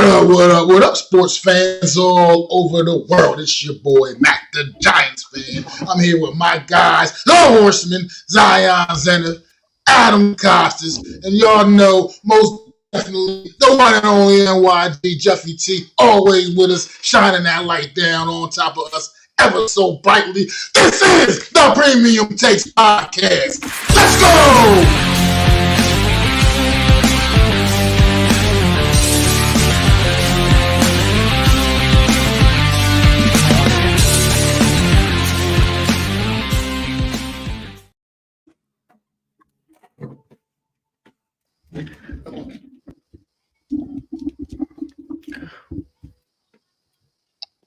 What up, sports fans all over the world? It's your boy, Mac the Giants fan. I'm here with my guys, the Horsemen, Zion Zenith, Adam Costas, and y'all know most definitely the one and only NYD, Jeffy T, always with us, shining that light down on top of us ever so brightly. This is the Premium Takes Podcast. Let's go!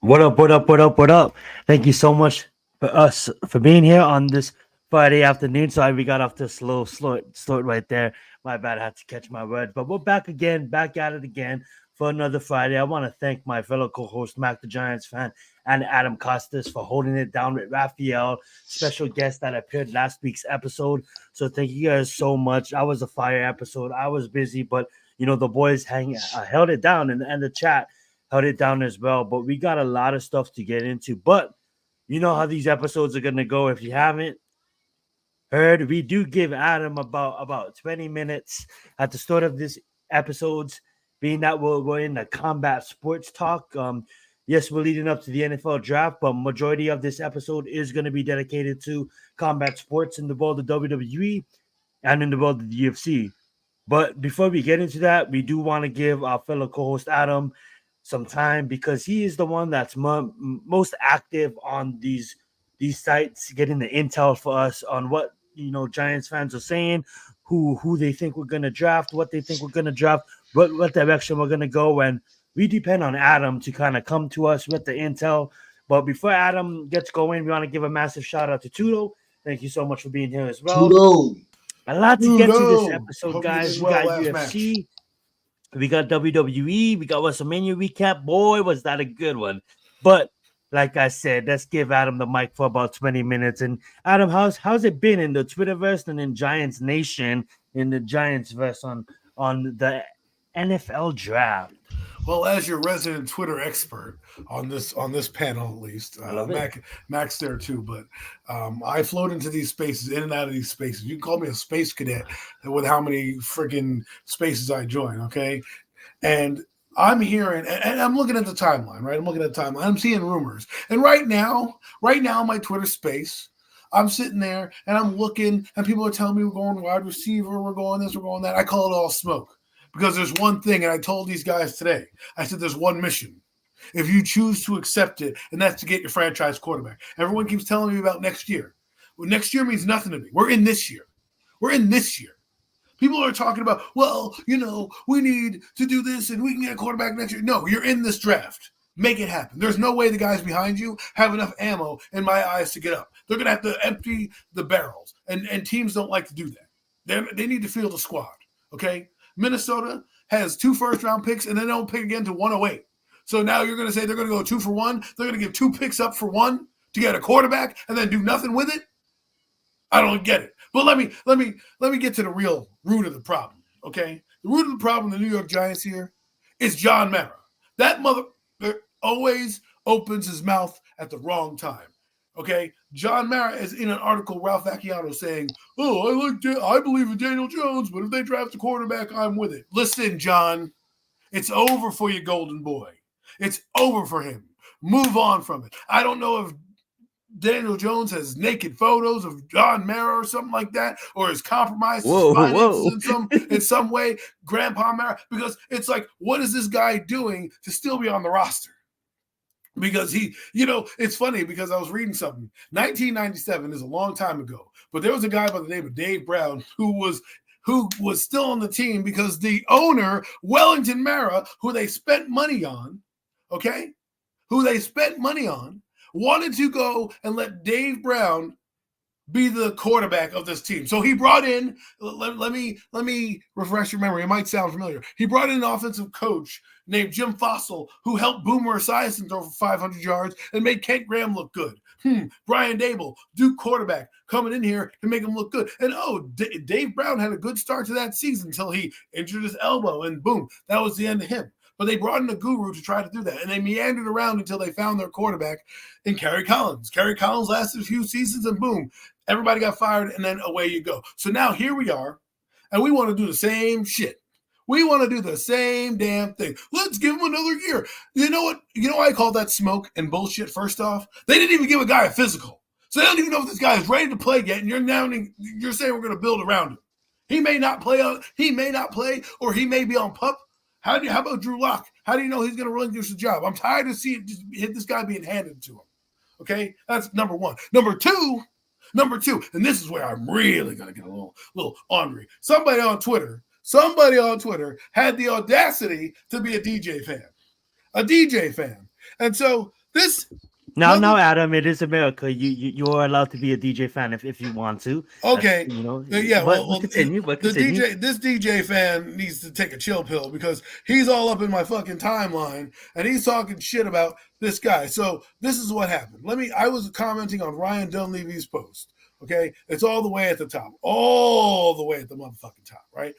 What up? Thank you so much for being here on this Friday afternoon. Sorry, we got off the slow start right there. My bad, I had to catch my words. But we're back at it again for another Friday. I want to thank my fellow co-host, Mac the Giants fan, and Adam Costas for holding it down with Raphael, special guest that appeared last week's episode. So thank you guys so much. I was a fire episode. I was busy, but the boys held it down, and the chat held it down as well. But we got a lot of stuff to get into. But you know how these episodes are going to go. If you haven't heard, we do give Adam about 20 minutes at the start of this episodes, being that we're in the combat sports talk. Yes, we're leading up to the NFL draft, but majority of this episode is going to be dedicated to combat sports in the world of WWE and in the world of the UFC. But before we get into that, we do want to give our fellow co-host Adam some time, because he is the one that's most active on these sites, getting the intel for us on what Giants fans are saying, who they think we're gonna draft, what they think we're gonna draft, what direction we're gonna go, and we depend on Adam to kind of come to us with the intel. But before Adam gets going, we want to give a massive shout out to Tudo. Thank you so much for being here as well. Tudo. A lot to get to this episode, Hope guys. We well got UFC. Match. We got WWE, we got Wrestlemania recap. Boy, was that a good one. But like I said, let's give Adam the mic for about 20 minutes. And Adam, how's it been in the Twitterverse and in Giants Nation, in the Giantsverse on the NFL draft? Well, as your resident Twitter expert on this panel, at least, Mac's there too. But I float into these spaces, in and out of these spaces. You can call me a space cadet with how many freaking spaces I join. Okay, and I'm hearing, and I'm looking at the timeline. Right, I'm seeing rumors, and right now, my Twitter space, I'm sitting there and I'm looking, and people are telling me we're going wide receiver, we're going this, we're going that. I call it all smoke. Because there's one thing, and I told these guys today, I said there's one mission. If you choose to accept it, and that's to get your franchise quarterback. Everyone keeps telling me about next year. Well, next year means nothing to me. We're in this year. People are talking about, well, we need to do this, and we can get a quarterback next year. No, you're in this draft. Make it happen. There's no way the guys behind you have enough ammo, in my eyes, to get up. They're going to have to empty the barrels, and teams don't like to do that. They need to field a squad, okay? Minnesota has 2 first-round picks, and they don't pick again to 108. So now you're going to say they're going to go 2 for 1? They're going to give 2 picks up for 1 to get a quarterback and then do nothing with it? I don't get it. But let me get to the real root of the problem, okay? The root of the problem, the New York Giants here, is John Mara. That mother always opens his mouth at the wrong time. Okay, John Mara is in an article, Ralph Vacchiano, saying, I believe in Daniel Jones, but if they draft a quarterback, I'm with it. Listen, John, it's over for your golden boy. It's over for him. Move on from it. I don't know if Daniel Jones has naked photos of John Mara or something like that, or is compromised in some way, Grandpa Mara, because it's like, what is this guy doing to still be on the roster? Because it's funny, because I was reading something. 1997 is a long time ago, but there was a guy by the name of Dave Brown who was still on the team because the owner, Wellington Mara, who they spent money on, wanted to go and let Dave Brown be the quarterback of this team. So he brought in, let me refresh your memory. It might sound familiar. He brought in an offensive coach named Jim Fossil, who helped Boomer Esiason throw for 500 yards and made Kent Graham look good. Brian Dable, Duke quarterback, coming in here to make him look good. And Dave Brown had a good start to that season until he injured his elbow, and boom, that was the end of him. But they brought in a guru to try to do that. And they meandered around until they found their quarterback in Kerry Collins. Kerry Collins lasted a few seasons and boom, everybody got fired and then away you go. So now here we are, and we want to do the same shit. We want to do the same damn thing. Let's give him another year. You know what? You know why I call that smoke and bullshit, first off? They didn't even give a guy a physical. So they don't even know if this guy is ready to play yet, and you're saying we're going to build around him. He may not play, or he may be on pup. How about Drew Lock? How do you know he's going to relinquish the job? I'm tired of seeing this guy being handed to him. Okay? That's number one. Number two, and this is where I'm really going to get a little ornery. Somebody on Twitter had the audacity to be a DJ fan. And so this... Now, Adam, it is America. You are allowed to be a DJ fan if you want to. Okay, yeah. But continue. This DJ fan needs to take a chill pill because he's all up in my fucking timeline and he's talking shit about this guy. So this is what happened. I was commenting on Ryan Dunleavy's post. Okay, it's all the way at the top, all the way at the motherfucking top, right?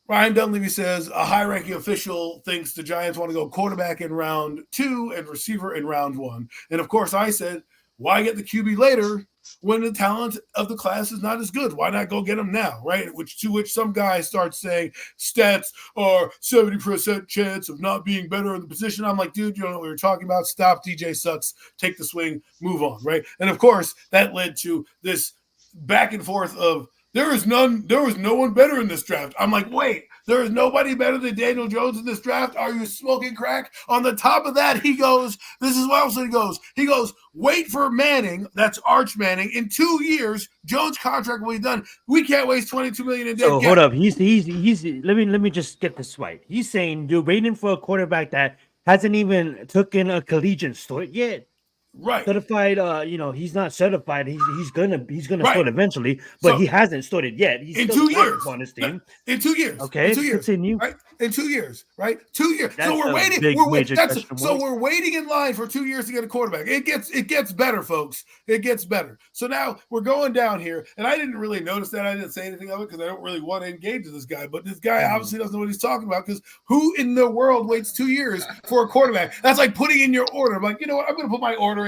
Ryan Dunleavy says a high-ranking official thinks the Giants want to go quarterback in round 2 and receiver in round 1. And, of course, I said, why get the QB later when the talent of the class is not as good? Why not go get him now, right? To which some guy starts saying stats are 70% chance of not being better in the position. I'm like, dude, you don't know what you're talking about. Stop. DJ sucks. Take the swing. Move on, right? And, of course, that led to this back and forth of, there was no one better in this draft. I'm like, wait, there is nobody better than Daniel Jones in this draft? Are you smoking crack? On the top of that, he goes, this is what else he goes. He goes, wait for Manning, that's Arch Manning. In 2 years, Jones' contract will be done. We can't waste $22 million in debt. So hold up. He's let me just get this right. He's saying you're waiting for a quarterback that hasn't even taken a collegiate start yet. Right. Certified, he's not certified. He's gonna start eventually, but he hasn't started yet. He's in still 2 years on his team. In 2 years. Okay, in 2 years. Continue. Right? In 2 years, right? 2 years. That's so we're waiting. So we're waiting in line for 2 years to get a quarterback. It gets better, folks. It gets better. So now we're going down here, and I didn't really notice that. I didn't say anything of it because I don't really want to engage with this guy. But this guy obviously doesn't know what he's talking about because who in the world waits 2 years for a quarterback? That's like putting in your order. I'm like, you know what? I'm going to put my order in.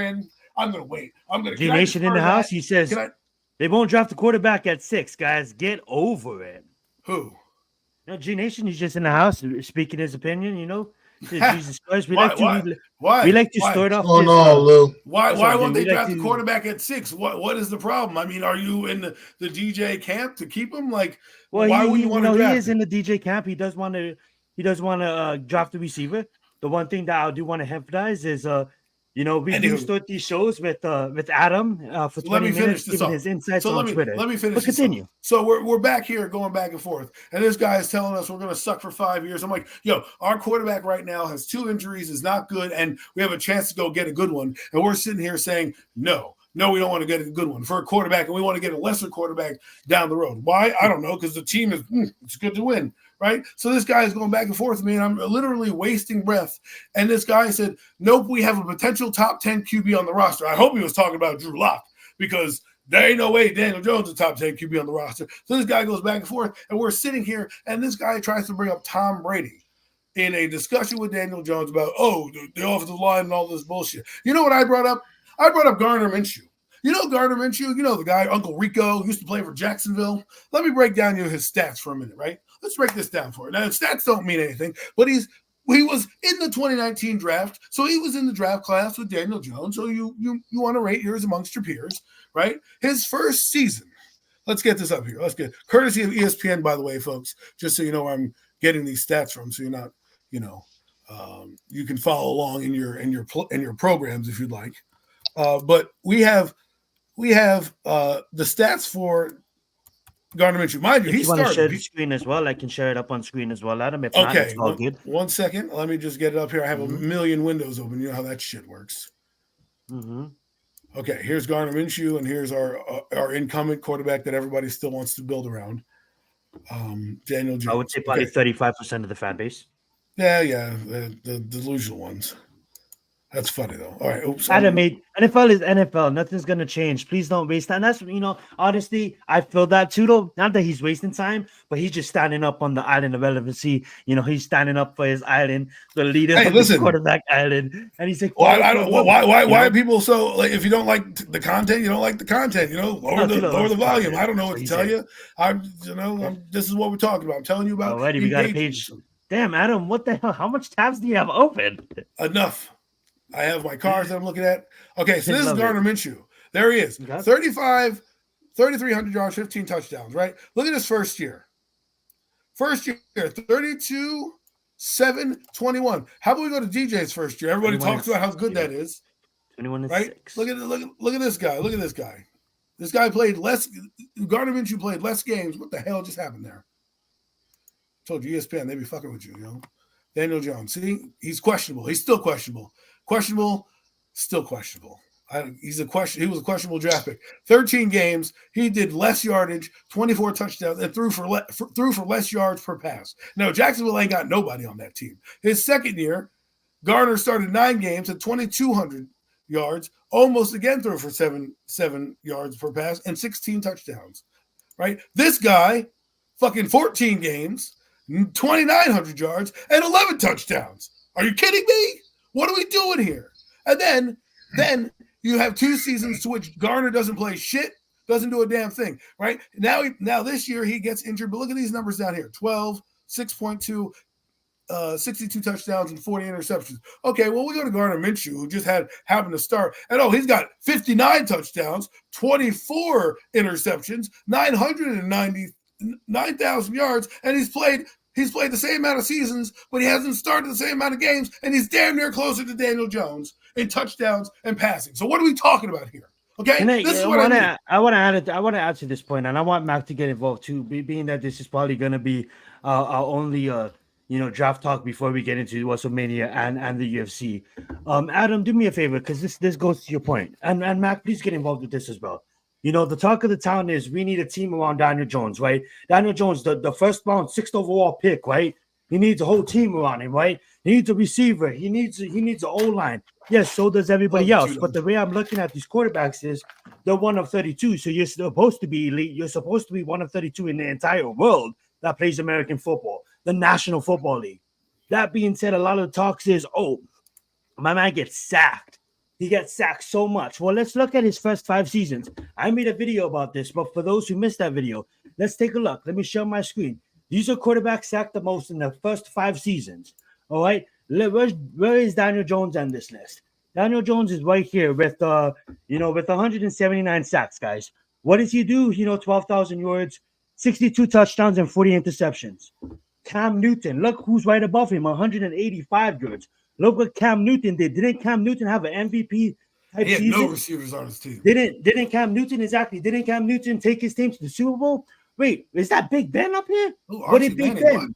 I'm going to wait. G Nation in the house. He says they won't draft the quarterback at 6. Guys, get over it. Who? G Nation. He's just in the house speaking his opinion. Jesus Christ. We like to start off. What's going on, Lou? Why won't they draft the quarterback at 6? What is the problem? I mean, are you in the DJ camp to keep him? Like, why would you want to draft? He is in the DJ camp. He does want to draft the receiver. The one thing that I do want to emphasize is we do start these shows with Adam for 20 minutes, giving his insights on Twitter. Let me finish. But continue. So we're back here going back and forth, and this guy is telling us we're going to suck for 5 years. I'm like, our quarterback right now has 2 injuries, is not good, and we have a chance to go get a good one. And we're sitting here saying, no, we don't want to get a good one for a quarterback, and we want to get a lesser quarterback down the road. Why? I don't know, because the team is it's good to win. Right? So this guy is going back and forth with me, and I'm literally wasting breath. And this guy said, nope, we have a potential top 10 QB on the roster. I hope he was talking about Drew Lock because there ain't no way Daniel Jones is a top 10 QB on the roster. So this guy goes back and forth, and we're sitting here, and this guy tries to bring up Tom Brady in a discussion with Daniel Jones about, the offensive line and all this bullshit. You know what I brought up? I brought up Gardner Minshew. You know Gardner Minshew? You know the guy, Uncle Rico, used to play for Jacksonville? Let me break down his stats for a minute, right? Let's break this down for it. Now, stats don't mean anything, but he was in the 2019 draft, so he was in the draft class with Daniel Jones, so you want to rate yours amongst your peers, right? His first season. Let's get this up here. Let's get courtesy of ESPN, by the way, folks, just so you know where I'm getting these stats from, so you're not, you can follow along in your programs if you'd like. But we have the stats for Gardner Minshew. Mind you, he started. Want to share the screen as well? I can share it up on screen as well, Adam. If not, it's all good. 1 second. Let me just get it up here. I have a million windows open. You know how that shit works. Mm-hmm. Okay, here's Gardner Minshew, and here's our incumbent quarterback that everybody still wants to build around. Daniel Jones. I would say probably 35% of the fan base. Yeah, the delusional ones. That's funny though. All right, oops. Adam, mate, NFL is NFL. Nothing's gonna change. Please don't waste time. That's honestly, I feel that too. Though, not that he's wasting time, but he's just standing up on the island of relevancy. He's standing up for his island, the leader of the quarterback island, and he's like, why are people so like? If you don't like the content, you don't like the content. Lower the volume. I don't know what to tell you. This is what we're talking about. I'm telling you about. Already, we got a page. Damn, Adam, what the hell? How much tabs do you have open? Enough. I have my cars that I'm looking at. Okay, so this is Gardner Minshew. There he is. 3,300 yards, 15 touchdowns, right? Look at his first year. 32, 7, 21. How about we go to DJ's first year? Everybody talks about how good that is. 21 and right? 6. Look at this guy. Look at this guy. This guy played less. Gardner Minshew played less games. What the hell just happened there? Told you ESPN, they be fucking with you, Daniel Jones. See, he's questionable. He's still questionable. Still questionable. He was a questionable draft pick. 13 games. He did less yardage, 24 touchdowns, and threw for less yards per pass. Now, Jacksonville ain't got nobody on that team. His second year, Garner started 9 games at 2,200 yards, almost again threw for 7 yards per pass and 16 touchdowns. Right? This guy, fucking 14 games, 2,900 yards, and 11 touchdowns. Are you kidding me? What are we doing here? And then you have 2 seasons to which Garner doesn't play shit, doesn't do a damn thing, right? Now this year he gets injured, but look at these numbers down here. 12, 6.2, 62 touchdowns and 40 interceptions. Okay, well, we go to Gardner Minshew, who just happened to start. And he's got 59 touchdowns, 24 interceptions, 9,000 yards, and he's played the same amount of seasons, but he hasn't started the same amount of games, and he's damn near closer to Daniel Jones in touchdowns and passing. So what are we talking about here? Okay, I want to add to this point, and I want Mac to get involved too, being that this is probably going to be our only draft talk before we get into Wrestlemania and the UFC. Adam, do me a favor, because this goes to your point, and Mac, please get involved with this as well. The talk of the town is we need a team around Daniel Jones, right? Daniel Jones, the first round, 6th overall pick, right? He needs a whole team around him, right? He needs a receiver. He needs an O-line. Yes, so does everybody else. But the way I'm looking at these quarterbacks is they're one of 32. So you're supposed to be elite. You're supposed to be one of 32 in the entire world that plays American football, the National Football League. That being said, a lot of the talks is, my man gets sacked. He gets sacked so much. Well, let's look at his first 5 seasons. I made a video about this, but for those who missed that video, let's take a look. Let me share my screen. These are quarterbacks sacked the most in the first 5 seasons. All right. Where is Daniel Jones on this list? Daniel Jones is right here with 179 sacks, guys. What does he do? 12,000 yards, 62 touchdowns, and 40 interceptions. Cam Newton, look who's right above him, 185 yards. Look what Cam Newton did. Didn't Cam Newton have an MVP type season? He had no receivers on his team. Didn't Cam Newton take his team to the Super Bowl? Wait, is that Big Ben up here? What did Big Ben?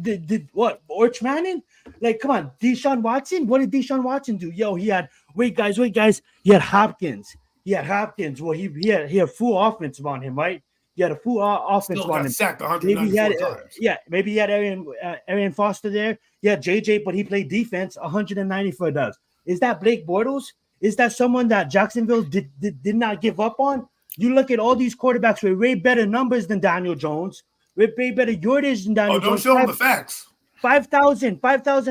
Did what? Arch Manning? Like, come on, Deshaun Watson? What did Deshaun Watson do? He had wait, guys. He had Hopkins. Well, he had full offense on him, right? He had a full offense on him. Sacked 194 times. Maybe he had Arian Foster there. Yeah, JJ, but he played defense 194 does. Is that Blake Bortles? Is that someone that Jacksonville did not give up on? You look at all these quarterbacks with way better numbers than Daniel Jones, with way better yardage than Daniel Jones. Don't show him the facts. 5,000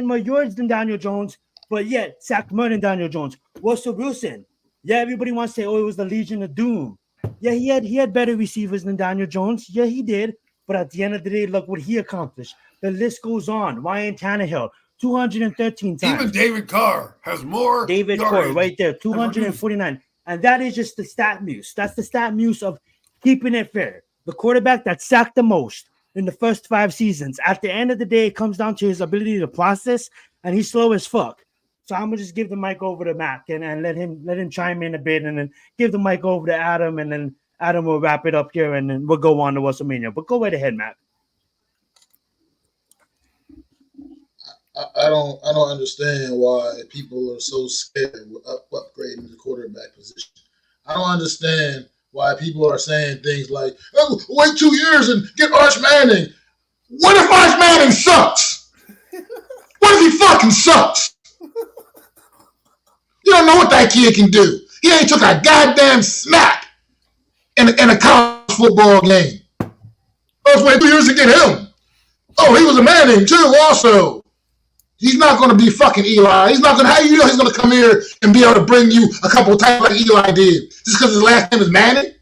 more yards than Daniel Jones, but yet sacked more than Daniel Jones. Russell Wilson. Yeah, everybody wants to say, it was the Legion of Doom. Yeah, he had better receivers than Daniel Jones. Yeah, he did. But at the end of the day, look what he accomplished. The list goes on. Ryan Tannehill, 213 times. Even David Carr has more. David Carr right there, 249. And that is just the stat muse. That's the stat muse of keeping it fair. The quarterback that sacked the most in the first 5 seasons. At the end of the day, it comes down to his ability to process, and he's slow as fuck. So I'm gonna just give the mic over to Mac and let him chime in a bit, and then give the mic over to Adam, and then Adam will wrap it up here, and then we'll go on to Wrestlemania. But go right ahead, Mac. I don't understand why people are so scared of upgrading the quarterback position. I don't understand why people are saying things like, "Oh, wait 2 years and get Arch Manning." What if Arch Manning sucks? What if he fucking sucks? You don't know what that kid can do. He ain't took a goddamn snap in a college football game. Let's wait 2 years to get him. Oh, he was a man too, also. He's not going to be fucking Eli. He's not going to, how you know he's going to come here and be able to bring you a couple of times like Eli did? Just because his last name is Manning?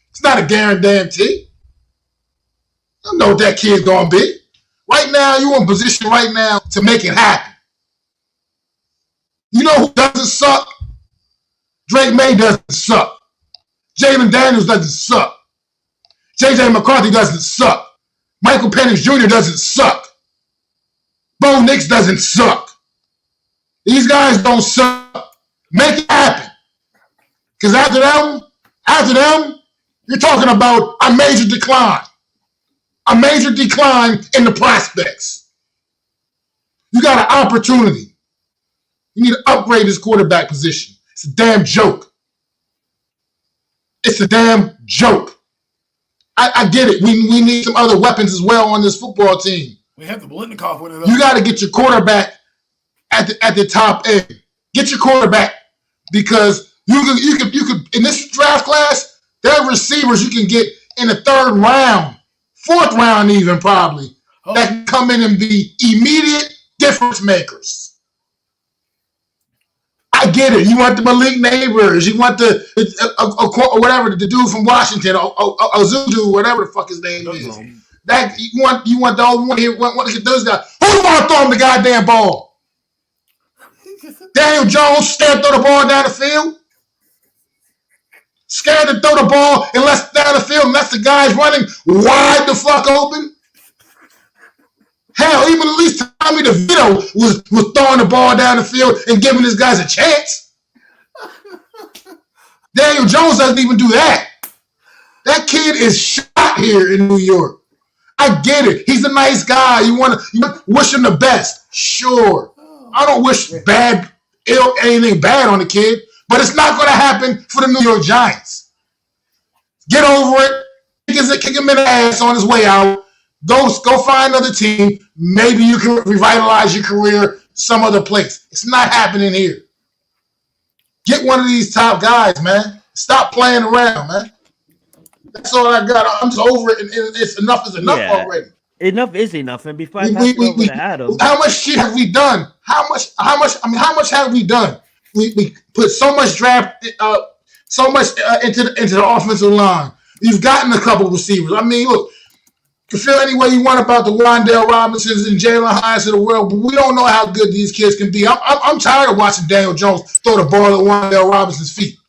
It's not a guarantee. I don't know what that kid's going to be. Right now, you're in position right now to make it happen. You know who doesn't suck? Drake May doesn't suck. Jalen Daniels doesn't suck. J.J. McCarthy doesn't suck. Michael Penix Jr. doesn't suck. Bo Nix doesn't suck. These guys don't suck. Make it happen. Because after them, you're talking about a major decline. A major decline in the prospects. You got an opportunity. You need to upgrade this quarterback position. It's a damn joke. It's a damn joke. I get it. We need some other weapons as well on this football team. We have the Blitnikoff winner. You got to get your quarterback at the top end. Get your quarterback because you could in this draft class, there are receivers you can get in the 3rd round, 4th round even probably that can come in and be immediate difference makers. I get it. You want the Malik Neighbors. You want the whatever the dude from Washington, Ozudu, whatever the fuck his name is. That you want the old one here. Want to get those guys. Who do you want to throw him the goddamn ball? Daniel Jones scared to throw the ball down the field. Scared to throw the ball down the field unless the guy's running wide the fuck open. Hell, even at least Tommy DeVito was throwing the ball down the field and giving these guys a chance. Daniel Jones doesn't even do that. That kid is shot here in New York. I get it. He's a nice guy. You wish him the best. Sure. I don't wish anything bad on the kid, but it's not going to happen for the New York Giants. Get over it. Kick him in the ass on his way out. Go find another team. Maybe you can revitalize your career some other place. It's not happening here. Get one of these top guys, man. Stop playing around, man. That's all I got. I'm just over it. And it's enough is enough already. Enough is enough. And before I pass it over to Adam, how much shit have we done? How much have we done? We put so much draft, so much into the offensive line. You've gotten a couple of receivers. I mean, look. You can feel any way you want about the Wan'Dale Robinsons and Jalen Hines of the world, but we don't know how good these kids can be. I'm tired of watching Daniel Jones throw the ball at Wan'Dale Robinson's feet,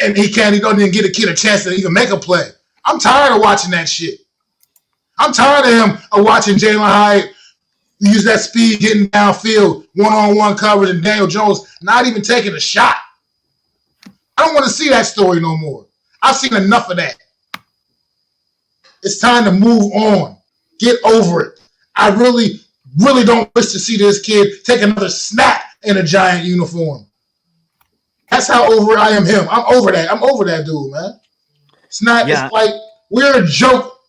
and he doesn't even get a kid a chance to even make a play. I'm tired of watching that shit. I'm tired of watching Jalen Hyatt use that speed, getting downfield, one-on-one coverage, and Daniel Jones not even taking a shot. I don't want to see that story no more. I've seen enough of that. It's time to move on. Get over it. I really, really don't wish to see this kid take another snap in a Giant uniform. That's how over I am him. I'm over that. I'm over that dude, man. It's not. Yeah. It's like we're a joke.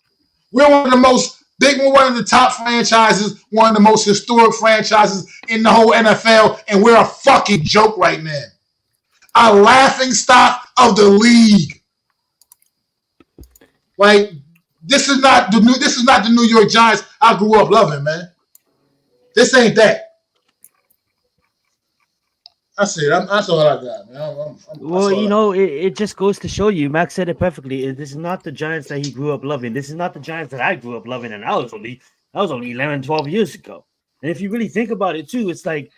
We're one of the top franchises, one of the most historic franchises in the whole NFL, and we're a fucking joke right now. A laughing stock of the league. Like. This is not the New York Giants I grew up loving, man. This ain't that. That's it. That's all I got, man. Well, it just goes to show you. Max said it perfectly. This is not the Giants that he grew up loving. This is not the Giants that I grew up loving, and that was only 11, 12 years ago. And if you really think about it, too, it's like,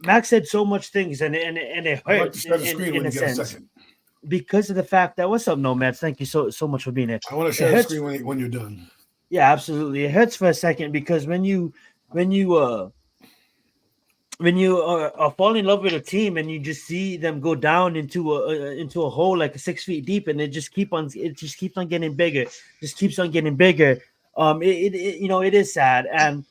Max said so much things, and it hurts in a sense. Because of the fact that what's up, Nomads? Thank you so much for being here. I want to share the screen when you're done. Yeah, absolutely. It hurts for a second because when you fall in love with a team and you just see them go down into a hole like 6 feet deep, and it just keeps on getting bigger, it is sad, and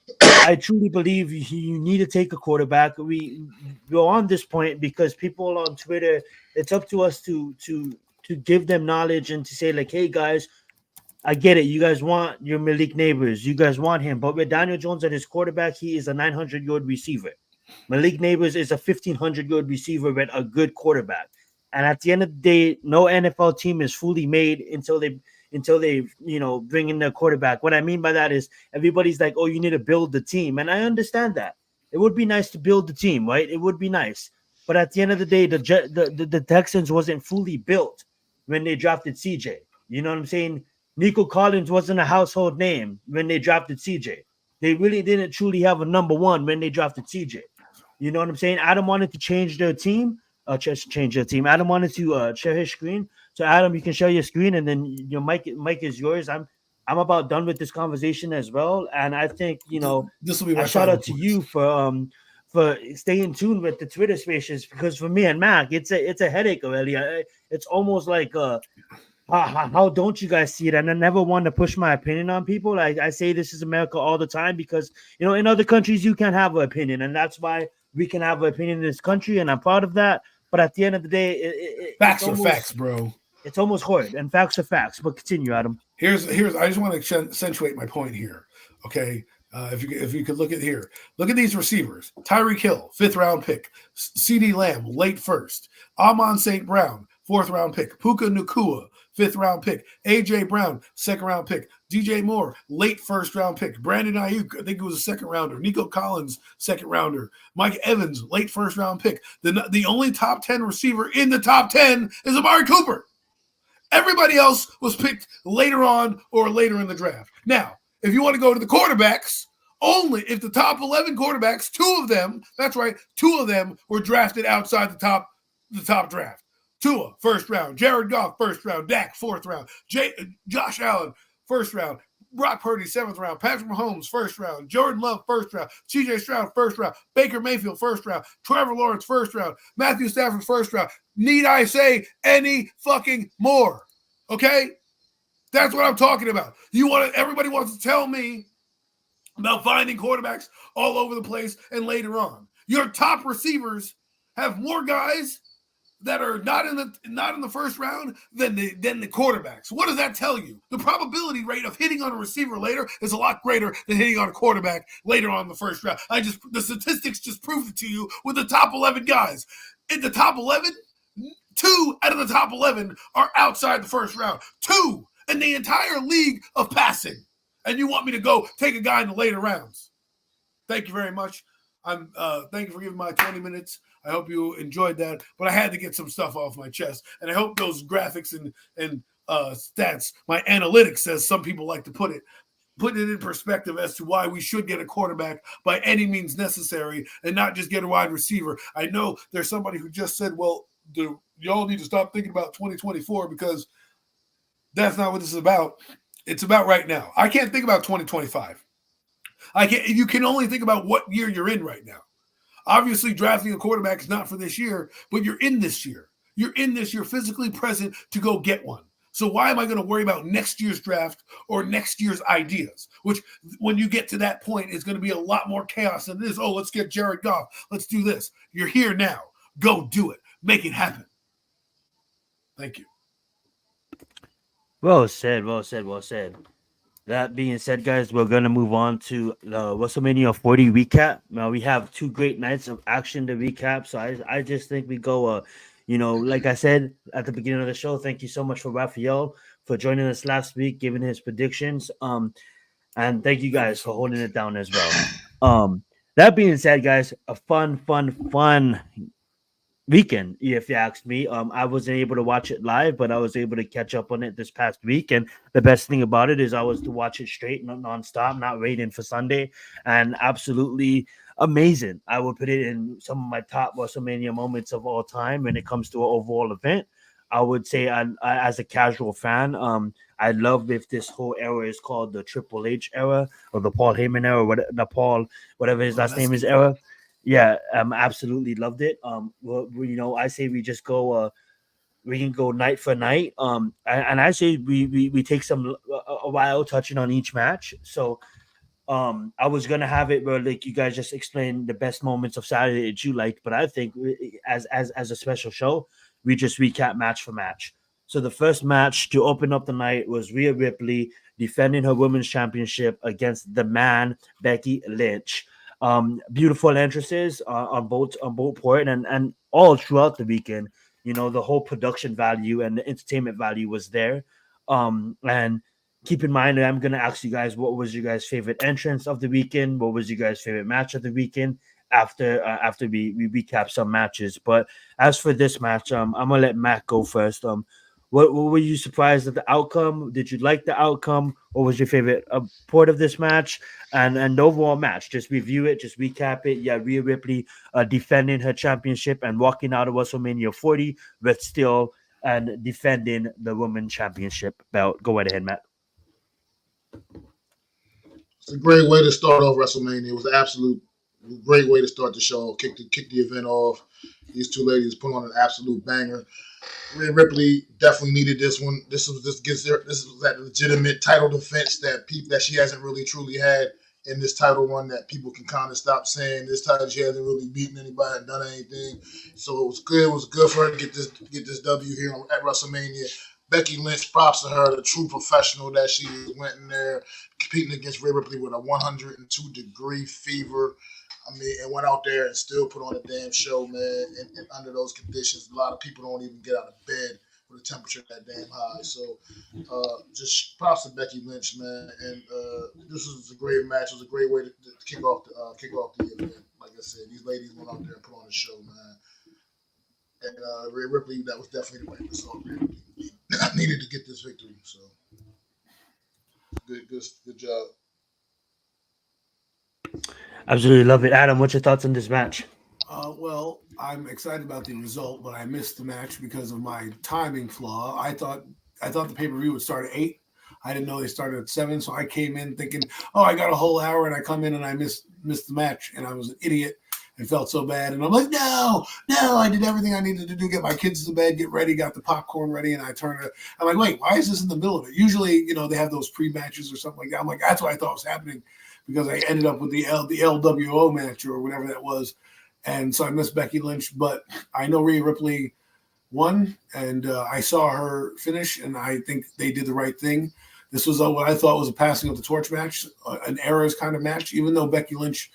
I truly believe you need to take a quarterback. We go on this point because people on Twitter, it's up to us to give them knowledge and to say, like, hey guys, I get it. You guys want your Malik Neighbors. You guys want him. But with Daniel Jones at his quarterback, he is a 900-yard receiver. Malik Neighbors is a 1,500-yard receiver with a good quarterback. And at the end of the day, no NFL team is fully made until they bring in their quarterback. What I mean by that is everybody's like, oh, you need to build the team. And I understand that. It would be nice to build the team, right? It would be nice. But at the end of the day, the Texans wasn't fully built when they drafted CJ. You know what I'm saying? Nico Collins wasn't a household name when they drafted CJ. They really didn't truly have a number one when they drafted CJ. You know what I'm saying? Adam wanted to change their team. Change their team. Adam wanted to share his screen. So Adam, you can share your screen, and then your mic is yours. I'm about done with this conversation as well, and I think this will be my shout out to you for staying tuned with the Twitter spaces, because for me and Mac, it's a headache already. It's almost like how don't you guys see it? And I never want to push my opinion on people. I say this is America all the time because in other countries you can't have an opinion, and that's why we can have an opinion in this country, and I'm proud of that. But at the end of the day, facts are facts, bro. It's almost horrid, and facts are facts. But continue, Adam. Here's. I just want to accentuate my point here. Okay, if you could look at here, look at these receivers: Tyreek Hill, 5th round pick; CeeDee Lamb, late first; Amon St. Brown, 4th round pick; Puka Nacua, 5th round pick; AJ Brown, 2nd round pick; DJ Moore, late 1st round pick; Brandon Ayuk, I think it was a 2nd rounder; Nico Collins, 2nd rounder; Mike Evans, late 1st round pick. The only top 10 receiver in the top 10 is Amari Cooper. Everybody else was picked later on or later in the draft. Now, if you want to go to the quarterbacks, only if the top 11 quarterbacks, 2 of them, that's right, 2 of them were drafted outside the top draft. Tua, 1st round. Jared Goff, 1st round. Dak, 4th round. Josh Allen, 1st round. Brock Purdy, 7th round. Patrick Mahomes, 1st round. Jordan Love, 1st round. CJ Stroud, 1st round. Baker Mayfield, 1st round. Trevor Lawrence, 1st round. Matthew Stafford, 1st round. Need I say any fucking more? Okay? That's what I'm talking about. Everybody wants to tell me about finding quarterbacks all over the place and later on. Your top receivers have more guys that are not in the 1st round than the quarterbacks. What does that tell you? The probability rate of hitting on a receiver later is a lot greater than hitting on a quarterback later on in the 1st round. The statistics just proved it to you with the top 11 guys. In the top 11, 2 out of the top 11 are outside the 1st round. 2 in the entire league of passing. And you want me to go take a guy in the later rounds. Thank you very much. Thank you for giving my 20 minutes. I hope you enjoyed that, but I had to get some stuff off my chest, and I hope those graphics and stats, my analytics, as some people like to put it in perspective as to why we should get a quarterback by any means necessary and not just get a wide receiver. I know there's somebody who just said, well, y'all need to stop thinking about 2024 because that's not what this is about. It's about right now. I can't think about 2025. You can only think about what year you're in right now. Obviously, drafting a quarterback is not for this year, but you're in this year. You're in this. You're physically present to go get one. So why am I going to worry about next year's draft or next year's ideas? Which, when you get to that point, is going to be a lot more chaos than this. Oh, let's get Jared Goff. Let's do this. You're here now. Go do it. Make it happen. Thank you. Well said. Well said. Well said. That being said, guys, we're going to move on to the WrestleMania 40 recap. Now, we have 2 great nights of action to recap. So I just think we go, like I said at the beginning of the show, thank you so much for Raphael for joining us last week, giving his predictions. And thank you guys for holding it down as well. That being said, guys, a fun weekend, if you ask me. I wasn't able to watch it live, but I was able to catch up on it this past week. And the best thing about it is I was to watch it straight, non-stop, not waiting for Sunday, and absolutely amazing. I would put it in some of my top WrestleMania moments of all time when it comes to an overall event. I would say, I as a casual fan, I love if this whole era is called the Triple H era or the Paul Heyman era, whatever his last name is era. Yeah, absolutely loved it. I say we just go. We can go night for night. And I say we take a while touching on each match. So, I was gonna have it where like you guys just explain the best moments of Saturday that you liked, but I think as a special show, we just recap match for match. So the first match to open up the night was Rhea Ripley defending her women's championship against the man Becky Lynch. Beautiful entrances on both port and all throughout the weekend. The whole production value and the entertainment value was there. And keep in mind, I'm gonna ask you guys, what was your guys' favorite entrance of the weekend? What was your guys' favorite match of the weekend? After we recap some matches, but as for this match, I'm gonna let Matt go first. What were you surprised at the outcome? Did you like the outcome? What was your favorite part of this match and the overall match? Just review it, just recap it. Yeah, Rhea Ripley defending her championship and walking out of WrestleMania 40, but still and defending the women's championship belt. Go right ahead, Matt. It's a great way to start off WrestleMania. It was an absolute great way to start the show. Kick the event off. These two ladies put on an absolute banger. Rhea Ripley definitely needed this one. This was that legitimate title defense that she hasn't really truly had in this title run, that people can kind of stop saying this title she hasn't really beaten anybody and done anything. So it was good. It was good for her to get this W here at WrestleMania. Becky Lynch, props to her, the true professional that she is, went in there competing against Rhea Ripley with a 102-degree fever. I mean, and went out there and still put on a damn show, man. And under those conditions, a lot of people don't even get out of bed with a temperature that damn high. So, just props to Becky Lynch, man. And this was a great match. It was a great way to kick off the event. Like I said, these ladies went out there and put on a show, man. And Rhea Ripley, that was definitely the right result. I needed to get this victory, so good job. Absolutely love it. Adam, what's your thoughts on this match? Well, I'm excited about the result, but I missed the match because of my timing flaw. I thought the pay-per-view would start at 8. I didn't know they started at 7, so I came in thinking, oh, I got a whole hour, and I come in and I missed the match, and I was an idiot and felt so bad. And I'm like, no, I did everything I needed to do, get my kids to bed, get ready, got the popcorn ready, and I'm like, wait, why is this in the middle of it? Usually, they have those pre-matches or something like that. I'm like, that's what I thought was happening, because I ended up with the LWO match or whatever that was. And so I missed Becky Lynch, but I know Rhea Ripley won, and I saw her finish, and I think they did the right thing. This was what I thought was a passing of the torch match, an eras kind of match, even though Becky Lynch,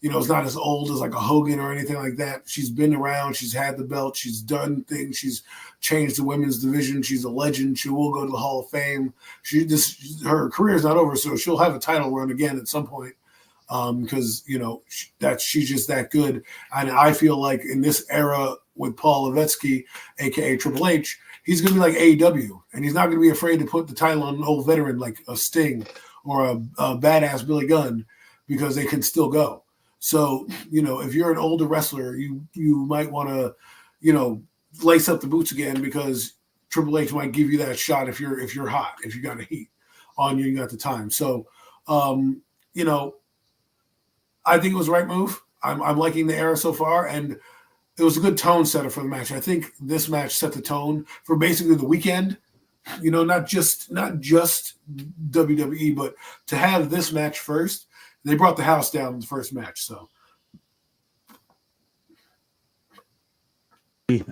is not as old as like a Hogan or anything like that. She's been around. She's had the belt. She's done things. She's changed the women's division. She's a legend. She will go to the Hall of Fame. Her career is not over, so she'll have a title run again at some point, because she's just that good. And I feel like in this era with Paul Levesque, aka Triple H, he's going to be like AEW, and he's not going to be afraid to put the title on an old veteran like a Sting or a badass Billy Gunn, because they can still go. So, if you're an older wrestler, you might want to, lace up the boots again, because Triple H might give you that shot if you're hot, if you got a heat on you, you got the time. So, I think it was the right move. I'm liking the era so far, and it was a good tone setter for the match. I think this match set the tone for basically the weekend. Not just WWE, but to have this match first. They brought the house down in the first match, so.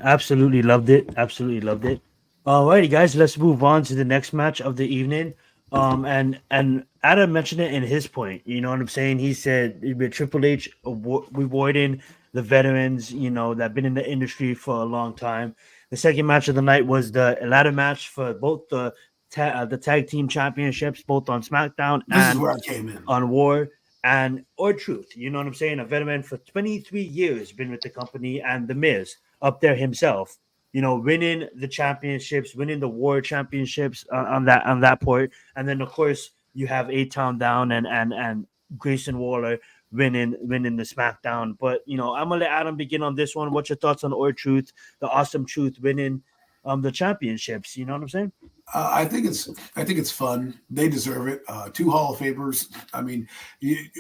Absolutely loved it. Alrighty, guys, let's move on to the next match of the evening. And Adam mentioned it in his point. You know what I'm saying? He said with Triple H rewarding the veterans, that've been in the industry for a long time. The second match of the night was the ladder match for both the tag team championships, both on SmackDown and where I came in. On War. And R-Truth, you know what I'm saying? A veteran for 23 years, been with the company, and The Miz up there himself, winning the championships, winning the War championships on that point. And then of course you have A-Town Down and Grayson Waller winning the SmackDown. But I'm gonna let Adam begin on this one. What's your thoughts on R-Truth, the Awesome Truth winning the championships? You know what I'm saying? I think it's fun. They deserve it. 2 Hall of Famers. I mean,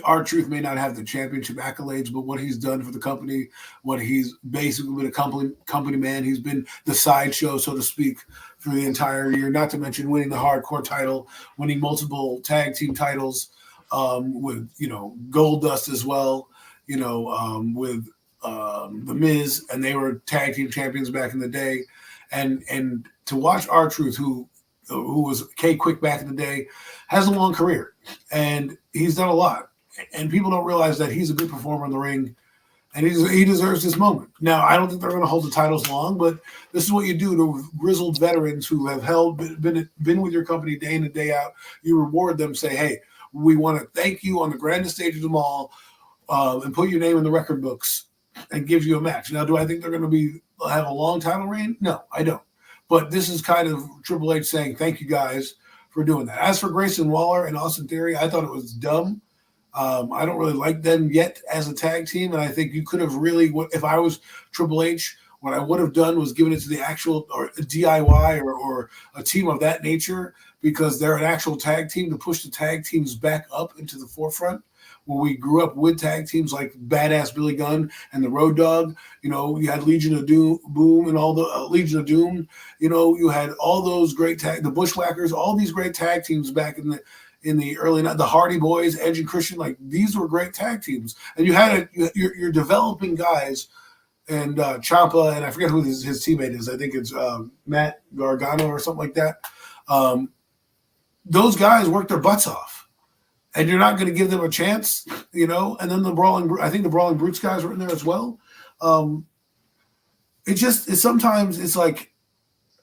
R-Truth may not have the championship accolades, but what he's done for the company, what he's basically been a company man. He's been the sideshow, so to speak, for the entire year. Not to mention winning the Hardcore title, winning multiple tag team titles, with Gold Dust as well. With The Miz, and they were tag team champions back in the day, and to watch R-Truth, who was K-Quick back in the day, has a long career, and he's done a lot. And people don't realize that he's a good performer in the ring, and he deserves this moment. Now, I don't think they're going to hold the titles long, but this is what you do to grizzled veterans who have been with your company day in and day out. You reward them, say, hey, we want to thank you on the grandest stage of them all, and put your name in the record books and give you a match. Now, do I think they're going to have a long title reign? No, I don't. But this is kind of Triple H saying, thank you guys for doing that. As for Grayson Waller and Austin Theory, I thought it was dumb. I don't really like them yet as a tag team, and I think you could have really, if I was Triple H, what I would have done was given it to the actual or DIY or a team of that nature, because they're an actual tag team, to push the tag teams back up into the forefront. When we grew up with tag teams like Badass Billy Gunn and the Road Dogg, you had Legion of Boom and all the Legion of Doom. You had all those great the Bushwhackers, all these great tag teams back in the early the Hardy Boys, Edge and Christian. Like, these were great tag teams, and you're developing guys. And Ciampa, and I forget who his teammate is. I think it's Matt Gargano or something like that. Those guys work their butts off. And you're not going to give them a chance, And then the Brawling Brutes guys were in there as well. Sometimes it's like,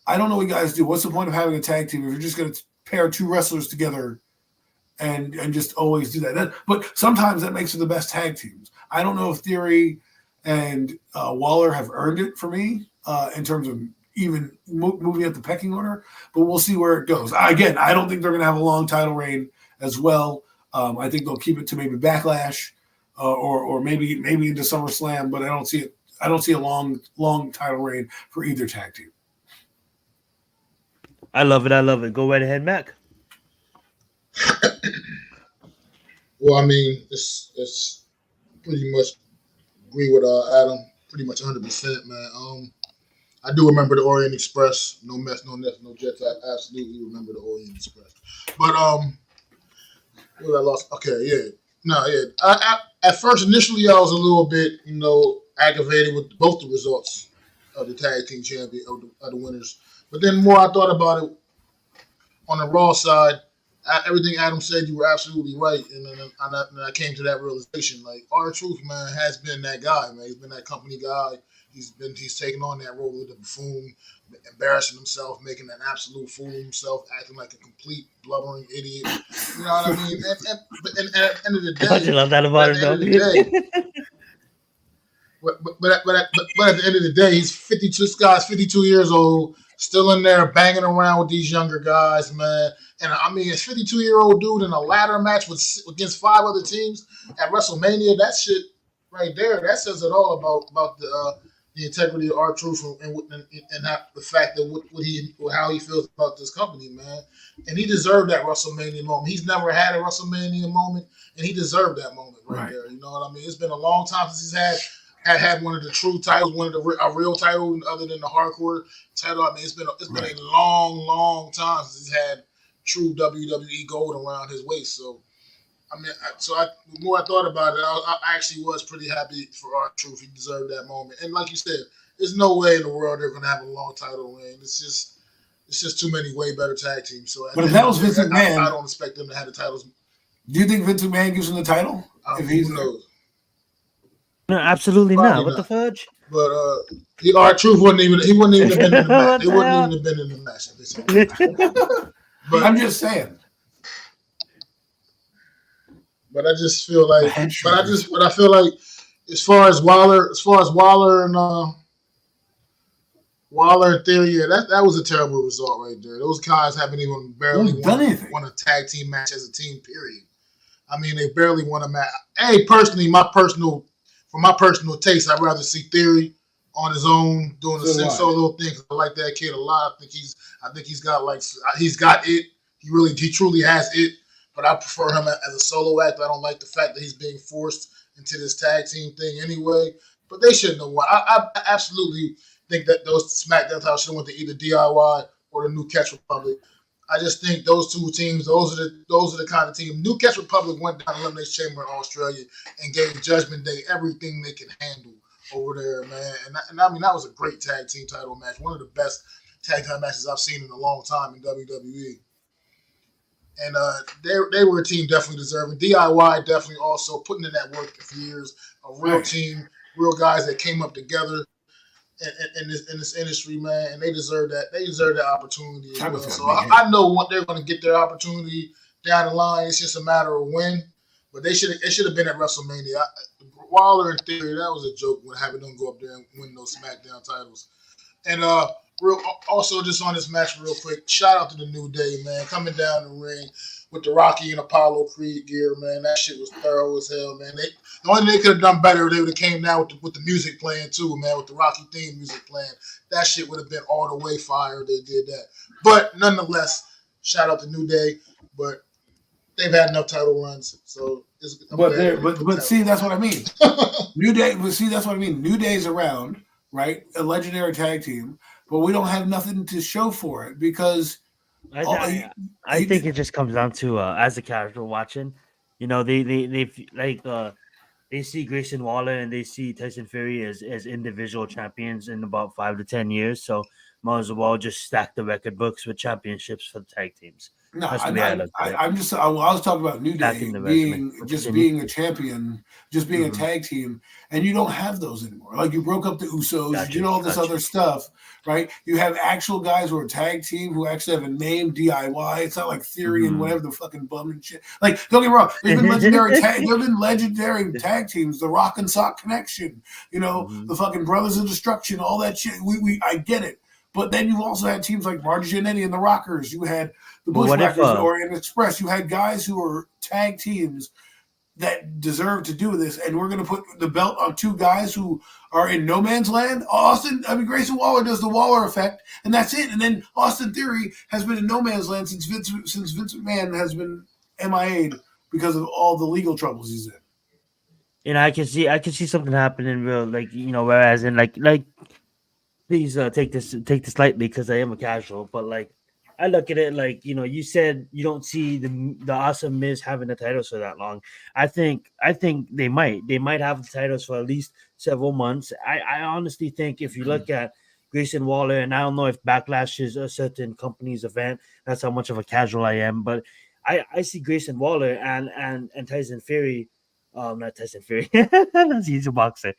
I don't know what you guys do. What's the point of having a tag team if you're just going to pair two wrestlers together and just always do that? But sometimes that makes it the best tag teams. I don't know if Theory and Waller have earned it for me in terms of even moving up the pecking order, but we'll see where it goes. Again, I don't think they're going to have a long title reign as well. I think they'll keep it to maybe Backlash or maybe into SummerSlam, but I don't see it. I don't see a long title reign for either tag team. I love it. Go right ahead, Mac. Well, I mean, it's pretty much agree with Adam, pretty much 100%, man. I do remember the Orient Express. No mess, no nest, no jets. I absolutely remember the Orient Express. But what I lost? Okay, yeah. No, yeah. At first, initially, I was a little bit, aggravated with both the results of the tag team champion of the winners. But then, the more I thought about it, on the Raw side, everything Adam said, you were absolutely right, and then I came to that realization. Like, R-Truth, man, has been that guy, man. He's been that company guy. He's taken on that role of the buffoon, embarrassing himself, making an absolute fool of himself, acting like a complete blubbering idiot. You know what I mean? And at the end of the day, I love that about him, though. But at the end of the day, he's 52. This guy's 52 years old, still in there banging around with these younger guys, man. And I mean, a 52-year-old dude in a ladder match against 5 other teams at WrestleMania. That shit right there, that says it all about the integrity of R-Truth and the fact that how he feels about this company, man. And he deserved that WrestleMania moment. He's never had a WrestleMania moment, and he deserved that moment right there. You know what I mean? It's been a long time since he's had one of the true titles, a real title other than the hardcore title. I mean, it's been a long time since he's had true WWE gold around his waist. So, I mean, the more I thought about it, I actually was pretty happy for R-Truth. He deserved that moment. And like you said, there's no way in the world they're going to have a long title reign. It's just too many way better tag teams. So, but if that was Vince McMahon, I don't expect them to have the titles. Do you think Vince McMahon gives him the title? Who knows? No, absolutely Probably not. What the fudge? But R-Truth wouldn't even have been in the match. He wouldn't even have been in the match. But I'm just saying. But I just feel like, I feel like, as far as Waller and Theory, yeah, that was a terrible result right there. Those guys haven't even barely won a tag team match as a team. Period. I mean, they barely won a match. Hey, personally, for my personal taste, I'd rather see Theory on his own doing the solo thing. I like that kid a lot. I think he's got it. He truly has it. But I prefer him as a solo act. I don't like the fact that he's being forced into this tag team thing anyway. But they shouldn't have won. I absolutely think that those SmackDown titles should have went to either DIY or the New Catch Republic. I just think those two teams, those are the kind of team. New Catch Republic went down to Elimination Chamber in Australia and gave Judgment Day everything they could handle over there, man. And I mean, that was a great tag team title match. One of the best tag team matches I've seen in a long time in WWE. And they were a team definitely deserving. DIY definitely also putting in that work for years. A real team, real guys that came up together in this industry, man, and they deserve that. They deserve that opportunity as well. So I know what they're going to get their opportunity down the line. It's just a matter of when. But it should have been at WrestleMania. Waller and Theory, that was a joke when having them go up there and win those SmackDown titles. And also just on this match real quick, shout out to the New Day, man, coming down the ring with the Rocky and Apollo Creed gear, man. That shit was thorough as hell, man. The only thing they could have done better, they would have came down with the music playing too, man, with the Rocky theme music playing. That shit would have been all the way fire if they did that. But nonetheless, shout out to New Day, but they've had enough title runs, so. But see, that's what I mean. New Day, but see, that's what I mean. New Day's around, right? A legendary tag team, but we don't have nothing to show for it because I think it just comes down to as a casual watching, you know, they see Grayson Waller and they see Tyson Fury as individual champions in about 5 to 10 years, so might as well just stack the record books with championships for the tag teams. No, I was talking about New Day being a champion, just being a tag team, and you don't have those anymore. Like you broke up the Usos, you did all this other stuff, right? You have actual guys who are tag team who actually have a name, DIY. It's not like Theory and whatever the fucking bum and shit. Like, don't get me wrong, there's been legendary tag teams, the Rock and Sock Connection, you know, the fucking Brothers of Destruction, all that shit. I get it. But then you've also had teams like Marty Jannetty and the Rockers. You had the Bushwhackers and Orient Express. You had guys who were tag teams that deserve to do this, and we're going to put the belt on two guys who are in no man's land. Grayson Waller does the Waller effect, and that's it. And then Austin Theory has been in no man's land since Vince McMahon has been MIA'd because of all the legal troubles he's in. You know, I can see something happening real, like, you know, whereas in like. Please take this lightly because I am a casual, but like I look at it like, you know, you said you don't see the Awesome Miz having the titles for that long. I think they might have the titles for at least several months. I honestly think if you look at Grayson Waller, and I don't know if Backlash is a certain company's event, that's how much of a casual I am, but I see Grayson Waller and Tyson Fury, not Tyson Fury, that's he's a boxer.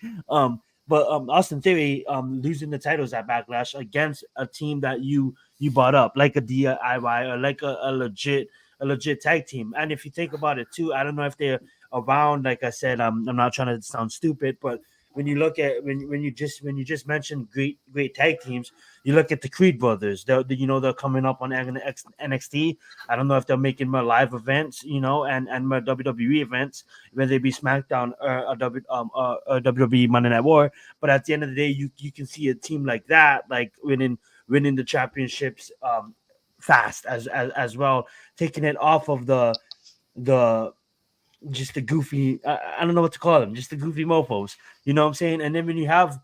But Austin Theory losing the titles at Backlash against a team that you brought up, like a DIY or like a legit tag team. And if you think about it too, I don't know if they're around. Like I said, I'm not trying to sound stupid, but when you look at when you just mentioned great tag teams, you look at the Creed brothers. They're coming up on NXT. I don't know if they're making more live events, you know, and more WWE events, whether they be SmackDown or WWE Monday Night War. But at the end of the day, you can see a team like that, like winning the championships fast as well, taking it off of the just the goofy, I don't know what to call them, just the goofy mofos, you know what I'm saying? And then when you have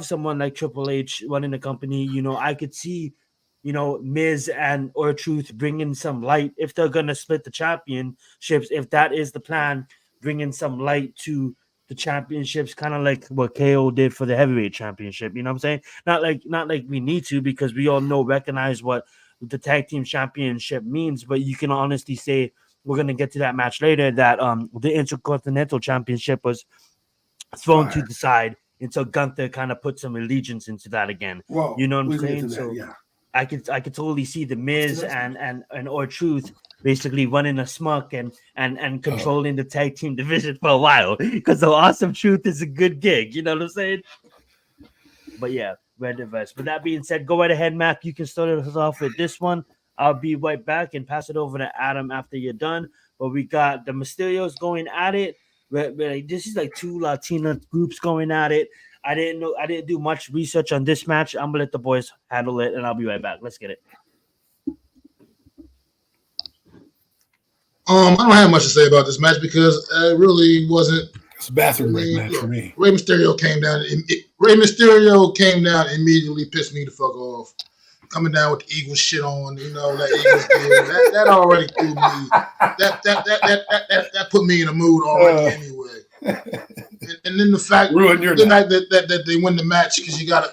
someone like Triple H running the company, you know, I could see, you know, Miz and R-Truth bringing some light if they're gonna split the championships. If that is the plan, bringing some light to the championships, kind of like what KO did for the heavyweight championship. You know what I'm saying? Not like we need to, because we all recognize what the tag team championship means. But you can honestly say, we're gonna get to that match later, that the Intercontinental Championship was thrown to the side until Gunther kind of put some allegiance into that again. Well, you know what I'm saying? So yeah. I could totally see the Miz and R-Truth basically running a smuck and controlling the tag team division for a while, because the Awesome Truth is a good gig. You know what I'm saying? But yeah, Red Verse. With that being said, go right ahead, Mac. You can start us off with this one. I'll be right back and pass it over to Adam after you're done. But we got the Mysterios going at it. This is like two Latina groups going at it. I didn't do much research on this match. I'm gonna let the boys handle it, and I'll be right back. Let's get it. I don't have much to say about this match because it really wasn't. It's a bathroom break match for me. Rey Mysterio came down. Rey Mysterio came down and immediately pissed me the fuck off. Coming down with the Eagles shit on, you know, that Eagles game. That already threw me. That put me in a mood already anyway. And then the fact that they win the match because you got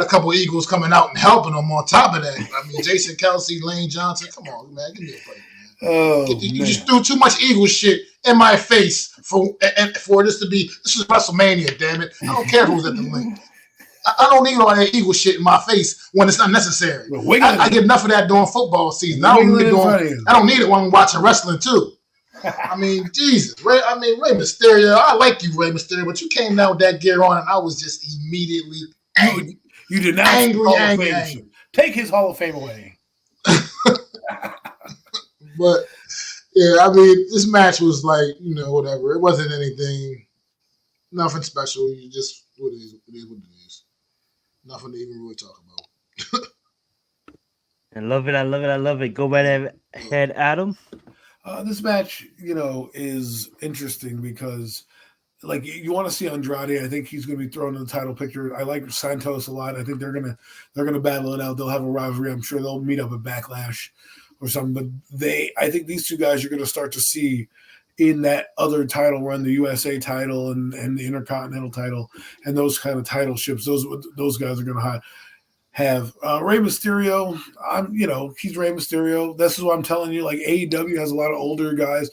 a couple Eagles coming out and helping them on top of that. I mean, Jason Kelsey, Lane Johnson. Come on, man, give me a break, man. Oh, You just threw too much Eagle shit in my face for this to be. This is WrestleMania, damn it! I don't care who's at the link. I don't need all that Eagle shit in my face when it's not necessary. I get enough of that during football season. I don't need it when I'm watching wrestling too. I mean, Jesus. Rey Mysterio. I like you, Rey Mysterio, but you came down with that gear on, and I was just immediately angry. You did not angry. Take his Hall of Fame away. But yeah, I mean, this match was like, whatever. It wasn't nothing special. You just what it is what it is. Nothing to even really talk about. I love it. Go right ahead, Adam. This match, is interesting because, like, you want to see Andrade. I think he's going to be thrown in the title picture. I like Santos a lot. I think they're gonna battle it out. They'll have a rivalry. I'm sure they'll meet up at Backlash or something. But I think these two guys you're going to start to see in that other title run, the USA title and the Intercontinental title, and those kind of title ships. Those guys are going to have Rey Mysterio. He's Rey Mysterio. This is what I'm telling you. Like, AEW has a lot of older guys.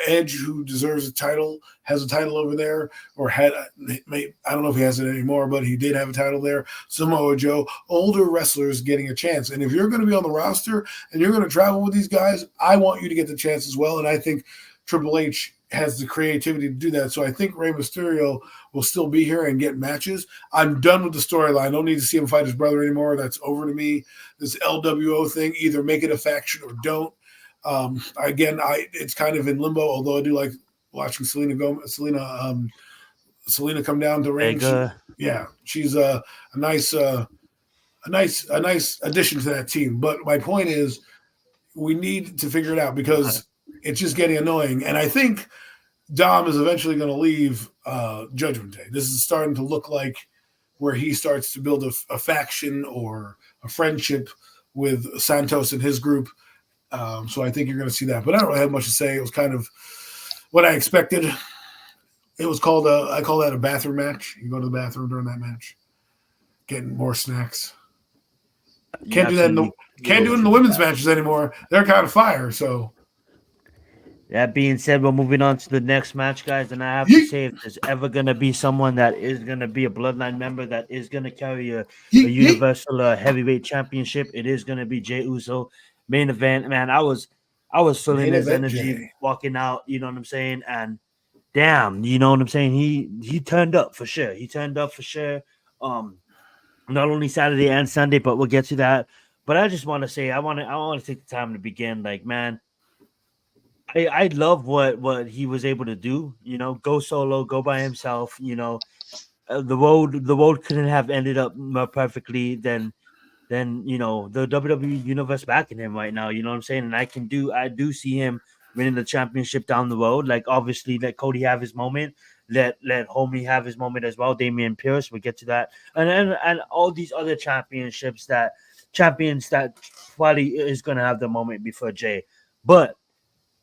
Edge, who deserves a title, has a title over there, or I don't know if he has it anymore, but he did have a title there. Samoa Joe, older wrestlers getting a chance. And if you're going to be on the roster and you're going to travel with these guys, I want you to get the chance as well. And I think Triple H has the creativity to do that. So I think Rey Mysterio will still be here and get matches. I'm done with the storyline. I don't need to see him fight his brother anymore. That's over to me. This LWO thing, either make it a faction or don't. It's kind of in limbo, although I do like watching Selena come down to ring. She's a nice addition to that team. But my point is, we need to figure it out because it's just getting annoying. And I think Dom is eventually going to leave Judgment Day. This is starting to look like where he starts to build a faction or a friendship with Santos and his group. So I think you're going to see that. But I don't really have much to say. It was kind of what I expected. It was called I call that a bathroom match. You go to the bathroom during that match, getting more snacks. Can't do that. Can't do it in the women's matches anymore. They're kind of fire. So. That being said, we're moving on to the next match, guys. And I have to say, if there's ever going to be someone that is going to be a Bloodline member that is going to carry a Universal Heavyweight Championship, it is going to be Jey Uso. Main event, man. I was feeling his energy walking out. You know what I'm saying? And damn, you know what I'm saying? He turned up for sure. Not only Saturday and Sunday, but we'll get to that. But I just want to say, I want to take the time to begin. Like, man. I love what he was able to do, go solo, go by himself, the road couldn't have ended up more perfectly than the WWE universe backing him right now, you know what I'm saying? And I do see him winning the championship down the road. Like, obviously, let Cody have his moment, let Homie have his moment as well, Damian Pierce, we'll get to that. And all these other champions that probably is gonna have the moment before Jay. But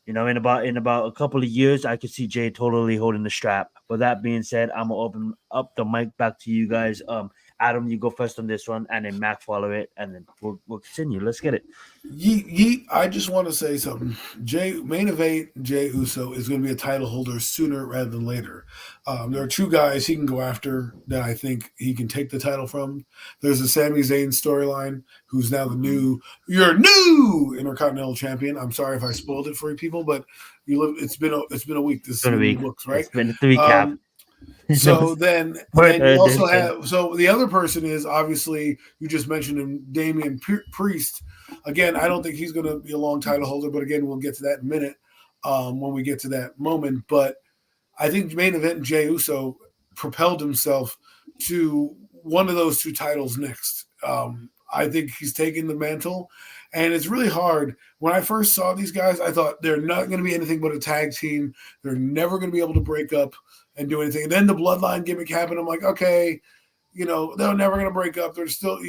in about a couple of years, I could see Jay totally holding the strap. But that being said, I'm gonna open up the mic back to you guys. Adam, you go first on this one, and then Mac follow it, and then we'll continue. Let's get it. Yeet. I just want to say something. Main event Jey Uso is going to be a title holder sooner rather than later. There are two guys he can go after that I think he can take the title from. There's the Sami Zayn storyline, who's now your new Intercontinental Champion. I'm sorry if I spoiled it for you people, but it's been a week. This is week. Looks right. It's been a recap. So then you also have. So the other person is obviously you just mentioned him, Damian Priest. Again, I don't think he's going to be a long title holder, but again, we'll get to that in a minute when we get to that moment. But I think main event Jey Uso propelled himself to one of those two titles next. I think he's taking the mantle, and it's really hard. When I first saw these guys, I thought they're not going to be anything but a tag team. They're never going to be able to break up and do anything. And then the Bloodline gimmick happened. I'm like, okay, they're never going to break up. They're still,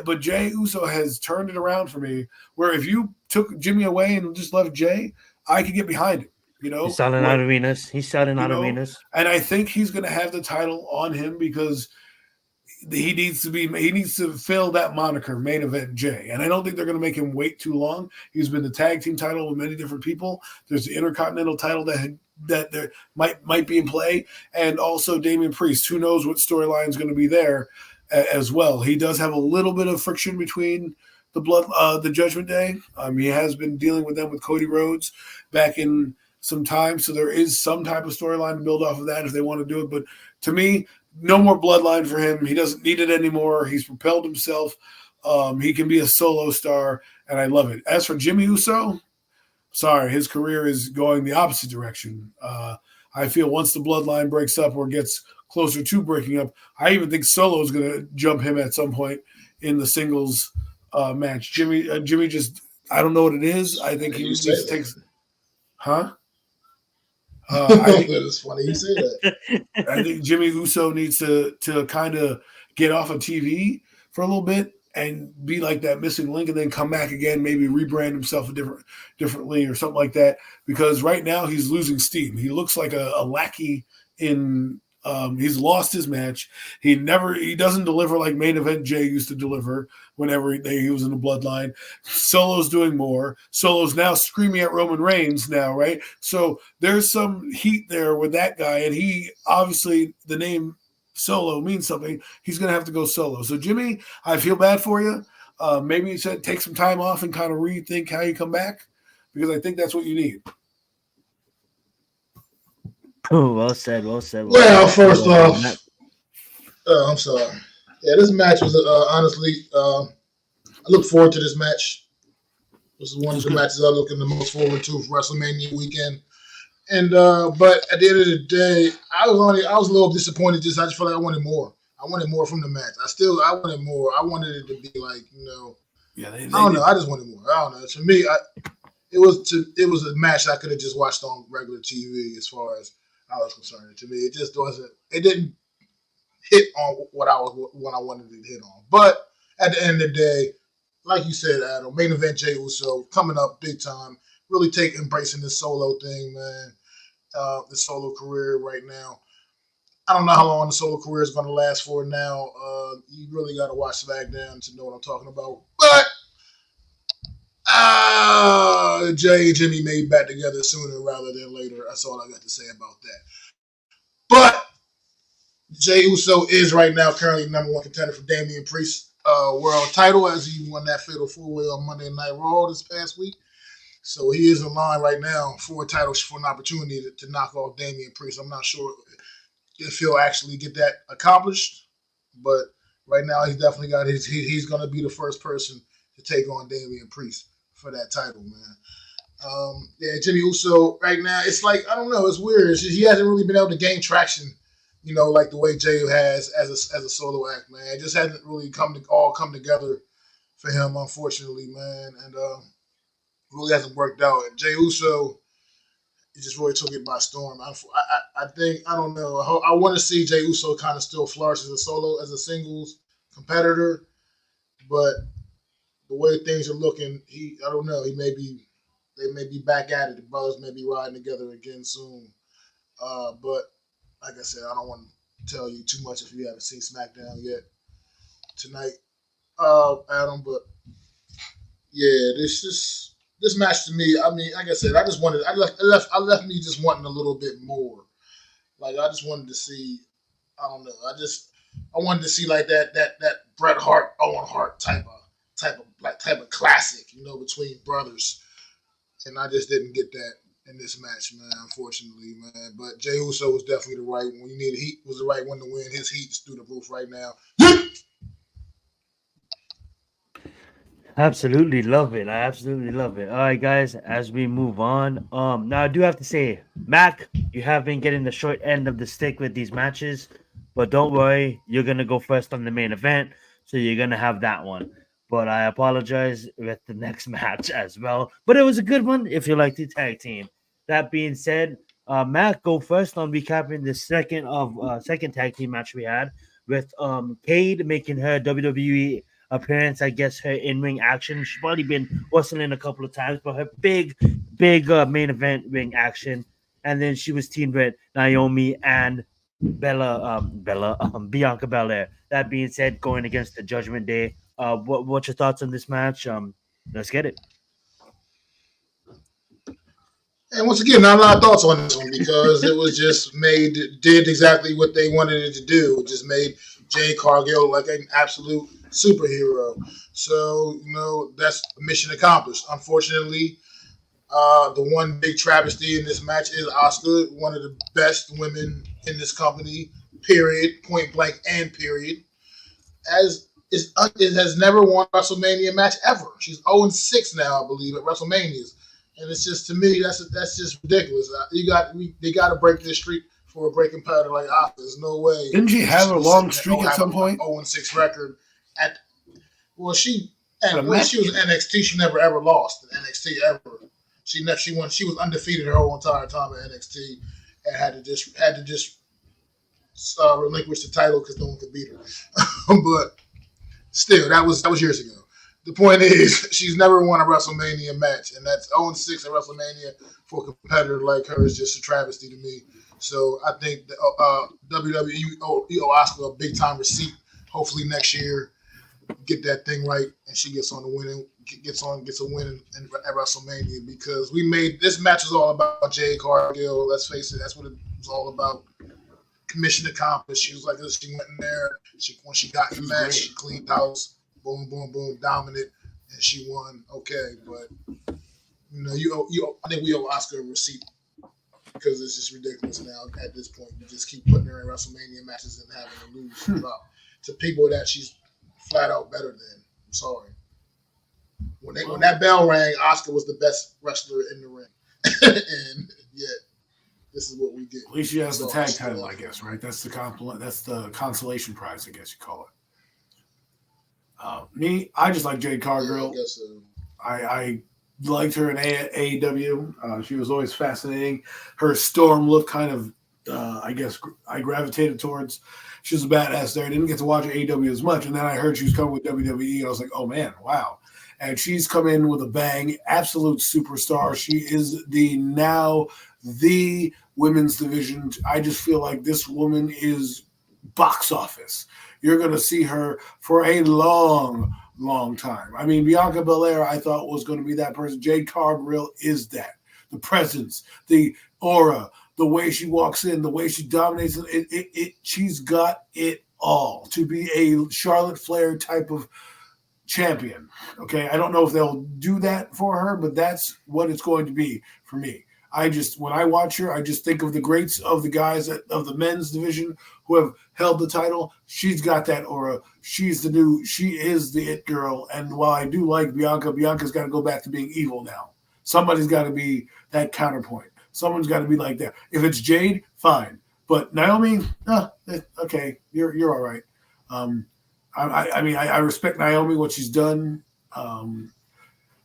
but Jey Uso has turned it around for me. Where if you took Jimmy away and just left Jey, I could get behind him. He's selling out arenas. And I think he's going to have the title on him because he needs to fill that moniker, main event Jay. And I don't think they're going to make him wait too long. He's been the tag team title with many different people. There's the Intercontinental title that there might be in play, and also Damian Priest. Who knows what storyline is going to be there as well. He does have a little bit of friction between the Judgment Day. He has been dealing with them with Cody Rhodes back in some time, so there is some type of storyline to build off of that if they want to do it. But to me, no more bloodline for him. He doesn't need it anymore. He's propelled himself. He can be a solo star, and I love it. As for Jimmy Uso, sorry, his career is going the opposite direction. I feel once the bloodline breaks up or gets closer to breaking up, I even think Solo is going to jump him at some point in the singles match. Jimmy just, I don't know what it is. I think he just takes, huh? It's funny you say that. I think Jimmy Uso needs to kind of get off of TV for a little bit and be like that missing link, and then come back again, maybe rebrand himself differently or something like that. Because right now he's losing steam. He looks like a lackey in. He's lost his match. He doesn't deliver like main event Jay used to deliver whenever he was in the bloodline. Solo's doing more. Solo's now screaming at Roman Reigns now, right? So there's some heat there with that guy, and he obviously, the name Solo means something. He's going to have to go solo. So Jimmy, I feel bad for you. Maybe you said take some time off and kind of rethink how you come back, because I think that's what you need. Oh, well said. Well, first off, I'm sorry. Yeah, this match was honestly, I look forward to this match. This is one of the matches I'm looking the most forward to for WrestleMania weekend. And but at the end of the day, I was a little disappointed. I just felt like I wanted more. I wanted more from the match. I wanted more. I wanted it to be like, Yeah, I don't know. I just wanted more. I don't know. To me, it was a match I could have just watched on regular TV as far as I was concerned. To me, it just wasn't. It didn't hit on what I wanted it to hit on. But at the end of the day, like you said, Adam, main event Jey Uso coming up big time. Really embracing this solo thing, man. The solo career right now. I don't know how long the solo career is going to last for now. You really got to watch SmackDown to know what I'm talking about. But Jay and Jimmy may be back together sooner rather than later. That's all I got to say about that. But Jey Uso is right now currently number one contender for Damian Priest's world title, as he won that fatal four-way on Monday Night Raw this past week. So he is in line right now for a title, for an opportunity to knock off Damian Priest. I'm not sure if he'll actually get that accomplished, but right now he's definitely got he's going to be the first person to take on Damian Priest for that title, man. Jimmy Uso right now, it's like, I don't know, it's weird. He hasn't really been able to gain traction, like the way Jay has as a solo act, man. It just hasn't really come together for him, unfortunately, man. And really hasn't worked out. And Jey Uso, he just really took it by storm. I think, I don't know. I want to see Jey Uso kind of still flourish as a singles competitor, but the way things are looking, I don't know. They may be back at it. The brothers may be riding together again soon. But like I said, I don't want to tell you too much if you haven't seen SmackDown yet tonight, Adam. But yeah, this match to me, I mean, like I said, I left me just wanting a little bit more. Like, I just wanted to see, I don't know, I wanted to see like that Bret Hart, Owen Hart type of classic, between brothers, and I just didn't get that in this match, man. Unfortunately, man. But Jey Uso was definitely the right one. You needed heat, was the right one to win. His heat's through the roof right now. Absolutely love it. I absolutely love it. All right, guys, as we move on, now I do have to say, Mac, you have been getting the short end of the stick with these matches, but don't worry, you're gonna go first on the main event, so you're gonna have that one. But I apologize with the next match as well. But it was a good one if you like the tag team. That being said, Mac, go first on recapping the second tag team match we had with Cade making her WWE appearance, I guess her in-ring action. She's probably been wrestling a couple of times, but her big main event ring action. And then she was teamed with Naomi and Bianca Belair. That being said, going against the Judgment Day, what's your thoughts on this match? Let's get it. And once again, not a lot of thoughts on this one because it was just did exactly what they wanted it to do. It just made Jade Cargill like an absolute superhero. So, that's mission accomplished. Unfortunately, the one big travesty in this match is Asuka, one of the best women in this company, period, point blank and period, it has never won a WrestleMania match ever. She's 0-6 now, I believe, at WrestleManias. And it's just, to me, that's just ridiculous. They got to break this streak for a breaking powder like Asuka. There's no way. Didn't she have a long streak at some point? 0-6 record. When she was in NXT, she never ever lost in NXT ever. She won. She was undefeated her whole entire time at NXT, and had to just relinquish the title because no one could beat her. But still, that was years ago. The point is, she's never won a WrestleMania match, and that's 0-6 at WrestleMania for a competitor like her is just a travesty to me. So I think WWE owe Asuka a big time receipt. Hopefully next year, get that thing right, and she gets on the winning, gets a win at WrestleMania, because this match is all about Jade Cargill. Let's face it, that's what it was all about. Mission accomplished. She was like this. She went in there. When she got in the match, she cleaned house. Boom, boom, boom, dominant, and she won. Okay, but I think we owe Asuka a receipt because it's just ridiculous now. At this point, you just keep putting her in WrestleMania matches and having her lose to people that she's flat out better than. I'm sorry. When that bell rang, Asuka was the best wrestler in the ring, and yet this is what we get. At least she has the tag title, I guess, right? That's the compliment. That's the consolation prize, I guess you call it. I just like Jade Cargill. Yeah, I guess so. I liked her in AEW. She was always fascinating. Her storm look kind of, I guess, I gravitated towards. She was a badass there. I didn't get to watch AEW as much, and then I heard she was coming with WWE, and I was like, oh, man, wow. And she's come in with a bang, absolute superstar. She is the women's division. I just feel like this woman is box office. You're going to see her for a long, long time. I mean, Bianca Belair, I thought was going to be that person. Jade Cargill is that. The presence, the aura, the way she walks in, the way she dominates. She's got it all to be a Charlotte Flair type of champion. Okay, I don't know if they'll do that for her, but that's what it's going to be for me. When I watch her, I just think of the greats of the guys of the men's division who have held the title. She's got that aura. She is the it girl. And while I do like Bianca's got to go back to being evil now. Somebody's got to be that counterpoint. Someone's got to be like that. If it's Jade, fine. But Naomi, okay, you're all right. I respect Naomi, what she's done.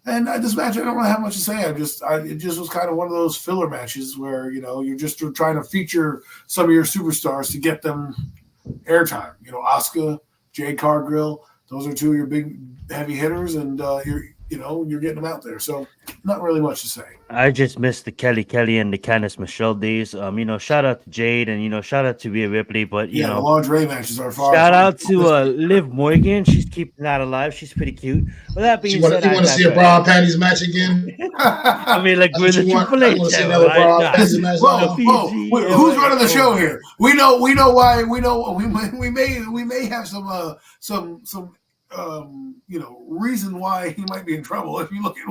And this match, I don't really have much to say. It just was kind of one of those filler matches where, you're just trying to feature some of your superstars to get them airtime. Asuka, Jade Cargill, those are two of your big heavy hitters, and you're getting them out there. So not really much to say. I just missed the Kelly and the Candice Michelle days. Shout out to Jade and shout out to Rhea Ripley, but the lingerie matches are far. Shout out to Liv Morgan. She's keeping that alive. She's pretty cute. But that being said, you want to see a bra and panties match again? I mean, like with the Triple H. Who's running the show here? We know why. We may have some reason why he might be in trouble if you look at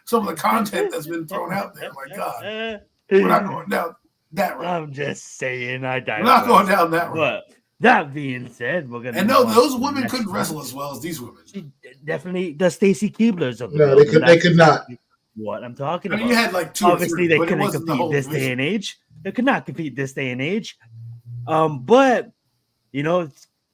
some of the content that's been thrown out there. My God, we're not going down that road. I'm just saying, we're not going down that road. But that being said, we're gonna. And no, those women couldn't wrestle as well as these women. Definitely, the Stacy Keeblers of the world. They could not. What I'm talking about. You had like two. Obviously, they couldn't compete this day and age. They could not compete this day and age. But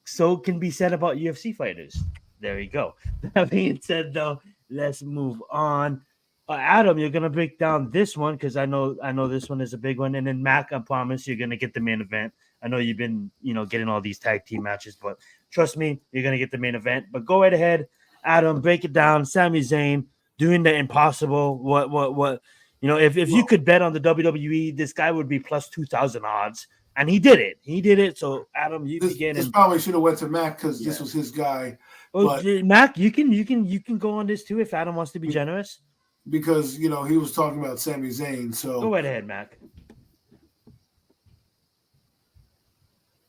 so can be said about UFC fighters. There you go. That being said, though, let's move on. Adam, you're gonna break down this one because I know this one is a big one, and then Mac, I promise you're gonna get the main event. I know you've been getting all these tag team matches, but trust me, you're gonna get the main event. But go right ahead, Adam, break it down. Sami Zayn doing the impossible. What if you could bet on the WWE, this guy would be plus 2,000 odds. And he did it. He did it. So Adam, you begin. This probably should have went to Mac because this was his guy. Well, Mac, you can go on this too if Adam wants to be generous. Because he was talking about Sami Zayn. So go right ahead, Mac.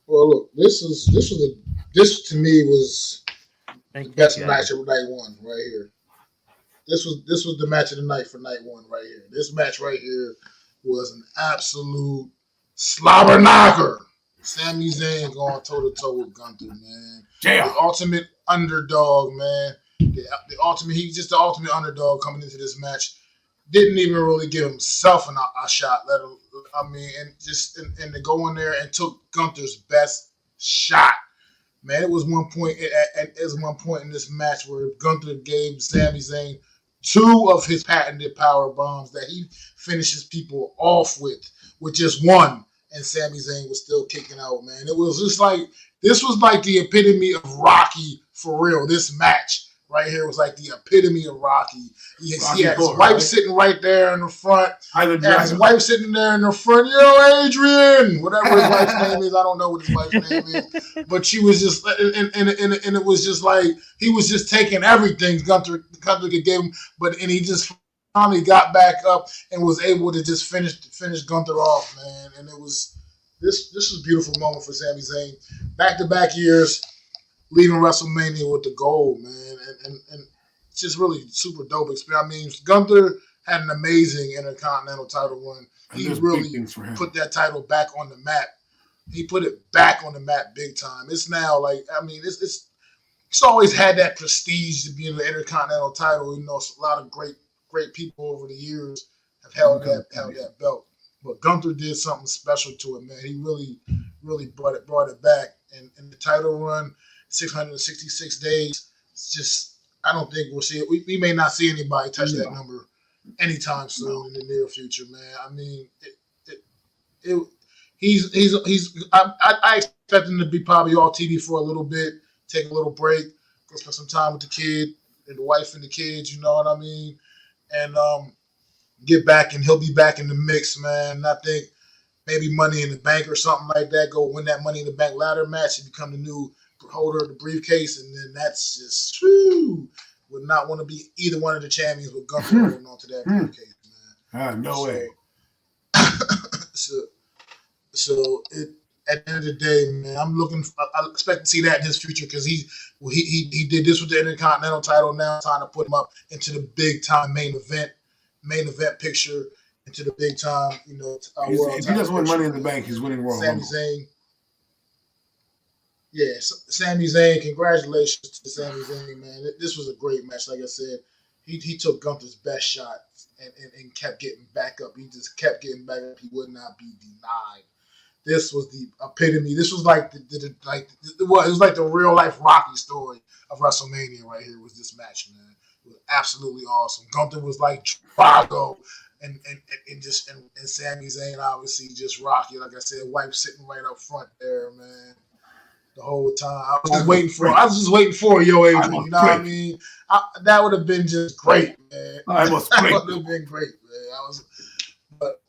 Well, look, this to me was the best match of night one right here. This was the match of the night for night one right here. This match right here was an absolute slobber knocker. Sami Zayn going toe to toe with Gunther, man. The ultimate underdog, man. The ultimate. He's just the ultimate underdog coming into this match. Didn't even really give himself a shot. And to go in there and took Gunther's best shot. Man, it was one point in this match where Gunther gave Sami Zayn 2 of his patented power bombs that he finishes people off with just one, and Sami Zayn was still kicking out, man. It was just like, this was like the epitome of Rocky for real. This match right here was like the epitome of Rocky. He had his wife sitting right there in the front. His wife sitting there in the front. Yo, Adrian, whatever his wife's name is. I don't know what his wife's name is. But she was just, and it was just like, he was just taking everything Gunther could give him. And he just finally got back up and was able to just finish Gunther off, man. And it was, this was a beautiful moment for Sami Zayn. Back-to-back years, leaving WrestleMania with the gold, man. And it's just really super dope experience. I mean, Gunther had an amazing Intercontinental title run. He really put that title back on the map. He put it back on the map big time. It's now like, I mean, it's always had that prestige to be in the Intercontinental title. You know, a lot of great people over the years have held that belt. But Gunther did something special to it, man. He really brought it back. And the title run, 666 days. It's just, I don't think we'll see it. We may not see anybody touch that number anytime soon in the near future, man. I mean, I expect him to be probably all TV for a little bit, take a little break, go spend some time with the kid and the wife and the kids, you know what I mean? And get back, and he'll be back in the mix, man. And I think maybe Money in the Bank or something like that, go win that Money in the Bank ladder match and become the new holder of the briefcase, and then that's just would not want to be either one of the champions with Gunther holding on to that briefcase, man. No way. So at the end of the day, man, I expect to see that in his future, because he did this with the Intercontinental title. Now trying to put him up into the big time main event picture, into the big time, you know. If he doesn't win Money in the Bank, he's winning Royal Rumble. Sami Zayn. Yeah, Sami Zayn, congratulations to Sami Zayn, man. This was a great match. Like I said, he took Gunther's best shot and kept getting back up. He just kept getting back up. He would not be denied. This was the epitome. This was like it was like the real life Rocky story of WrestleMania right here. Was this match, man? It was absolutely awesome. Gunther was like Drago, and Sami Zayn obviously just Rocky. Like I said, wife sitting right up front there, man. The whole time I was just waiting for Yo, Adrian. You know what I mean? That would have been just great, man. That would have been great, man. But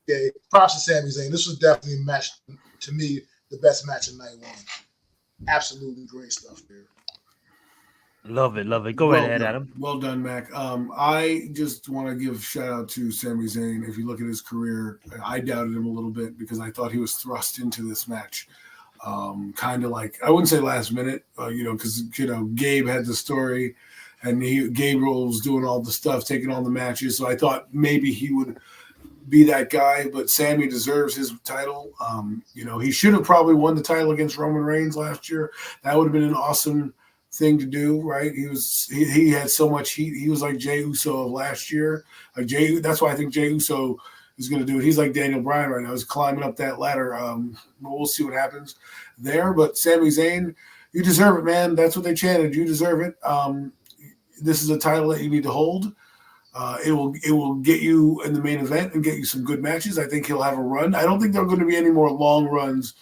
yeah, props to Sami Zayn. This was definitely a match, to me, the best match of night one. Absolutely great stuff there. Love it. Go right ahead, Adam. Well done, Mac. I just want to give a shout out to Sami Zayn. If you look at his career, I doubted him a little bit because I thought he was thrust into this match. Kind of like, I wouldn't say last minute, because Gabe had the story, and Gabriel was doing all the stuff, taking all the matches. So I thought maybe he would be that guy, but Sami deserves his title. He should have probably won the title against Roman Reigns last year. That would have been an awesome thing to do, right? He had so much heat. He was like Jey Uso of last year. That's why I think Jey Uso is going to do it. He's like Daniel Bryan right now. He's climbing up that ladder. We'll see what happens there. But Sami Zayn, you deserve it, man. That's what they chanted. You deserve it. This is a title that you need to hold. It will get you in the main event and get you some good matches. I think he'll have a run. I don't think there are going to be any more long runs,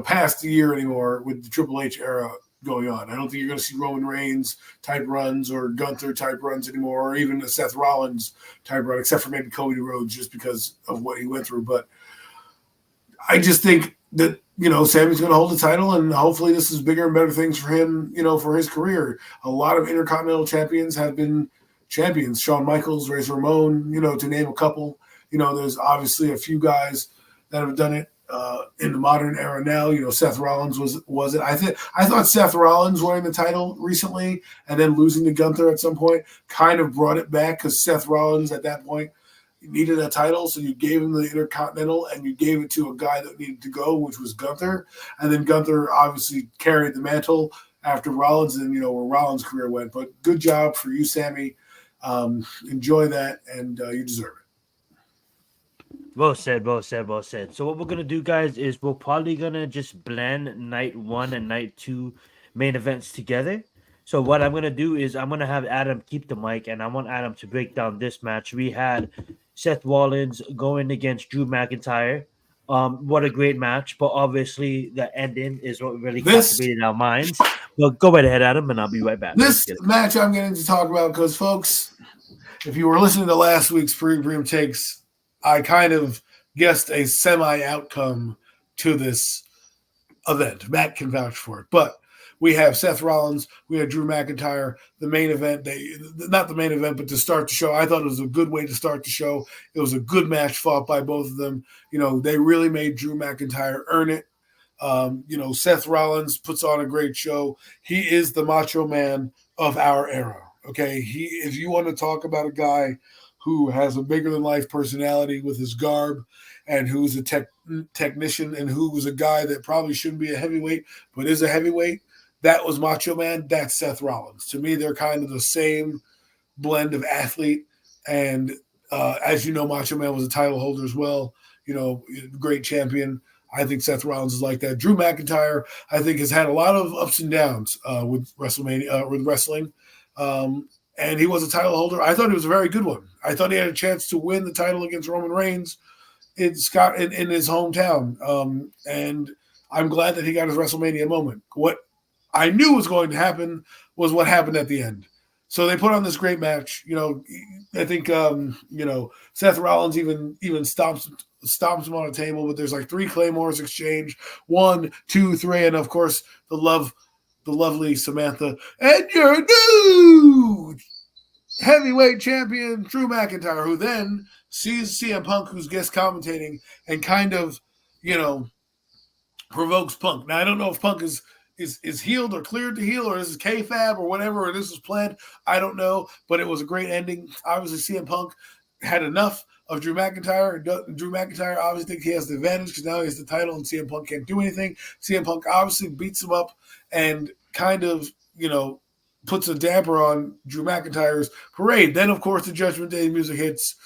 past the year anymore with the Triple H era going on. I don't think you're going to see Roman Reigns type runs or Gunther type runs anymore, or even a Seth Rollins type run, except for maybe Cody Rhodes, just because of what he went through. But I just think that, Sammy's going to hold the title, and hopefully this is bigger and better things for him, for his career. A lot of Intercontinental champions have been champions. Shawn Michaels, Razor Ramon, to name a couple. There's obviously a few guys that have done it in the modern era now. Seth Rollins was it. I thought Seth Rollins winning the title recently and then losing to Gunther at some point kind of brought it back, because Seth Rollins at that point needed a title, so you gave him the Intercontinental and you gave it to a guy that needed to go, which was Gunther. And then Gunther obviously carried the mantle after Rollins, and where Rollins' career went. But good job for you, Sammy. Enjoy that, and you deserve it. Well said, well said, well said. So what we're gonna do, guys, is we're probably gonna just blend night 1 and night 2 main events together. So what I'm gonna do is I'm gonna have Adam keep the mic, and I want Adam to break down this match. We had Seth Rollins going against Drew McIntyre. What a great match, but obviously the ending is what really captivated our minds. Well, go right ahead, Adam, and I'll be right back. This match I'm getting to talk about because, folks, if you were listening to last week's Premium Takes, I kind of guessed a semi-outcome to this event. Matt can vouch for it. But we have Seth Rollins, we have Drew McIntyre. The main event, not the main event, but to start the show, I thought it was a good way to start the show. It was a good match fought by both of them. They really made Drew McIntyre earn it. Seth Rollins puts on a great show. He is the Macho Man of our era. Okay, if you want to talk about a guy who has a bigger than life personality with his garb, and who's a technician, and who was a guy that probably shouldn't be a heavyweight but is a heavyweight, that was Macho Man. That's Seth Rollins. To me, they're kind of the same blend of athlete. And as you know, Macho Man was a title holder as well. Great champion. I think Seth Rollins is like that. Drew McIntyre, I think, has had a lot of ups and downs with WrestleMania, with wrestling. And he was a title holder. I thought he was a very good one. I thought he had a chance to win the title against Roman Reigns in his hometown. And I'm glad that he got his WrestleMania moment. What I knew was going to happen was what happened at the end. So they put on this great match. I think Seth Rollins even stomps him on a table, but there's like 3 claymores exchanged. 1, 2, 3, and of course the lovely Samantha, and your new heavyweight champion Drew McIntyre, who then sees CM Punk, who's guest commentating, and kind of provokes Punk. Now I don't know if Punk is healed or cleared to heal, or this is kayfabe or whatever, or this was planned. I don't know, but it was a great ending. Obviously, CM Punk had enough of Drew McIntyre. Drew McIntyre obviously think he has the advantage because now he has the title and CM Punk can't do anything. CM Punk obviously beats him up and kind of, puts a damper on Drew McIntyre's parade. Then, of course, the Judgment Day music hits.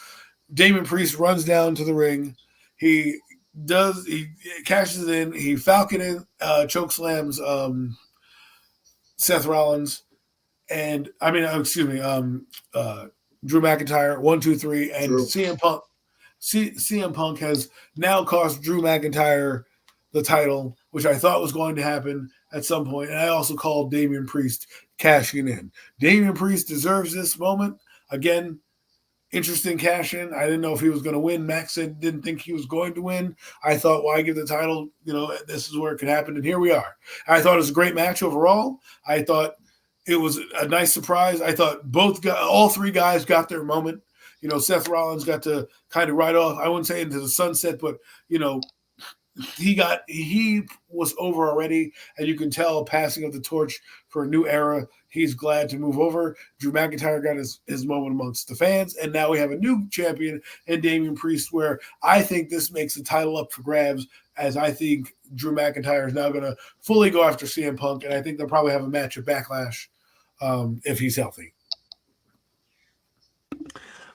Damian Priest runs down to the ring. He cashes it in. He Falcon in, chokeslams Seth Rollins. And, Drew McIntyre, 1, 2, 3, and Drew. CM Punk has now cost Drew McIntyre the title, which I thought was going to happen at some point. And I also called Damian Priest cashing in. Damian Priest deserves this moment. Again, interesting cash in. I didn't know if he was going to win. Max said didn't think he was going to win. I thought, why give the title? This is where it could happen. And here we are. I thought it was a great match overall. I thought it was a nice surprise. I thought all 3 guys got their moment. Seth Rollins got to kind of ride off, I wouldn't say into the sunset, but, he was over already, and you can tell passing of the torch for a new era. He's glad to move over. Drew McIntyre got his moment amongst the fans, and now we have a new champion in Damian Priest, where I think this makes the title up for grabs, as I think Drew McIntyre is now going to fully go after CM Punk, and I think they'll probably have a match at Backlash if he's healthy.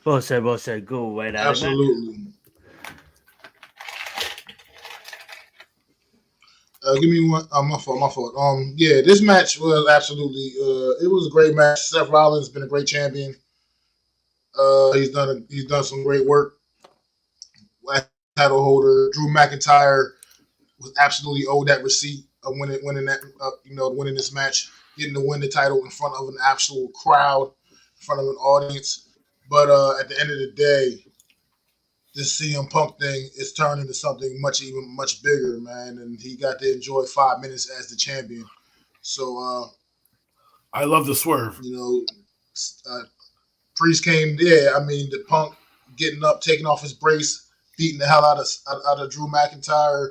Well said, well said. Go right at Absolutely. Give me one. My fault. This match was absolutely. It was a great match. Seth Rollins has been a great champion. He's done some great work. Last title holder Drew McIntyre was absolutely owed that receipt of winning this match, getting to win the title in front of an absolute crowd, in front of an audience. But at the end of the day, this CM Punk thing is turned into something much bigger, man. And he got to enjoy 5 minutes as the champion. So I love the swerve. Priest came there. I mean, the Punk getting up, taking off his brace, beating the hell out of Drew McIntyre.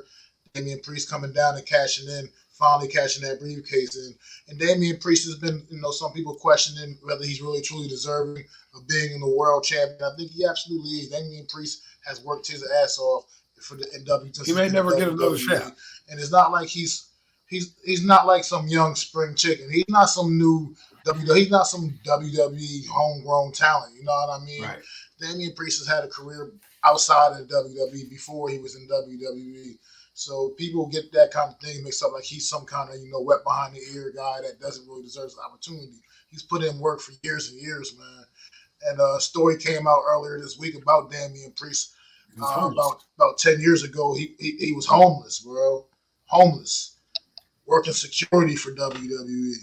Damian Priest coming down and finally cashing that briefcase in. And Damian Priest has been, some people questioning whether he's really truly deserving of being in the world champion. I think he absolutely is. Damian Priest has worked his ass off for the NW. He may never get another shot. And it's not like he's not like some young spring chicken. He's not some new WWE. He's not some WWE homegrown talent. You know what I mean? Right. Damian Priest has had a career outside of WWE before he was in WWE. So people get that kind of thing mixed up like he's some kind of, wet behind the ear guy that doesn't really deserve the opportunity. He's put in work for years and years, man. And a story came out earlier this week about Damian Priest. About 10 years ago, he was homeless, bro. Homeless. Working security for WWE.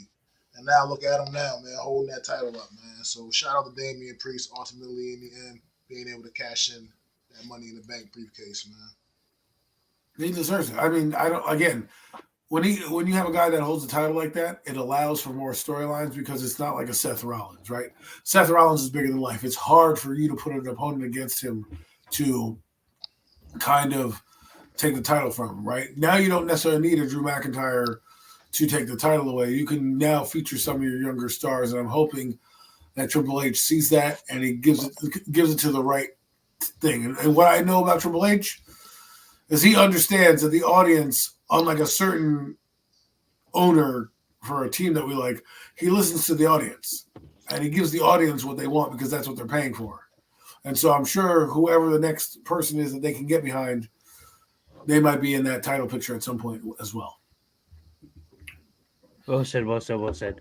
And now look at him now, man, holding that title up, man. So shout out to Damian Priest, ultimately in the end, being able to cash in that Money in the Bank briefcase, man. He deserves it. I mean, when you have a guy that holds a title like that, it allows for more storylines because it's not like a Seth Rollins, right? Seth Rollins is bigger than life. It's hard for you to put an opponent against him to kind of take the title from him, right? Now you don't necessarily need a Drew McIntyre to take the title away. You can now feature some of your younger stars, and I'm hoping that Triple H sees that and he gives it to the right thing. And what I know about Triple H is he understands that the audience, unlike a certain owner for a team that we like, he listens to the audience and he gives the audience what they want because that's what they're paying for. And so I'm sure whoever the next person is that they can get behind, they might be in that title picture at some point as well. Well said.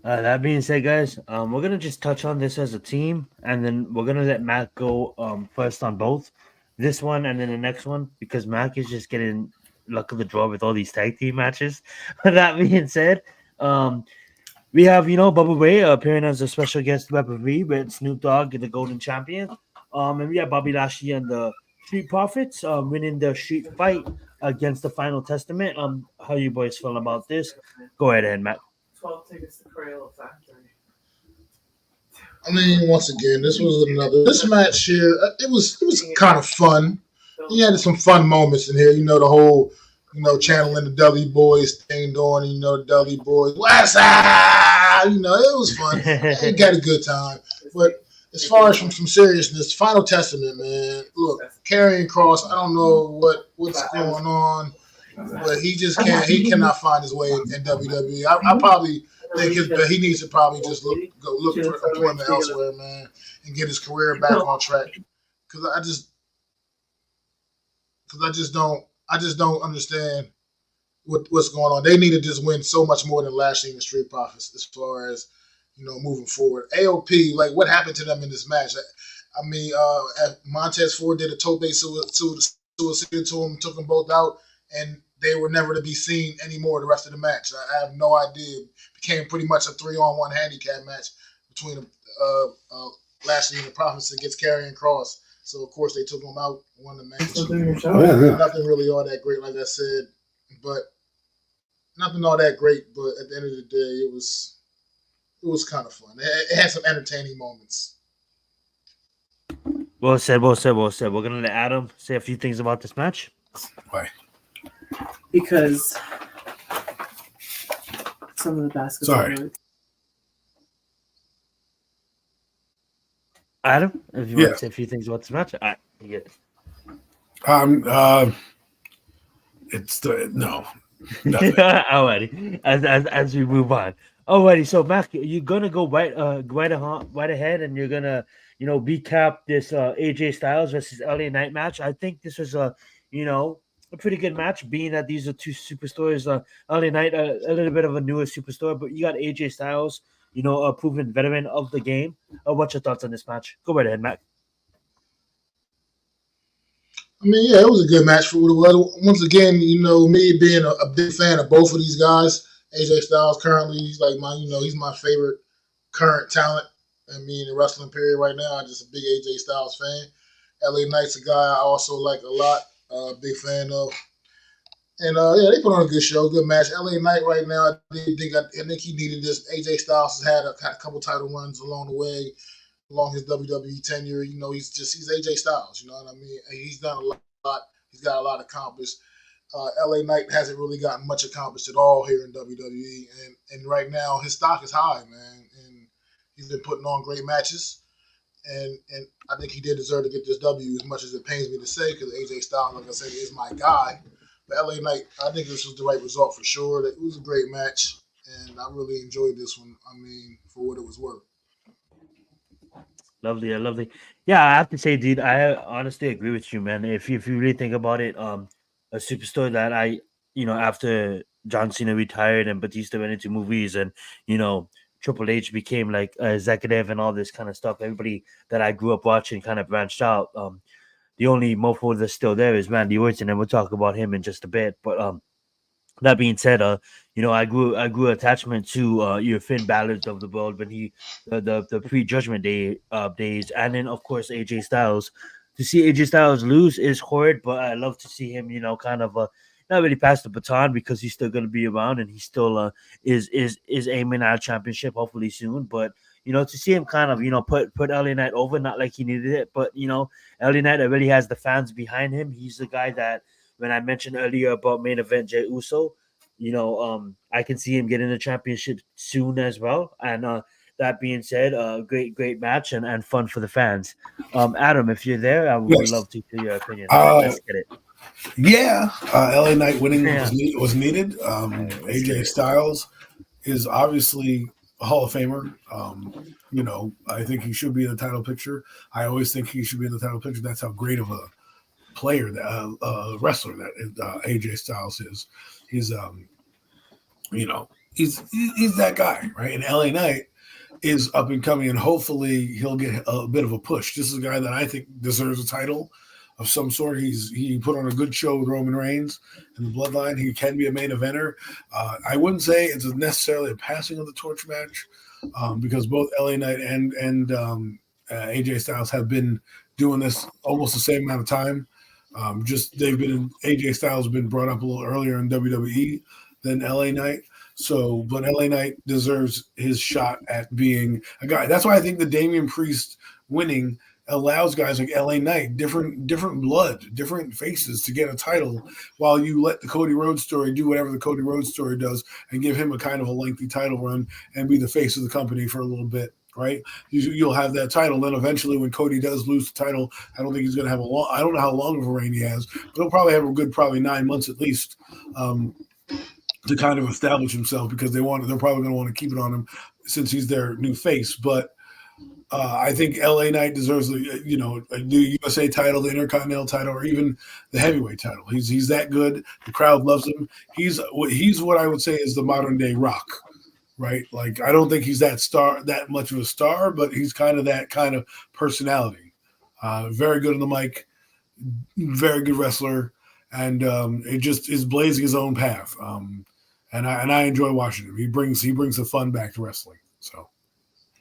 That being said, guys, we're going to just touch on this as a team, and then we're going to let Mac go first on both. This one and then the next one, because Mac is just getting luck of the draw with all these tag team matches. That being said, we have, Bubba Ray appearing as a special guest referee with Snoop Dogg, the Golden Champion. And we have Bobby Lashley and the Street Profits winning the street fight against the Final Testament. How you boys feel about this? Go ahead, Matt. 12 tickets to Crayola Factory. I mean, once again, this match here. It was kind of fun. He had some fun moments in here. The whole, channeling the Dudley Boys thing going. The Dudley Boys, what's up? It was fun. He got a good time. But as far as from some seriousness, Final Testament, man. Look, Karrion Kross. I don't know what's going on, but he just can't. He cannot find his way in WWE. I probably think he needs to probably just look for employment elsewhere, man, and get his career back on track. Because I just don't understand what's going on. They need to just win so much more than Lashley and the Street Profits as far as moving forward. AOP, like what happened to them in this match? I mean, Montez Ford did a tope suicide to him, took them both out, and they were never to be seen anymore the rest of the match. I have no idea. It became pretty much a 3-on-1 handicap match between Lashley and the Profits against Karrion Kross. So, of course, they took him out, won the match. Nothing really all that great, like I said. But nothing all that great. But at the end of the day, it was kind of fun. It had some entertaining moments. Well said. We're going to let Adam say a few things about this match. Why? Because some of the basketball. Sorry. Adam, if you want to say a few things about this match, you get it. It's no. Alrighty. As we move on. Alrighty, so Mac, you're gonna go right ahead, and you're gonna recap this AJ Styles versus LA Knight match. I think this was a pretty good match, being that these are two superstars. LA Knight, a little bit of a newer superstar, but you got AJ Styles, a proven veteran of the game. What's your thoughts on this match? Go right ahead, Mac. I mean, yeah, it was a good match for what it was. Once again, me being a big fan of both of these guys. AJ Styles currently, he's like he's my favorite current talent. I mean, in the wrestling period right now, I'm just a big AJ Styles fan. LA Knight's a guy I also like a lot. Big fan of. And yeah, they put on a good show, good match. LA Knight right now, I think he needed this. AJ Styles has had a couple title runs along the way, along his WWE tenure. You know, he's AJ Styles. You know what I mean? He's done a lot. He's got a lot accomplished. LA Knight hasn't really gotten much accomplished at all here in WWE, and right now his stock is high, man, and he's been putting on great matches. And I think he did deserve to get this W, as much as it pains me to say, because AJ Styles, like I said, is my guy. But LA Knight, I think this was the right result for sure. It was a great match, and I really enjoyed this one. I mean, for what it was worth. Lovely, lovely. Yeah, I have to say, dude, I honestly agree with you, man. If you really think about it, a superstar that after John Cena retired and Batista went into movies, and Triple H became like a executive and all this kind of stuff. Everybody that I grew up watching kind of branched out. The only mofo that's still there is Randy Orton, and we'll talk about him in just a bit. But that being said, I grew attachment to your Finn Balor's of the world when he the pre-Judgment Day days, and then of course AJ Styles. To see AJ Styles lose is horrid, but I love to see him, kind of not really pass the baton, because he's still going to be around, and he still is aiming at a championship hopefully soon. But to see him kind of put LA Knight over, not like he needed it, but LA Knight really has the fans behind him. He's the guy that, when I mentioned earlier about main event Jey Uso, I can see him getting the championship soon as well. And that being said, great match and fun for the fans. Adam, if you're there, I would love to hear your opinion. Let's get it. Yeah, LA Knight winning Yeah. was needed. AJ Styles is obviously a Hall of Famer. I think he should be in the title picture. I always think he should be in the title picture. That's how great of a player, wrestler that AJ Styles is. He's he's that guy, right? And LA Knight is up and coming, and hopefully he'll get a bit of a push. This is a guy that I think deserves a title of some sort. He put on a good show with Roman Reigns in the Bloodline. He can be a main eventer. I wouldn't say it's necessarily a passing of the torch match, because both LA Knight and AJ Styles have been doing this almost the same amount of time. AJ Styles has been brought up a little earlier in WWE than LA Knight. So, but LA Knight deserves his shot at being a guy. That's why I think the Damian Priest winning allows guys like LA Knight different blood, different faces to get a title, while you let the Cody Rhodes story do whatever the Cody Rhodes story does and give him a kind of a lengthy title run and be the face of the company for a little bit. Right, you'll have that title. Then eventually, when Cody does lose the title, I don't think he's going to have I don't know how long of a reign he has, but he'll probably have a good 9 months at least to kind of establish himself, because they're probably going to want to keep it on him since he's their new face. But I think LA Knight deserves the USA title, the Intercontinental title, or even the heavyweight title. He's that good. The crowd loves him. He's what I would say is the modern day Rock. Right, like I don't think he's that much of a star, but he's kind of that kind of personality. Very good on the mic, very good wrestler, and it just is blazing his own path. And I enjoy watching him. He brings the fun back to wrestling. So,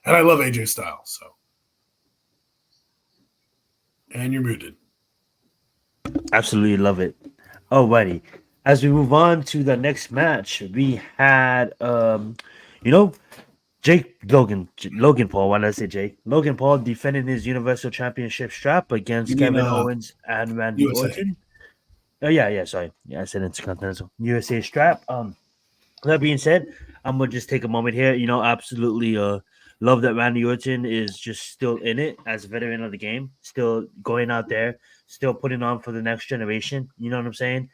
and I love AJ Styles. So, and you're muted. Absolutely love it. Alrighty, as we move on to the next match, we had Logan Paul. Why did I say Jake? Logan Paul defending his Universal Championship strap against Kevin Owens and Randy Orton. Oh yeah, sorry. Yeah, I said Intercontinental USA strap. That being said, I'm gonna just take a moment here. Absolutely love that Randy Orton is just still in it as a veteran of the game, still going out there, still putting on for the next generation. You know what I'm saying?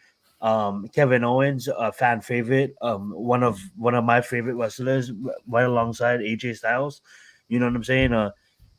Kevin Owens, a fan favorite, one of my favorite wrestlers, right alongside AJ Styles. You know what I'm saying?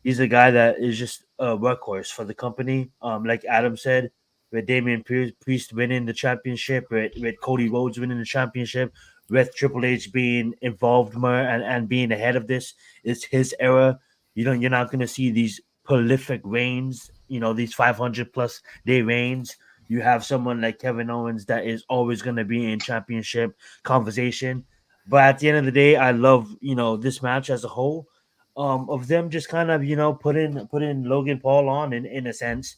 He's a guy that is just a workhorse for the company. Like Adam said, with Damian Priest winning the championship, with Cody Rhodes winning the championship, with Triple H being involved more and being ahead of this, it's his era. You're not going to see these prolific reigns. These 500 plus day reigns. You have someone like Kevin Owens that is always going to be in championship conversation. But at the end of the day, I love, this match as a whole, of them just kind of, putting Logan Paul on in a sense.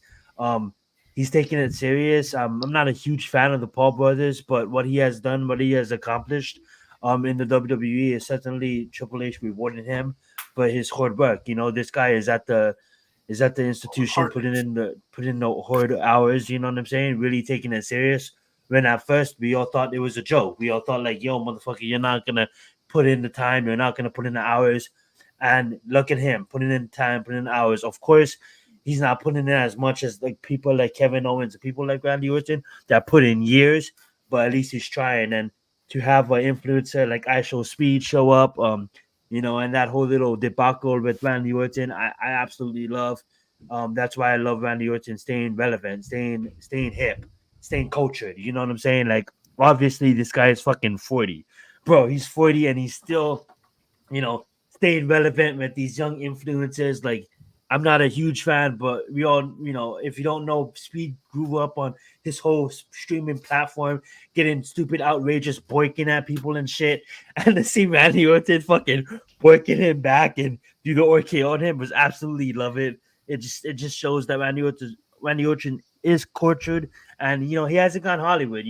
He's taking it serious. I'm not a huge fan of the Paul brothers, but what he has done, what he has accomplished, in the WWE is certainly Triple H rewarding him for his hard work. This guy is at the institution, putting in the hard hours. You know what I'm saying? Really taking it serious. When at first we all thought it was a joke. We all thought like, "Yo, motherfucker, you're not gonna put in the time. You're not gonna put in the hours." And look at him putting in time, putting in hours. Of course, he's not putting in as much as like people like Kevin Owens and people like Randy Orton that put in years, but at least he's trying. And to have an influencer like IShowSpeed show up, and that whole little debacle with Randy Orton, I absolutely love. That's why I love Randy Orton staying relevant, staying hip, staying cultured. You know what I'm saying? Like, obviously, this guy is fucking 40, bro. He's 40 and he's still, staying relevant with these young influencers. Like, I'm not a huge fan, but we all, if you don't know, Speed grew up on his whole streaming platform, getting stupid, outrageous, boiking at people and shit. And to see Randy Orton fucking boiking him back and do the RKO on him was absolutely love it. It just shows that Randy Orton is cultured, and he hasn't gone Hollywood.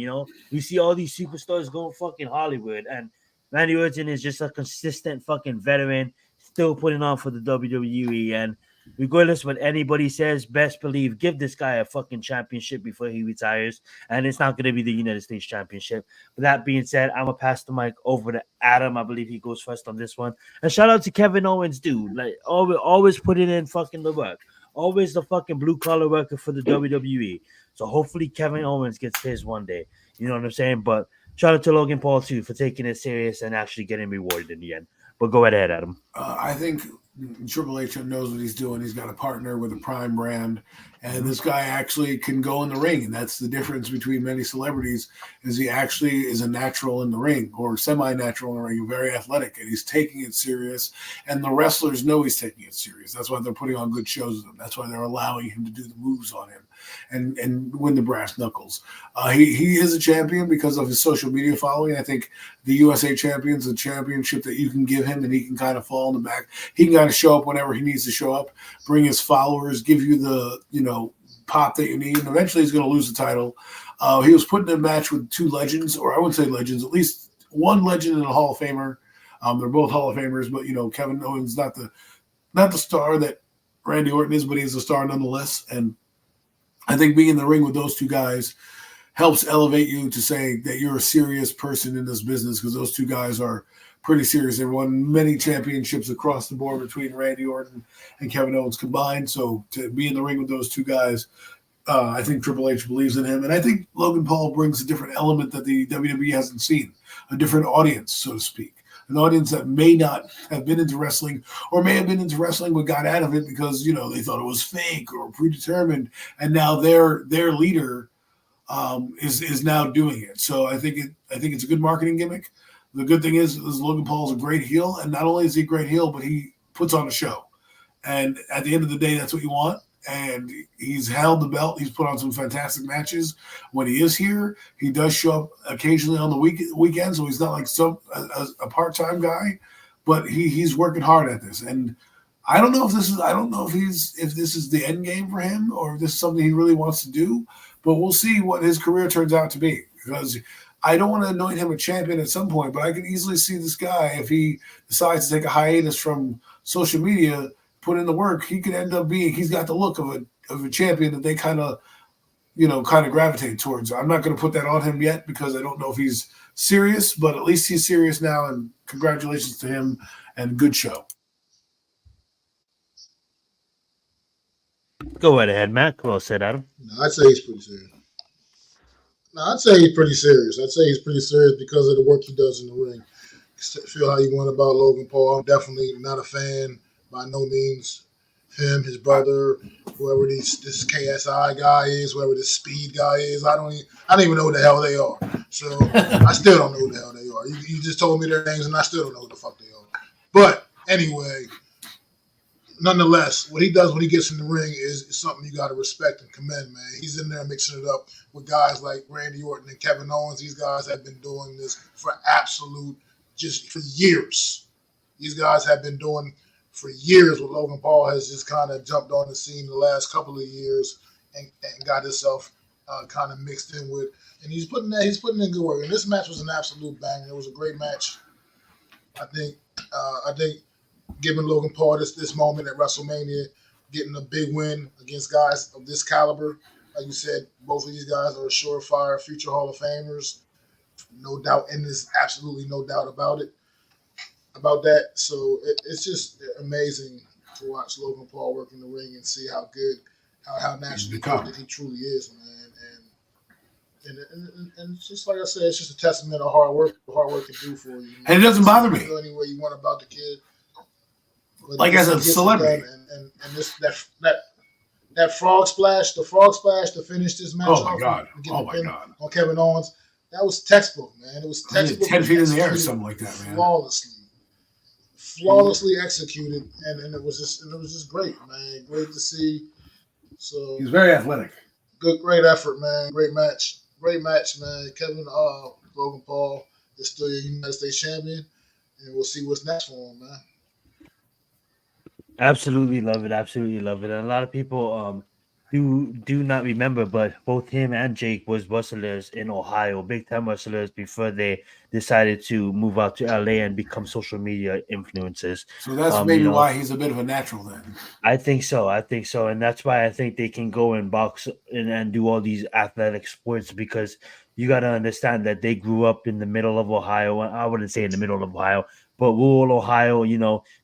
We see all these superstars going fucking Hollywood, and Randy Orton is just a consistent fucking veteran, still putting on for the WWE. And regardless what anybody says, best believe give this guy a fucking championship before he retires, and it's not going to be the United States Championship. With that being said, I'm gonna pass the mic over to Adam. I believe he goes first on this one. And shout out to Kevin Owens, dude. Like, always putting in fucking the work. Always the fucking blue collar worker for the WWE. So hopefully Kevin Owens gets his one day. You know what I'm saying? But shout out to Logan Paul too for taking it serious and actually getting rewarded in the end. But go ahead, Adam. I think Triple H knows what he's doing. He's got a partner with a prime brand, and this guy actually can go in the ring. And that's the difference between many celebrities, is he actually is a natural in the ring, or semi-natural in the ring, very athletic, and he's taking it serious. And the wrestlers know he's taking it serious. That's why they're putting on good shows with him. That's why they're allowing him to do the moves on him and win the brass knuckles. He is a champion because of his social media following. I think the USA Champion's a championship that you can give him, and he can kind of fall in the back. He can kind of show up whenever he needs to show up, bring his followers, give you the pop that you need, and eventually he's going to lose the title. He was put in a match with two legends, or I wouldn't say legends, at least one legend and a Hall of Famer. They're both Hall of Famers, but Kevin Owens not the star that Randy Orton is, but he's a star nonetheless. And I think being in the ring with those two guys helps elevate you to say that you're a serious person in this business, because those two guys are pretty serious. They won many championships across the board between Randy Orton and Kevin Owens combined. So to be in the ring with those two guys, I think Triple H believes in him. And I think Logan Paul brings a different element that the WWE hasn't seen, a different audience, so to speak. An audience that may not have been into wrestling, or may have been into wrestling but got out of it because, they thought it was fake or predetermined. And now their leader is now doing it. So I think it's a good marketing gimmick. The good thing is Logan Paul is a great heel, and not only is he a great heel, but he puts on a show. And at the end of the day, that's what you want. And he's held the belt. He's put on some fantastic matches. When he is here, he does show up occasionally on the weekend, so he's not like a part-time guy, but he's working hard at this. And I don't know if this is the end game for him, or if this is something he really wants to do, but we'll see what his career turns out to be, because I don't want to anoint him a champion at some point, but I can easily see this guy, if he decides to take a hiatus from social media, put in the work, he could end up he's got the look of a champion that they kind of gravitate towards. I'm not going to put that on him yet, because I don't know if he's serious, but at least he's serious now, and congratulations to him, and good show. Go right ahead, Matt. Well said, Adam. No, I'd say he's pretty serious. I'd say he's pretty serious because of the work he does in the ring. Feel how you want about Logan Paul. I'm definitely not a fan by no means. Him, his brother, whoever this KSI guy is, whoever this Speed guy is, I don't even know who the hell they are. So I still don't know who the hell they are. You just told me their names, and I still don't know who the fuck they are. But anyway, nonetheless, what he does when he gets in the ring is something you got to respect and commend, man. He's in there mixing it up with guys like Randy Orton and Kevin Owens. These guys have been doing this for years. These guys have been doing for years what Logan Paul has just kind of jumped on the scene the last couple of years. and got himself kind of mixed in with, and he's putting in good work. And this match was an absolute banger. It was a great match. I think giving Logan Paul this moment at WrestleMania, getting a big win against guys of this caliber. Like you said, both of these guys are surefire future Hall of Famers, no doubt, and there's absolutely no doubt about that. So it's just amazing to watch Logan Paul work in the ring and see how good, how naturally gifted he truly is, man. And it's just like I said, it's just a testament of hard work can do for you. And it doesn't bother me. Feel any way you want about the kid. But like as a celebrity. And this that frog splash to finish this match off. Oh my God. On Kevin Owens. That was textbook, man. It was textbook. 10 feet in the air or something like that, man. Flawlessly executed, and it was just great, man. Great to see. So he's very athletic. Great effort, man. Great match, man. Logan Paul is still your United States champion, and we'll see what's next for him, man. Absolutely love it. And a lot of people do not remember, but both him and Jake was wrestlers in Ohio, big time wrestlers, before they decided to move out to LA and become social media influencers. So that's maybe why he's a bit of a natural then. I think so. And that's why I think they can go and box and do all these athletic sports, because you got to understand that they grew up in the middle of Ohio. I wouldn't say in the middle of Ohio, but rural Ohio,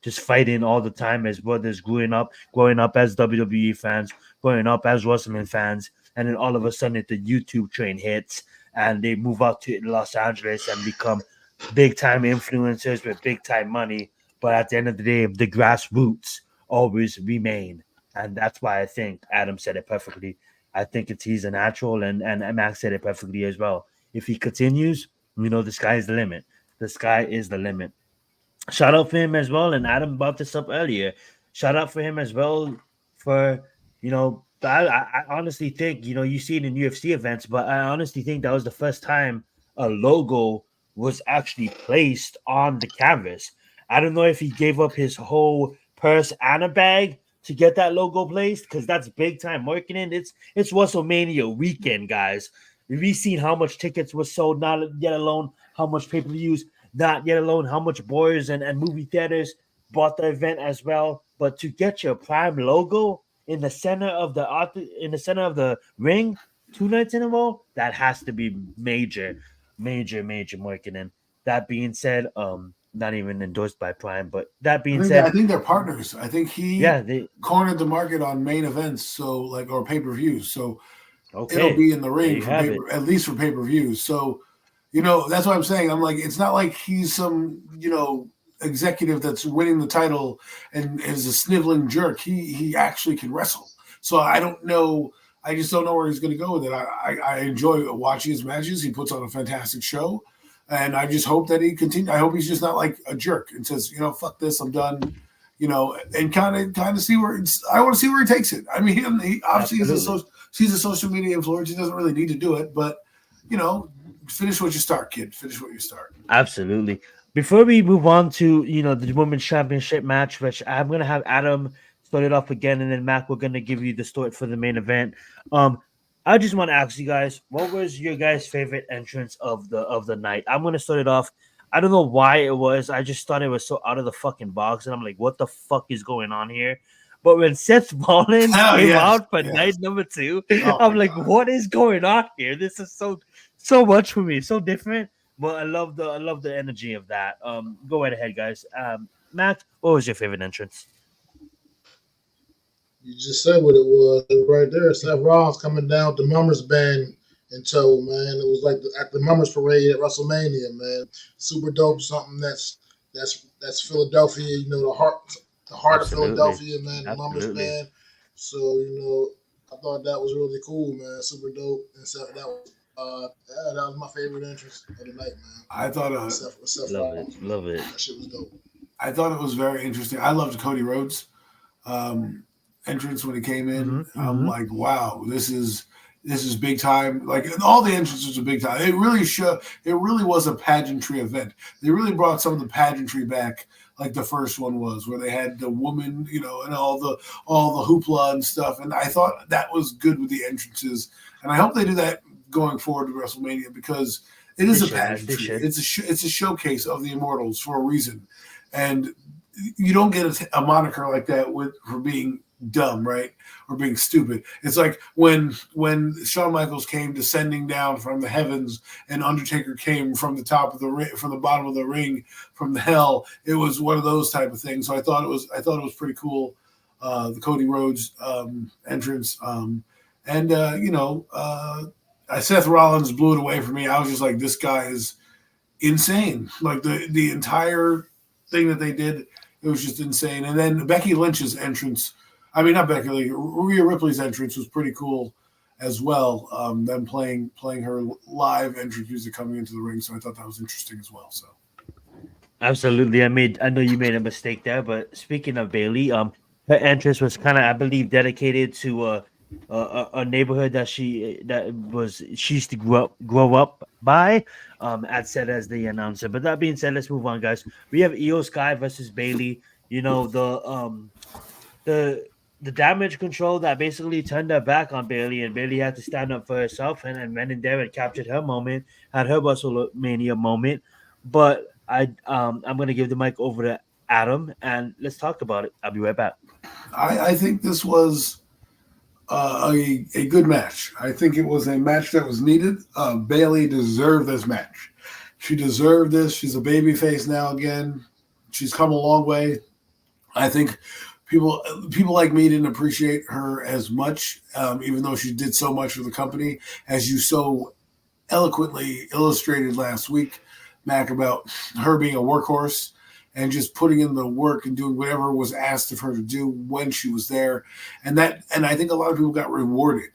just fighting all the time as brothers, growing up as WWE fans, growing up as wrestling fans, and then all of a sudden the YouTube train hits and they move out to Los Angeles and become big time influencers with big time money. But at the end of the day, the grassroots always remain. And that's why I think Adam said it perfectly. I think he's a natural, and Max said it perfectly as well. If he continues, the sky is the limit. The sky is the limit. Shout out for him as well, and Adam brought this up earlier. Shout out for him as well for, I honestly think, you see it in UFC events, but I honestly think that was the first time a logo was actually placed on the canvas. I don't know if he gave up his whole purse and a bag to get that logo placed, because that's big time marketing. It's WrestleMania weekend, guys. We've seen how much tickets were sold, not yet alone how much pay-per-views, not yet alone how much bars and movie theaters bought the event as well. But to get your Prime logo in the center of the ring 2 nights in a row, that has to be major marketing. That being said, not even endorsed by Prime, but that being said, I think they're partners. I think they cornered the market on main events, or pay-per-views. So it'll be in the ring at least for pay-per-views. So, that's what I'm saying. I'm like, it's not like he's some, executive that's winning the title and is a sniveling jerk. He actually can wrestle. So I don't know. I just don't know where he's going to go with it. I enjoy watching his matches. He puts on a fantastic show. And I just hope that he continues. I hope he's just not like a jerk and says, fuck this, I'm done, and kind of see where I want to see where he takes it. I mean, he obviously he's a social media influencer. He doesn't really need to do it, but, finish what you start, kid. Finish what you start. Absolutely. Before we move on to, the Women's Championship match, which I'm going to have Adam start it off again, and then Mac, we're going to give you the start for the main event. I just want to ask you guys, what was your guys' favorite entrance of the night? I'm going to start it off. I don't know why it was. I just thought it was so out of the fucking box, and I'm like, what the fuck is going on here? But when Seth Rollins came out for night number 2, I'm like, what is going on here? This is so much for me, so different. But I love the energy of that. Go right ahead, guys. Matt, what was your favorite entrance? You just said what it was right there. Seth Rollins coming down with the Mummers band in tow, man. It was like at the Mummers parade at WrestleMania, man. Super dope. Something that's Philadelphia. The heart of Philadelphia, man. The Mummers band. So I thought that was really cool, man. Super dope. And so that was my favorite entrance of the night, man. I thought love it. That shit was dope. I thought it was very interesting. I loved Cody Rhodes. Entrance when he came in. I'm like, wow, this is big time. Like, all the entrances are big time. It really was a pageantry event. They really brought some of the pageantry back like the first one was, where they had the woman, and all the hoopla and stuff. And I thought that was good with the entrances, and I hope they do that going forward to WrestleMania, because it is a pageantry. It's a showcase of the Immortals for a reason, and you don't get a moniker like that for being dumb, right, or being stupid. It's like when Shawn Michaels came descending down from the heavens and Undertaker came from the top of the ring, from the bottom of the ring, from the hell. It was one of those type of things. So I thought it was pretty cool, the Cody Rhodes entrance, Seth Rollins blew it away for me. I was just like, this guy is insane. Like the entire thing that they did, it was just insane. And then Becky Lynch's entrance. I mean, not Becky Lynch. Rhea Ripley's entrance was pretty cool as well. Them playing her live entrance music coming into the ring. So I thought that was interesting as well. So absolutely, I know you made a mistake there, but speaking of Bayley, her entrance was kind of, I believe, dedicated to a neighborhood that she used to grow up by. As said as the announcer. But that being said, let's move on, guys. We have Io Sky versus Bayley. The damage control that basically turned her back on Bayley, and Bayley had to stand up for herself and went in there and captured her moment, had her WrestleMania moment. But I'm gonna give the mic over to Adam and let's talk about it. I'll be right back. I think this was a good match. I think it was a match that was needed. Bayley deserved this match. She deserved this. She's a babyface now again. She's come a long way. I think people like me didn't appreciate her as much, even though she did so much for the company, as you so eloquently illustrated last week, Mac, about her being a workhorse and just putting in the work and doing whatever was asked of her to do when she was there. And I think a lot of people got rewarded.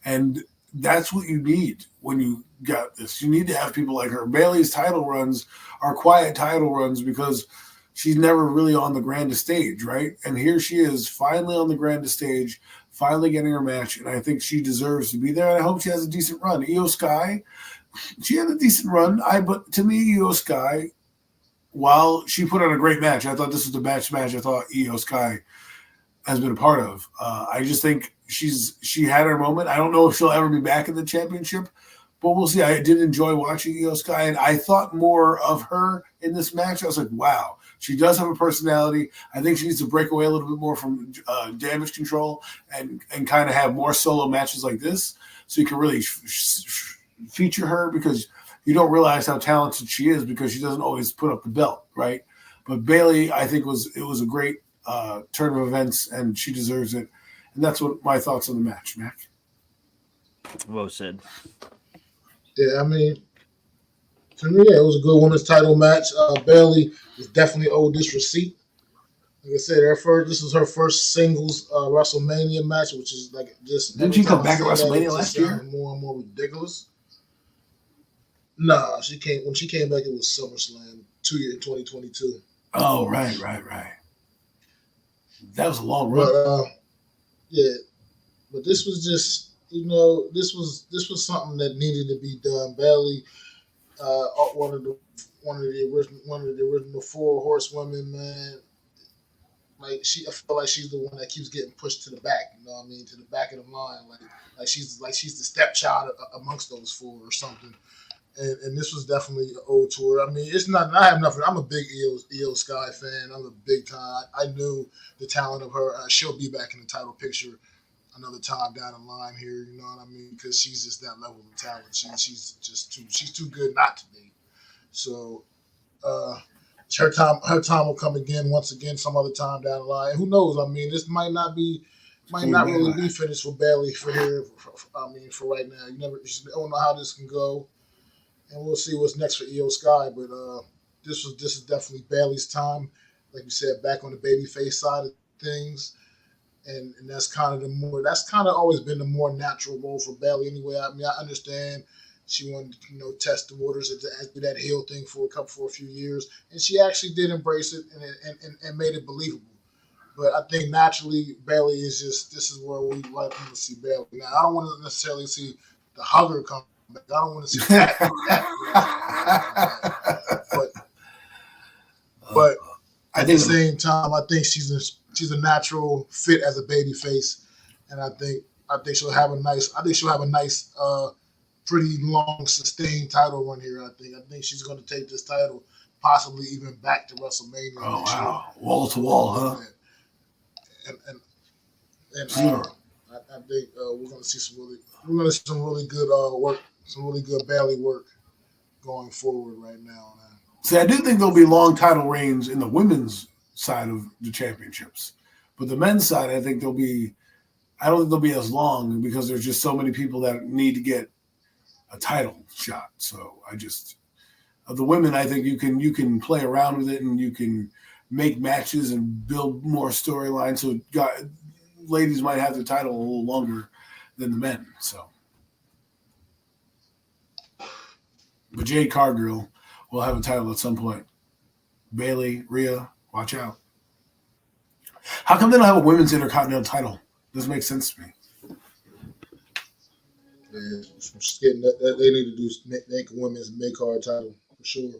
And that's what you need when you got this. You need to have people like her. Bayley's title runs are quiet title runs because she's never really on the grandest stage, right? And here she is, finally on the grandest stage, finally getting her match, and I think she deserves to be there, and I hope she has a decent run. Io Sky, she had a decent run. But to me, Io Sky, while she put on a great match, I thought this was the best match I thought Io Sky has been a part of. I just think she had her moment. I don't know if she'll ever be back in the championship, but we'll see. I did enjoy watching Io Sky, and I thought more of her in this match. I was like, wow. She does have a personality. I think she needs to break away a little bit more from damage control and kind of have more solo matches like this, so you can really feature her, because you don't realize how talented she is because she doesn't always put up the belt, right? But Bayley, I think it was a great turn of events, and she deserves it. And that's what my thoughts on the match, Mac. Well said. Yeah, I mean, to me, it was a good women's title match. Bayley is definitely owed this receipt. Like I said, this is her first singles WrestleMania match, which is like just. Didn't she come back at WrestleMania last year? More and more ridiculous. Nah, when she came back, it was SummerSlam 2022. Oh, right. That was a long run. But but this was just, this was something that needed to be done. Bayley, one of the original four horsewomen, man. Like I feel like she's the one that keeps getting pushed to the back. You know what I mean? To the back of the line, like she's the stepchild amongst those four or something. And this was definitely an ode to her. I mean, it's not. I have nothing. I'm a big Io Sky fan. I'm a big time. I knew the talent of her. She'll be back in the title picture another time down the line here. You know what I mean? Because she's just that level of talent. She's too good not to be. So her time will come again, once again, some other time down the line. And who knows? I mean, this might not really be finished for Bayley for right now. You don't know how this can go. And we'll see what's next for Io Sky, but this is definitely Bayley's time, like you said, back on the babyface side of things, and that's kind of always been the more natural role for Bayley anyway. I mean, I understand she wanted to test the waters and do that heel thing for a few years, and she actually did embrace it and made it believable. But I think naturally Bayley is this is where we like to see Bayley. Now I don't want to necessarily see the hugger come. I don't want to see that. But At the same time, I think she's a natural fit as a baby face, and I think she'll have a nice pretty long sustained title run here. I think she's going to take this title possibly even back to WrestleMania. Oh wow, wall to wall, huh? And I think we're going to see some really good work, some really good belly work going forward right now. Man. See, I do think there'll be long title reigns in the women's side of the championships, but the men's side, I don't think they'll be as long because there's just so many people that need to get a title shot. So the women, I think you can play around with it and you can make matches and build more storylines. So ladies might have the title a little longer than the men. So, but Jade Cargill will have a title at some point. Bayley, Rhea, watch out. How come they don't have a women's intercontinental title? Doesn't make sense to me. Yeah, they need to make a women's mid-card title for sure.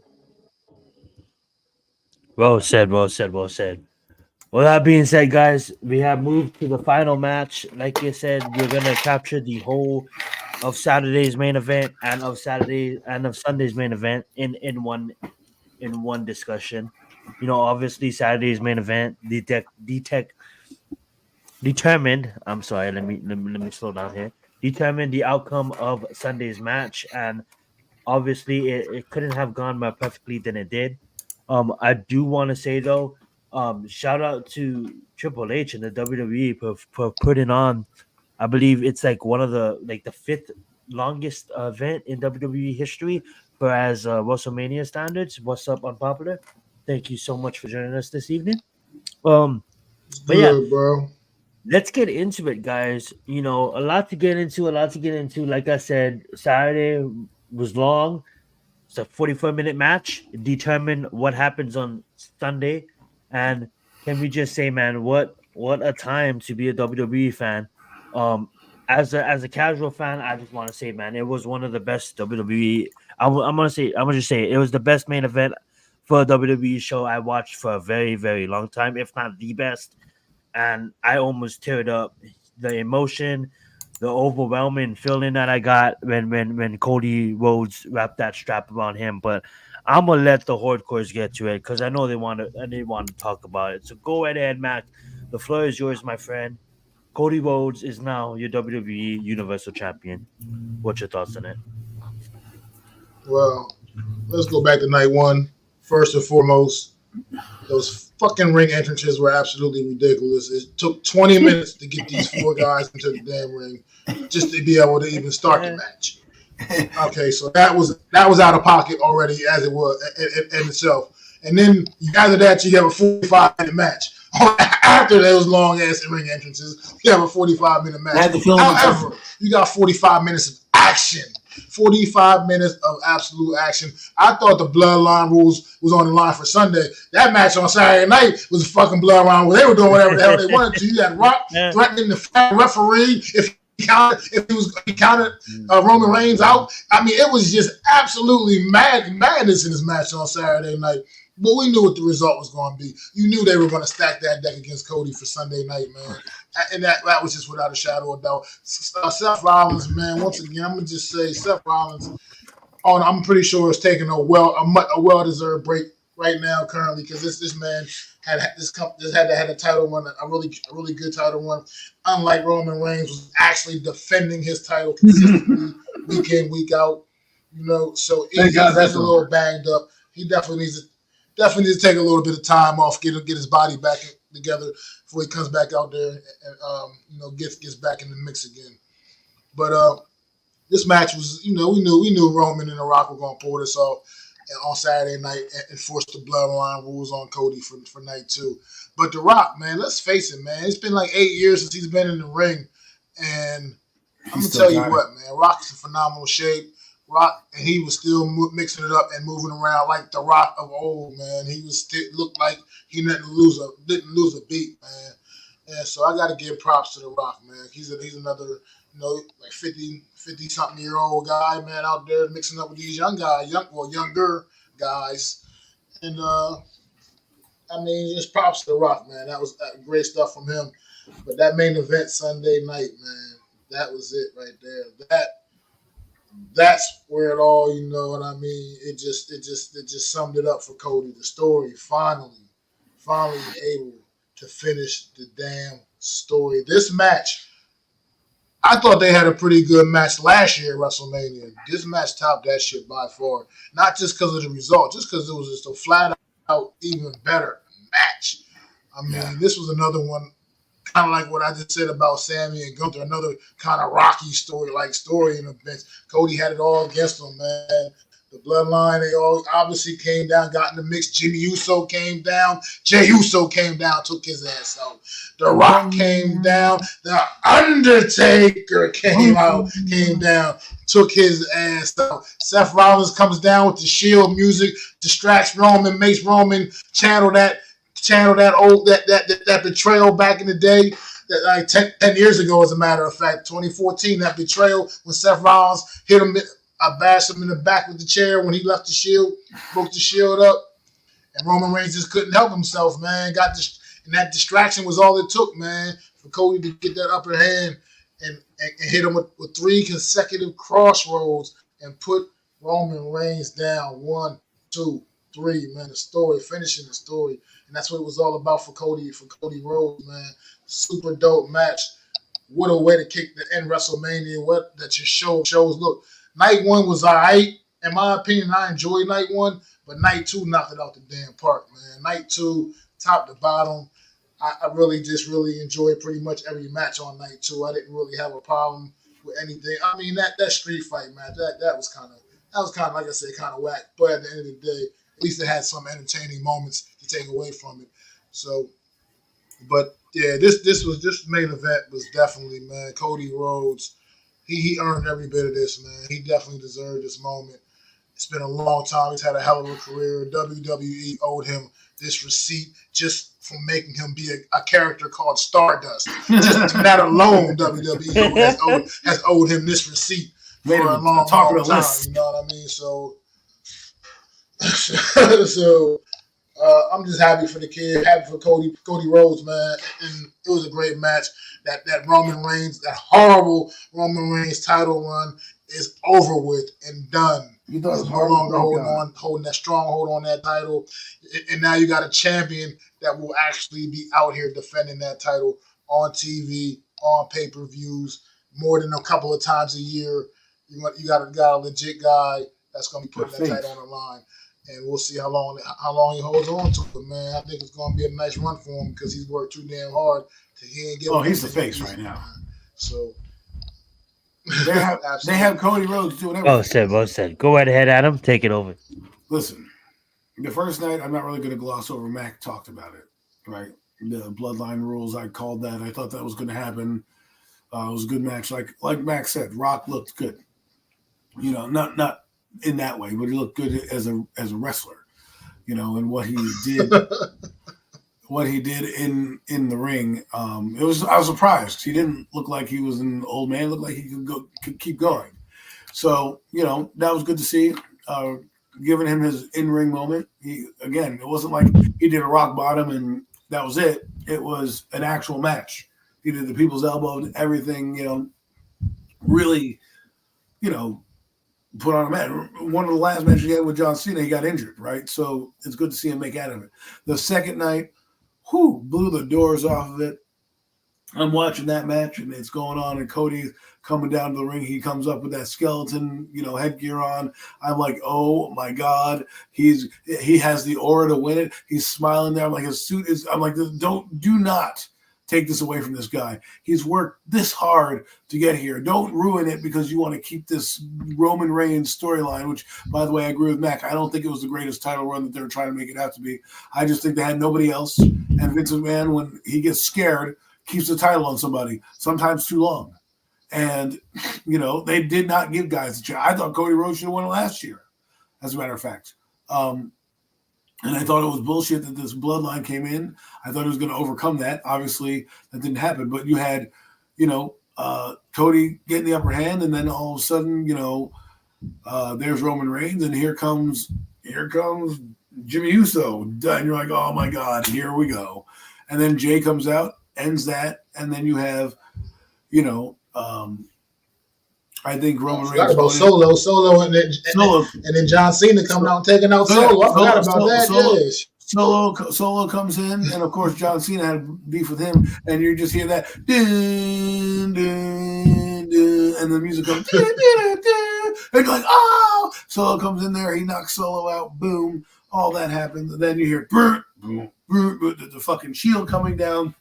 Well said. Well, that being said, guys, we have moved to the final match. Like you said, we're gonna capture the whole of Saturday's main event and of Sunday's main event in one discussion. Obviously Saturday's main event, determined. I'm sorry. Let me slow down here. Determined the outcome of Sunday's match, and obviously it couldn't have gone more perfectly than it did. I do want to say though, shout out to Triple H and the WWE for putting on. I believe it's like one of the fifth longest event in WWE history for as WrestleMania standards. What's up, Unpopular? Thank you so much for joining us this evening. But yeah, bro. Let's get into it, guys. A lot to get into. Like I said, Saturday was long. It's a 44-minute match. Determine what happens on Sunday. And can we just say, man, what a time to be a WWE fan. As a casual fan, I just want to say, man, it was one of the best WWE. I'm gonna just say it was the best main event for a WWE show I watched for a very, very long time, if not the best. And I almost teared up. The emotion, the overwhelming feeling that I got when Cody Rhodes wrapped that strap around him. But I'm gonna let the hardcores get to it because I know they want to talk about it. So go ahead, Mac. The floor is yours, my friend. Cody Rhodes is now your WWE Universal Champion. What's your thoughts on it? Well, let's go back to night one. First and foremost, those fucking ring entrances were absolutely ridiculous. It took 20 minutes to get these four guys into the damn ring just to be able to even start the match. Okay, so that was out of pocket already as it was in itself. And then after that, you have a 45-minute match. After those long-ass ring entrances, you have a 45-minute match. However, you got 45 minutes of action. 45 minutes of absolute action. I thought the Bloodline rules was on the line for Sunday. That match on Saturday night was a fucking Bloodline where they were doing whatever the hell they wanted to. You had Rock threatening the referee if he counted Roman Reigns out. I mean, it was just absolutely madness in this match on Saturday night. But we knew what the result was going to be. You knew they were going to stack that deck against Cody for Sunday night, man. And that was just without a shadow of doubt. Seth Rollins, man, once again, I'm going to just say Seth Rollins, I'm pretty sure is taking a well-deserved break right now currently because this man had a title run, a really good title run. Unlike Roman Reigns, was actually defending his title consistently week in, week out. So he's a little banged up. He definitely needs to take a little bit of time off, get his body back together before he comes back out there and gets back in the mix again. But this match was, we knew Roman and The Rock were going to pull this off on Saturday night and force the Bloodline rules on Cody for night two. But The Rock, man, let's face it, man, it's been like 8 years since he's been in the ring, and I'm gonna tell you what, man, Rock's in phenomenal shape. Rock, and he was still mixing it up and moving around like the Rock of old, man. He was looked like he didn't lose a beat, man. And so I got to give props to the Rock, man. He's another, like 50-something-year-old guy, man, out there mixing up with these younger guys. And I mean, just props to The Rock, man. That was great stuff from him. But that main event Sunday night, man, that was it right there. That's where it all, you know what I mean? It just summed it up for Cody. The story finally able to finish the damn story. This match, I thought they had a pretty good match last year at WrestleMania. This match topped that shit by far. Not just because of the result, just because it was just a flat out even better match. I mean, This was another one, kind of like what I just said about Sammy and Gunther, another kind of Rocky story in the bench. Cody had it all against him, man. The bloodline, they all obviously came down, got in the mix. Jimmy Uso came down. Jey Uso came down, took his ass out. The Rock came down. The Undertaker came down, took his ass out. Seth Rollins comes down with the Shield music, distracts Roman, makes Roman channel that betrayal back in the day, that like 10 years ago, as a matter of fact, 2014, that betrayal when Seth Rollins hit him, bashed him in the back with the chair when he left the Shield, broke the Shield up, and Roman Reigns just couldn't help himself, man. And that distraction was all it took, man, for Cody to get that upper hand and hit him with 3 consecutive crossroads and put Roman Reigns down 1, 2, 3, man. The story, finishing the story. And that's what it was all about for Cody Rhodes, man. Super dope match. What a way to kick the end WrestleMania. What that your shows. Look, night 1 was all right. In my opinion, I enjoyed night 1, but night 2 knocked it out the damn park, man. Night 2, top to bottom. I really enjoyed pretty much every match on night 2. I didn't really have a problem with anything. I mean, that street fight match, that was kind of like I said, kind of whack. But at the end of the day, at least it had some entertaining moments to take away from it. So, but yeah, this main event was definitely, man, Cody Rhodes. He earned every bit of this, man. He definitely deserved this moment. It's been a long time. He's had a hell of a career. WWE owed him this receipt just for making him be a character called Stardust. Just that alone, WWE has owed him this receipt for a long time. You know what I mean? So I'm just happy for the kid, happy for Cody Rhodes, man. And it was a great match. That Roman Reigns, that horrible Roman Reigns title run is over with and done. He's no longer holding that stronghold on that title. And now you got a champion that will actually be out here defending that title on TV, on pay-per-views, more than a couple of times a year. You got a legit guy that's going to be putting that title on the line. And we'll see how long he holds on to it, man. I think it's going to be a nice run for him because he's worked too damn hard. He's the face right now. So they have Cody Rhodes doing everything. Well said. Go right ahead, Adam. Take it over. Listen, the first night, I'm not really going to gloss over. Mac talked about it, right? The bloodline rules, I called that. I thought that was going to happen. It was a good match. Like Mac said, Rock looked good. You know, not in that way, but he looked good as a wrestler. You know, and what he did. What he did in the ring, I was surprised. He didn't look like he was an old man. He looked like he could keep going. So, you know, that was good to see. Giving him his in-ring moment. It wasn't like he did a rock bottom and that was it. It was an actual match. He did the people's elbow and everything, you know, really, you know, put on a match. One of the last matches he had with John Cena, he got injured, right? So it's good to see him make out of it. The second night, blew the doors off of it. I'm watching that match, and it's going on, and Cody's coming down to the ring. He comes up with that skeleton, you know, headgear on. I'm like, oh, my God. He has the aura to win it. He's smiling there. I'm like, his suit is – I'm like, do not take this away from this guy. He's worked this hard to get here. Don't ruin it because you want to keep this Roman Reigns storyline, which, by the way, I agree with Mac. I don't think it was the greatest title run that they were trying to make it out to be. I just think they had nobody else. And Vince McMahon, when he gets scared, keeps the title on somebody, sometimes too long. And, you know, they did not give guys a chance. I thought Cody Rhodes should have won it last year, as a matter of fact. And I thought it was bullshit that this bloodline came in. I thought it was going to overcome that. Obviously, that didn't happen. But you had, you know, Cody getting the upper hand, and then all of a sudden, you know, there's Roman Reigns, and here comes Jimmy Uso, and you're like, oh my God, here we go. And then Jay comes out, ends that, and then you have, I think Roman I forgot Reigns about Solo, and then John Cena coming out and taking out Solo. I forgot about that. Solo comes in, and of course John Cena had beef with him, and you just hear that, dun, dun, dun, and the music comes, dun, dun, dun, and you're like, oh! Solo comes in there, he knocks Solo out, boom, all that happens, and then you hear the fucking shield coming down,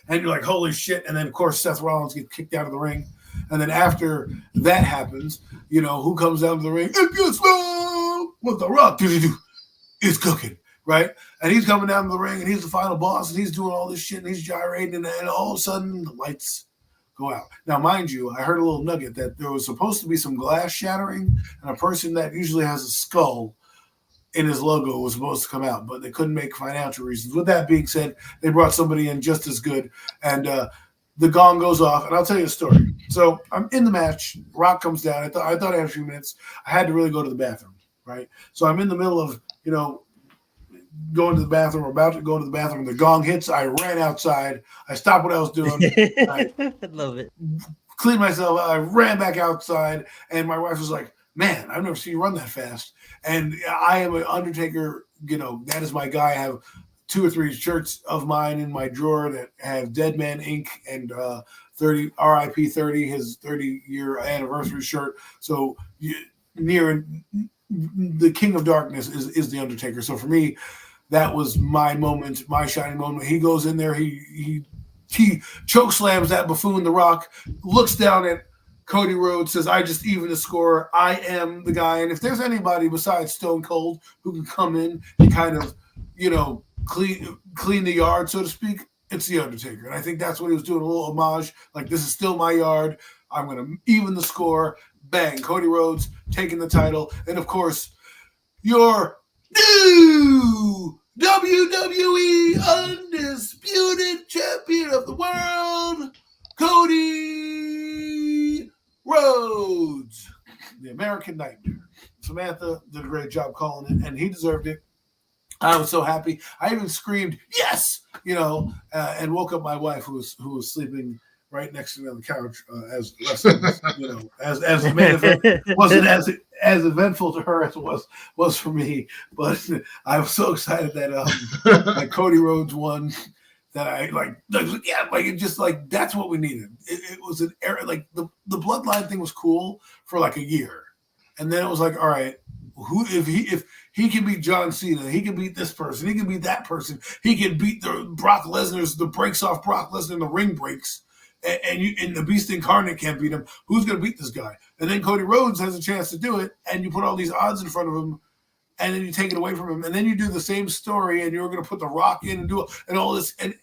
and you're like, holy shit! And then of course Seth Rollins gets kicked out of the ring. And then after that happens, who comes down to the ring? If you smell what the Rock is cooking, right? And he's coming down to the ring, and he's the final boss, and he's doing all this shit, and he's gyrating, and all of a sudden, the lights go out. Now, mind you, I heard a little nugget that there was supposed to be some glass shattering, and a person that usually has a skull in his logo was supposed to come out, but they couldn't make financial reasons. With that being said, they brought somebody in just as good, and the gong goes off, and I'll tell you a story. So I'm in the match. Rock comes down. I thought I had a few minutes. I had to really go to the bathroom, right? So I'm in the middle of, going to the bathroom, or about to go to the bathroom. The gong hits. I ran outside. I stopped what I was doing. I love it. Cleaned myself out. I ran back outside, and my wife was like, man, I've never seen you run that fast. And I am an Undertaker. That is my guy. I have 2 or 3 shirts of mine in my drawer that have Dead Man Inc. and 30 RIP 30, his 30-year anniversary shirt. So near the King of Darkness is the Undertaker. So for me, that was my moment, my shining moment. He goes in there, he choke slams that buffoon, The Rock, looks down at Cody Rhodes, says, I just even the score. I am the guy. And if there's anybody besides Stone Cold who can come in and kind of, clean the yard, so to speak, it's the Undertaker. And I think that's what he was doing, a little homage. Like, this is still my yard. I'm going to even the score. Bang. Cody Rhodes taking the title. And, of course, your new WWE Undisputed Champion of the World, Cody Rhodes. The American Nightmare. Samantha did a great job calling it, and he deserved it. I was so happy. I even screamed, yes, and woke up my wife who was sleeping right next to me on the couch as wrestling, as the main event wasn't as eventful to her as it was for me. But I was so excited that Cody Rhodes won, that I it just that's what we needed. It was an era, the bloodline thing was cool for like a year, and then it was like, all right, if he can beat John Cena, he can beat this person, he can beat that person, he can beat the Brock Lesnar's, the breaks off Brock Lesnar, and the ring breaks, and the Beast Incarnate can't beat him. Who's going to beat this guy? And then Cody Rhodes has a chance to do it, and you put all these odds in front of him, and then you take it away from him, and then you do the same story, and you're going to put The Rock in and do it, and all this, and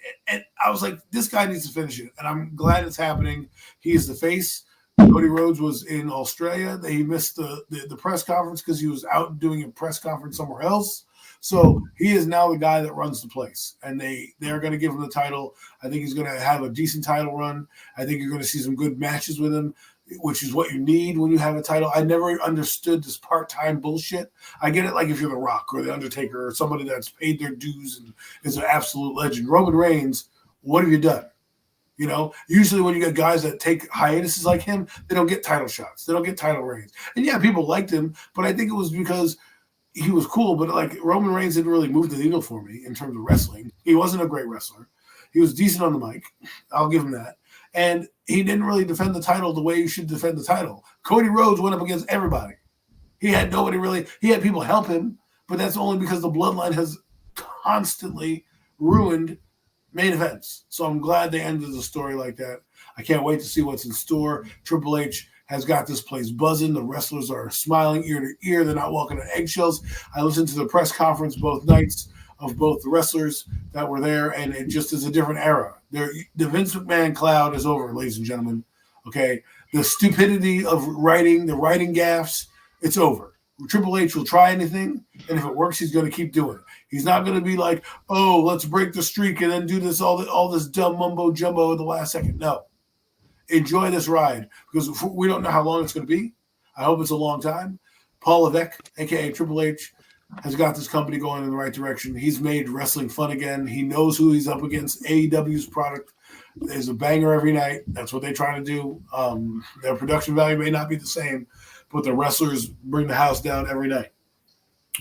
I was like, this guy needs to finish it, and I'm glad it's happening. He is the face. Cody Rhodes was in Australia. He missed the press conference because he was out doing a press conference somewhere else. So he is now the guy that runs the place, and they're going to give him the title. I think he's going to have a decent title run. I think you're going to see some good matches with him, which is what you need when you have a title. I never understood this part-time bullshit. I get it, like if you're The Rock or The Undertaker or somebody that's paid their dues and is an absolute legend. Roman Reigns, what have you done? Usually when you get guys that take hiatuses like him, they don't get title shots. They don't get title reigns. And yeah, people liked him, but I think it was because he was cool. But Roman Reigns didn't really move the needle for me in terms of wrestling. He wasn't a great wrestler. He was decent on the mic. I'll give him that. And he didn't really defend the title the way you should defend the title. Cody Rhodes went up against everybody. He had people help him, but that's only because the bloodline has constantly ruined main events. So I'm glad they ended the story like that. I can't wait to see what's in store. Triple H has got this place buzzing. The wrestlers are smiling ear to ear. They're not walking on eggshells. I listened to the press conference both nights of both the wrestlers that were there, and it just is a different era. The Vince McMahon cloud is over, ladies and gentlemen. Okay? The stupidity of writing, the writing gaffes, it's over. Triple H will try anything, and if it works, he's going to keep doing it. He's not going to be like, oh, let's break the streak and then do this all this dumb mumbo jumbo at the last second. No. Enjoy this ride, because we don't know how long it's going to be. I hope it's a long time. Paul Levesque, a.k.a. Triple H, has got this company going in the right direction. He's made wrestling fun again. He knows who he's up against. AEW's product is a banger every night. That's what they try to do. Their production value may not be the same, but the wrestlers bring the house down every night.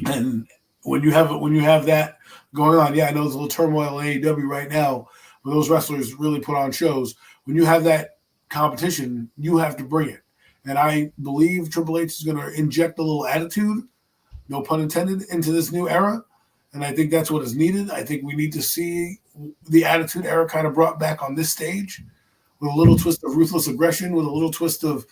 And when you have that going on, I know there's a little turmoil in AEW right now, but those wrestlers really put on shows. When you have that competition, you have to bring it. And I believe Triple H is going to inject a little attitude, no pun intended, into this new era. And I think that's what is needed. I think we need to see the Attitude Era kind of brought back on this stage with a little twist of ruthless aggression, with a little twist of,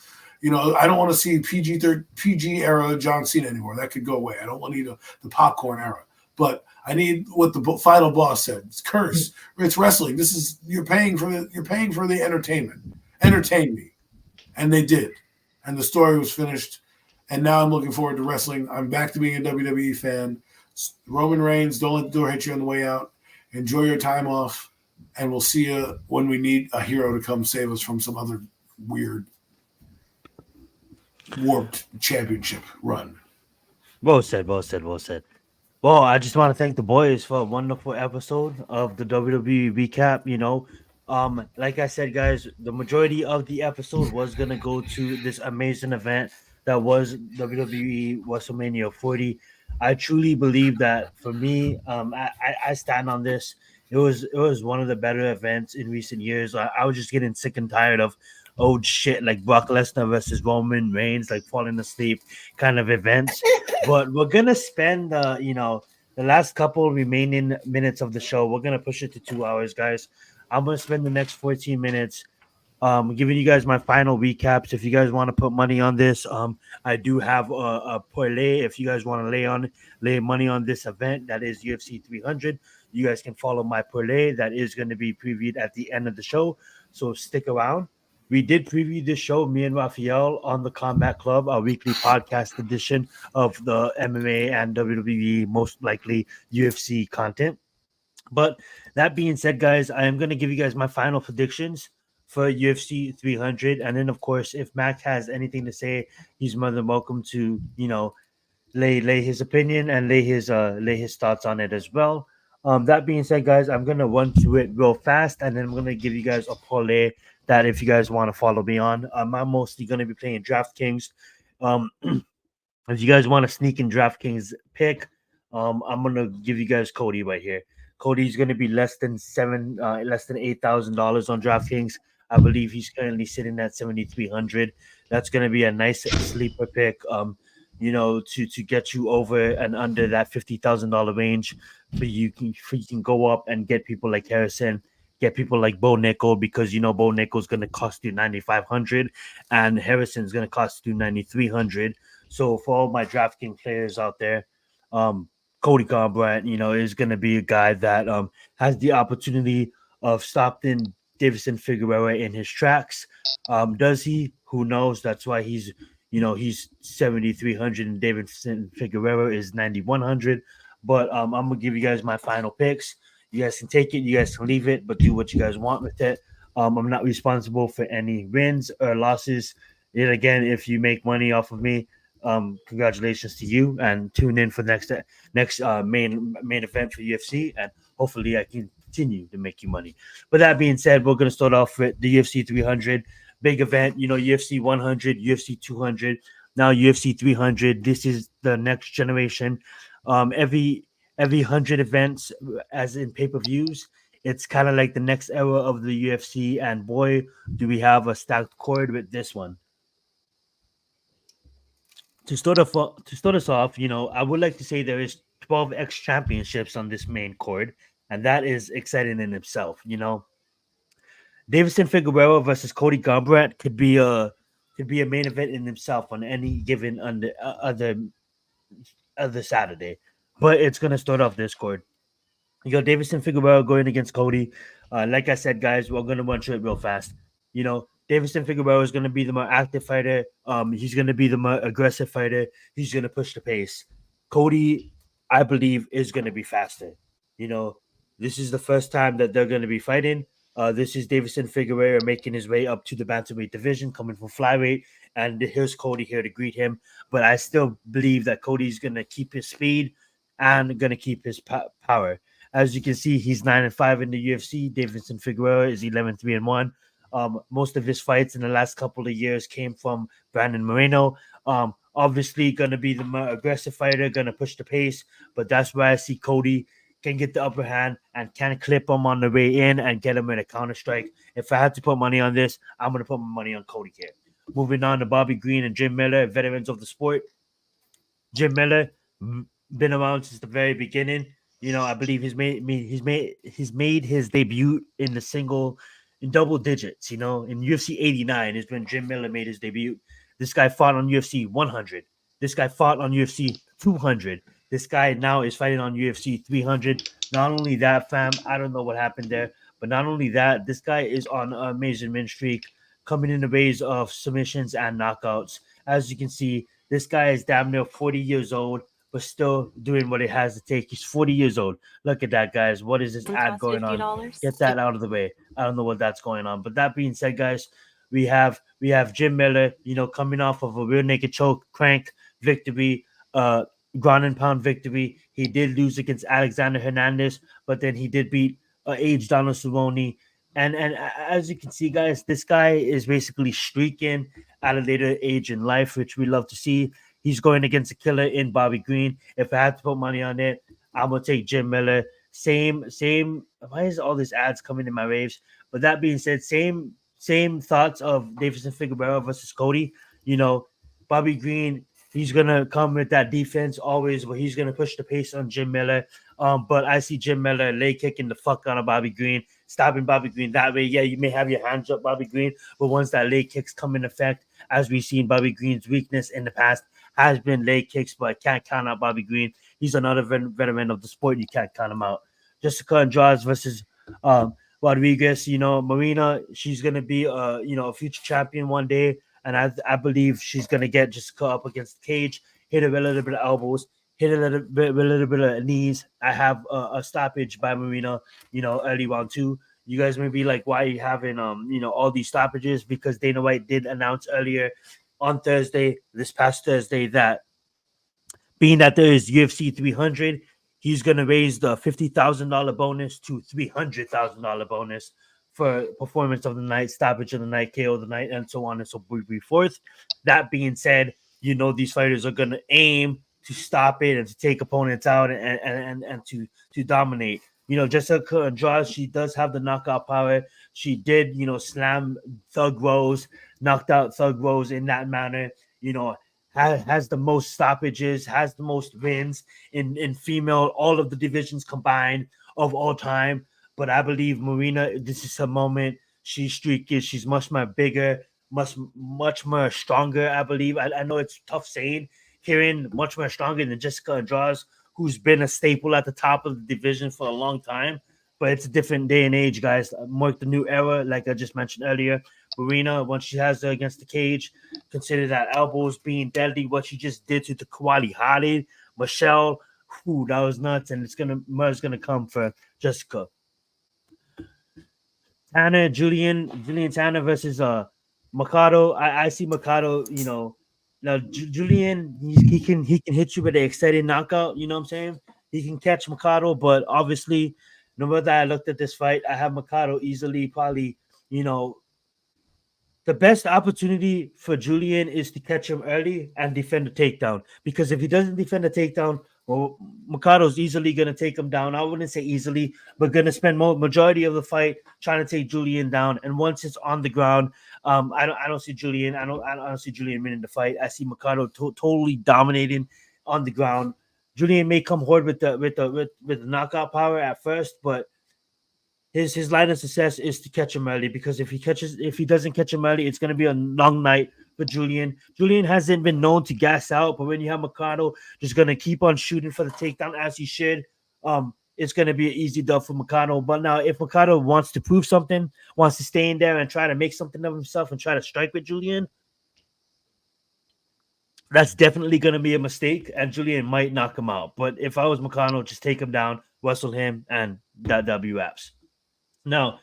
I don't want to see PG era John Cena anymore. That could go away. I don't want to need the popcorn era. But I need what the final boss said. It's curse. It's wrestling. You're paying for the entertainment. Entertain me. And they did. And the story was finished. And now I'm looking forward to wrestling. I'm back to being a WWE fan. Roman Reigns, don't let the door hit you on the way out. Enjoy your time off. And we'll see you when we need a hero to come save us from some other weird warped championship run. Well said. Well, I just want to thank the boys for a wonderful episode of the WWE recap. Like I said, guys, the majority of the episode was gonna go to this amazing event that was WWE WrestleMania 40. I truly believe that for me, I stand on this. It was one of the better events in recent years. I was just getting sick and tired of old shit like Brock Lesnar versus Roman Reigns, like falling asleep kind of events. But we're gonna spend the last couple remaining minutes of the show. We're gonna push it to 2 hours, guys. I'm gonna spend the next 14 minutes giving you guys my final recaps. If you guys want to put money on this, I do have a parlay. If you guys want to lay money on this event, that is UFC 300. You guys can follow my parlay. That is going to be previewed at the end of the show. So stick around. We did preview this show, me and Raphael, on the Combat Club, our weekly podcast edition of the MMA and WWE, most likely UFC content. But that being said, guys, I am going to give you guys my final predictions for UFC 300. And then, of course, if Mac has anything to say, he's more than welcome to, lay his opinion and lay his thoughts on it as well. That being said, guys, I'm going to run through it real fast, and then I'm going to give you guys a parlay that if you guys want to follow me on. I'm mostly going to be playing DraftKings. If you guys want to sneak in DraftKings pick, I'm going to give you guys Cody right here. Cody's going to be less than $8,000 on DraftKings. I believe he's currently sitting at 7,300. That's going to be a nice sleeper pick. To get you over and under that $50,000 range, for you can go up and get people like Harrison, get people like Bo Nickel, because Bo Nickel's going to cost you 9,500, and Harrison's going to cost you 9,300. So for all my DraftKings players out there, Cody Garbrandt, is going to be a guy that has the opportunity of stopping Davison Figueroa in his tracks. Does he? Who knows? That's why he's 7,300 and Davison Figueroa is 9,100. But I'm gonna give you guys my final picks. You guys can take it, you guys can leave it, but do what you guys want with it. I'm not responsible for any wins or losses. Yet again, if you make money off of me, congratulations to you, and tune in for next main event for UFC, and hopefully I can continue to make you money. But that being said, we're gonna start off with the UFC 300 big event. UFC 100, UFC 200, now UFC 300. This is the next generation. Every 100 events, as in pay-per-views, it's kind of like the next era of the UFC, and boy, do we have a stacked card with this one. To start us off, I would like to say there is 12 X championships on this main card, and that is exciting in itself. Davison Figueroa versus Cody Garbrandt could be a main event in himself on any given other Saturday, but it's gonna start off this card. You got Davison Figueroa going against Cody. Like I said, guys, we're gonna run through it real fast. Davison Figueroa is gonna be the more active fighter. He's gonna be the more aggressive fighter. He's gonna push the pace. Cody, I believe, is gonna be faster. This is the first time that they're gonna be fighting. This is Davison Figueroa making his way up to the bantamweight division, coming from flyweight, and here's Cody here to greet him. But I still believe that Cody's gonna keep his speed. and gonna keep his power. As you can see, he's 9-5 in the UFC. Davidson Figueroa is 11-3-1. Most of his fights in the last couple of years came from Brandon Moreno. Obviously, gonna be the more aggressive fighter, gonna push the pace, but that's where I see Cody can get the upper hand and can clip him on the way in and get him in a counter strike. If I had to put money on this, I'm gonna put my money on Cody here. Moving on to Bobby Green and Jim Miller, veterans of the sport. Jim Miller been around since the very beginning. I believe he's made his debut in double digits. In UFC 89 is when Jim Miller made his debut. This guy fought on UFC 100. This guy fought on UFC 200. This guy now is fighting on UFC 300. Not only that, fam, I don't know what happened there, but not only that, this guy is on an amazing win streak, coming in the ways of submissions and knockouts. As you can see, this guy is damn near 40 years old, but still doing what it has to take. He's 40 years old. Look at that, guys. What is this ad going on? Get that out of the way. I don't know what that's going on. But that being said, guys, we have Jim Miller, coming off of a rear naked choke crank victory, ground and pound victory. He did lose against Alexander Hernandez, but then he did beat aged Donald Cerrone. And as you can see, guys, this guy is basically streaking at a later age in life, which we love to see. He's going against a killer in Bobby Green. If I had to put money on it, I'm gonna take Jim Miller. Same. Why is all these ads coming in my raves? But that being said, same thoughts of Davidson Figueroa versus Cody. Bobby Green, he's gonna come with that defense always, but he's gonna push the pace on Jim Miller. But I see Jim Miller leg kicking the fuck out of Bobby Green, stopping Bobby Green that way. Yeah, you may have your hands up, Bobby Green, but once that leg kicks come in effect, as we've seen, Bobby Green's weakness in the past has been leg kicks, but I can't count out Bobby Green. He's another veteran of the sport. You can't count him out. Jessica Andrade versus Rodriguez. Marina, she's gonna be a future champion one day, and I believe she's gonna get Jessica up against the cage, hit her with a little bit of elbows, hit a little bit of knees. I have a stoppage by Marina, early round 2. You guys may be like, why are you having all these stoppages? Because Dana White did announce earlier on this past Thursday, that being that there is UFC 300, he's gonna raise the $50,000 bonus to $300,000 bonus for performance of the night, stoppage of the night, KO of the night, and so on and so forth. That being said, these fighters are gonna aim to stop it and to take opponents out and to dominate. Jessica Andrade, she does have the knockout power. She did, slam Thug Rose, knocked out Thug Rose in that manner. Has the most stoppages, has the most wins in female, all of the divisions combined of all time. But I believe Marina, this is her moment. She's streaky. She's much more bigger, much more stronger, I believe. I know it's tough saying, hearing much more stronger than Jessica Andrade, who's been a staple at the top of the division for a long time. But it's a different day and age, guys. Mark the new era, like I just mentioned earlier. Marina, once she has her against the cage, consider that elbows being deadly. What she just did to the Kawali Hadi, Michelle, that was nuts. And Mur's gonna come for Jessica. Julian Tanner versus Mercado. I see Mercado, now Julian, he can hit you with an exciting knockout, you know what I'm saying? He can catch Mercado, but obviously, no matter that I looked at this fight, I have Mercado easily probably, the best opportunity for Julian is to catch him early and defend the takedown. Because if he doesn't defend the takedown, well, Mercado's easily going to take him down. I wouldn't say easily, but going to spend majority of the fight trying to take Julian down. And once it's on the ground, I don't see Julian. I don't see Julian winning the fight. I see Mercado totally dominating on the ground. Julian may come hard with the knockout power at first, but his line of success is to catch him early, because if he doesn't catch him early, it's going to be a long night for Julian. Julian hasn't been known to gas out, but when you have Mercado just going to keep on shooting for the takedown as he should, it's going to be an easy dub for Mercado. But now if Mercado wants to prove something, wants to stay in there and try to make something of himself and try to strike with Julian, that's definitely going to be a mistake, and Julian might knock him out. But if I was Mercado, just take him down, wrestle him, and that WFs. Now,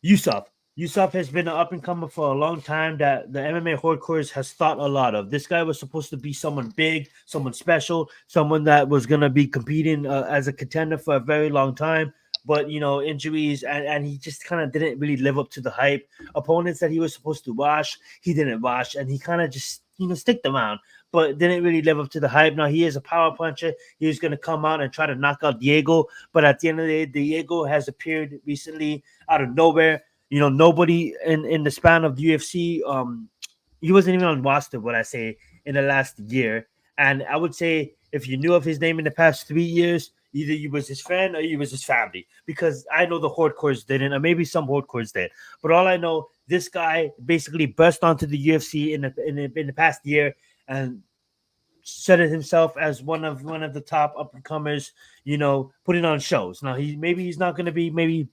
Yusuf, Yusuf has been an up and comer for a long time that the MMA hardcores has thought a lot of. This guy was supposed to be someone big, someone special, someone that was going to be competing as a contender for a very long time. But, injuries, and he just kind of didn't really live up to the hype. Opponents that he was supposed to wash, he didn't wash, and he kind of just, sticked around, but didn't really live up to the hype. Now, he is a power puncher. He was going to come out and try to knock out Diego, but at the end of the day, Diego has appeared recently out of nowhere. Nobody in the span of the UFC, he wasn't even on roster, what I say, in the last year. And I would say if you knew of his name in the past 3 years, either you was his friend or you was his family. Because I know the hardcores didn't, or maybe some hardcores did. But all I know, this guy basically burst onto the UFC in the past year and set it himself as one of the top up and comers. Putting on shows. Now he's not going to be maybe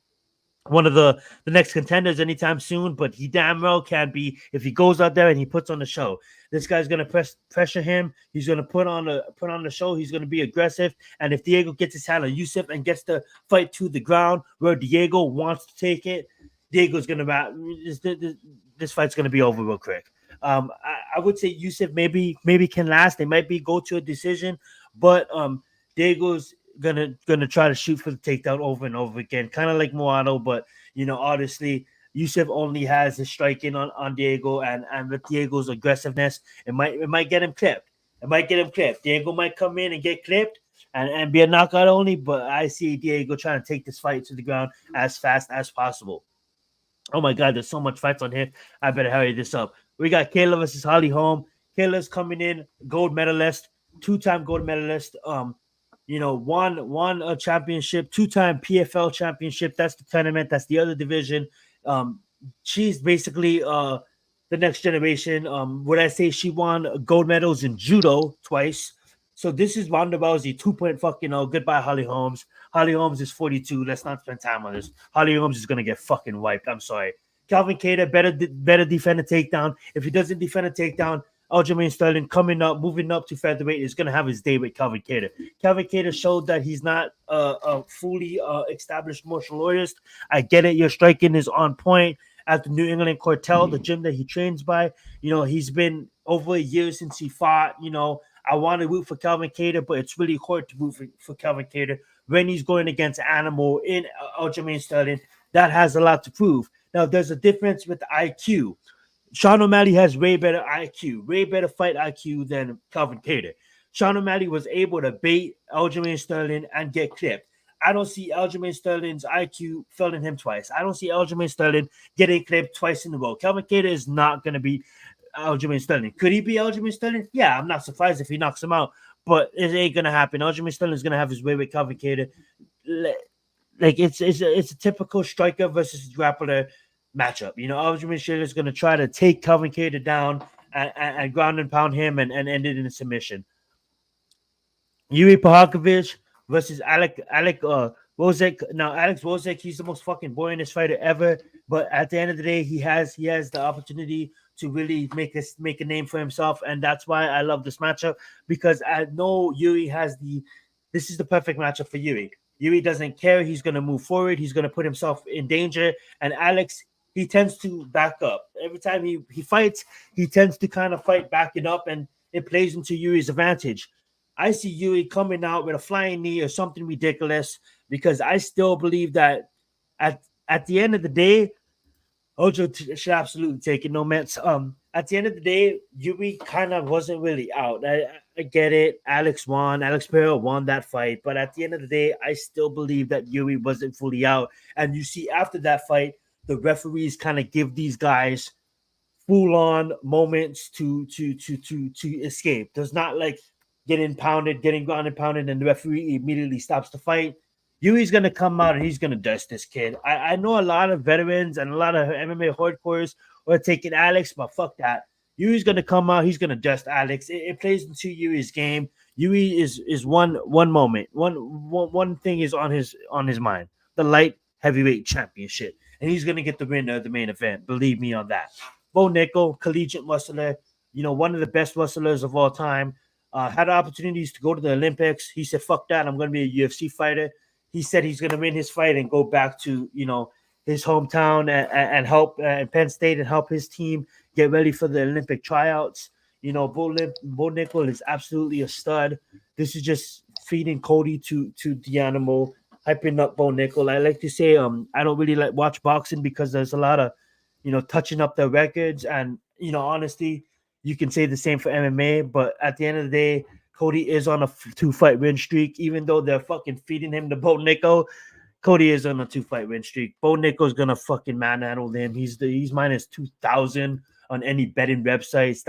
one of the next contenders anytime soon, but he damn well can be if he goes out there and he puts on the show. This guy's gonna pressure him. He's gonna put on the show. He's gonna be aggressive. And if Diego gets his hand on Yusuf and gets the fight to the ground where Diego wants to take it, Diego's gonna this fight's gonna be over real quick. I would say Yusuf maybe can last. They might go to a decision, but Diego's gonna try to shoot for the takedown over and over again, kind of like Moano. But obviously Yusuf only has his striking on Diego, and with Diego's aggressiveness, it might get him clipped. Diego might come in and get clipped and be a knockout only. But I see Diego trying to take this fight to the ground as fast as possible. Oh my God, there's so much fights on here. I better hurry this up. We got Kayla versus Holly Holm. Kayla's coming in, gold medalist, 2-time gold medalist. Won a championship, 2-time PFL championship. That's the tournament. That's the other division. She's basically the next generation. Would I say she won gold medals in judo twice? So this is Ronda Rousey 2.0. Goodbye, Holly Holmes. Holly Holmes is 42. Let's not spend time on this. Holly Holmes is gonna get fucking wiped. I'm sorry. Calvin Kattar better defend a takedown. If he doesn't defend a takedown, Aljamain Sterling moving up to featherweight is going to have his day with Calvin Kattar. Calvin Kattar showed that he's not a fully established martial artist. I get it. Your striking is on point at the New England Cartel, the gym that he trains by. He's been over a year since he fought. I want to root for Calvin Kattar, but it's really hard to root for Calvin Kattar when he's going against Animal in Aljamain Sterling. That has a lot to prove. Now, there's a difference with the IQ. Sean O'Malley has way better IQ, way better fight IQ than Calvin Kattar. Sean O'Malley was able to bait Aljamain Sterling and get clipped. I don't see Aljamain Sterling's IQ failing him twice. I don't see Aljamain Sterling getting clipped twice in a row. Calvin Kattar is not going to be Aljamain Sterling. Could he be Aljamain Sterling? Yeah, I'm not surprised if he knocks him out, but it ain't going to happen. Aljamain Sterling is going to have his way with Calvin Kattar. Like it's a typical striker versus grappler matchup. Aljamain Sterling is going to try to take Calvin Kattar down and ground and pound him and end it in a submission. Yuri Prohakovich versus Alex Wozek. Now, Alex Wozek, he's the most fucking boringest fighter ever. But at the end of the day, he has the opportunity to really make a name for himself, and that's why I love this matchup, because I know Yuri has this is the perfect matchup for Yuri. Yuri doesn't care. He's going to move forward. He's going to put himself in danger. And Alex, he tends to back up. Every time he fights, he tends to kind of fight backing up, and it plays into Yuri's advantage. I see Yuri coming out with a flying knee or something ridiculous, because I still believe that at the end of the day, Ojo should absolutely take it. No mess. At the end of the day, Yuri kind of wasn't really out. I get it. Alex Pereira won that fight. But at the end of the day, I still believe that Yuri wasn't fully out. And you see, after that fight, the referees kind of give these guys full-on moments to escape. There's not like getting ground and pounded, and the referee immediately stops the fight. Yuri's going to come out and he's going to dust this kid. I know a lot of veterans and a lot of MMA hardcores are taking Alex, but fuck that. Yuri's going to come out. He's going to dust Alex. It plays into Yuri's game. Yuri is one moment. One thing is on his mind. The light heavyweight championship. And he's going to get the winner of the main event. Believe me on that. Bo Nickel, collegiate wrestler, one of the best wrestlers of all time. Had opportunities to go to the Olympics. He said, fuck that. I'm going to be a UFC fighter. He said he's going to win his fight and go back to, his hometown and help Penn State and help his team get ready for the Olympic tryouts. You know, Bo Nickel is absolutely a stud. This is just feeding Cody to the animal, hyping up Bo Nickel. I like to say, I don't really like watch boxing because there's a lot of, touching up their records, and honestly, you can say the same for MMA. But at the end of the day, Cody is on a 2-fight win streak, even though they're fucking feeding him to Bo Nickel. Cody is on a 2-fight win streak. Bo Nickel's gonna fucking manhandle him. He's minus 2,000 on any betting websites.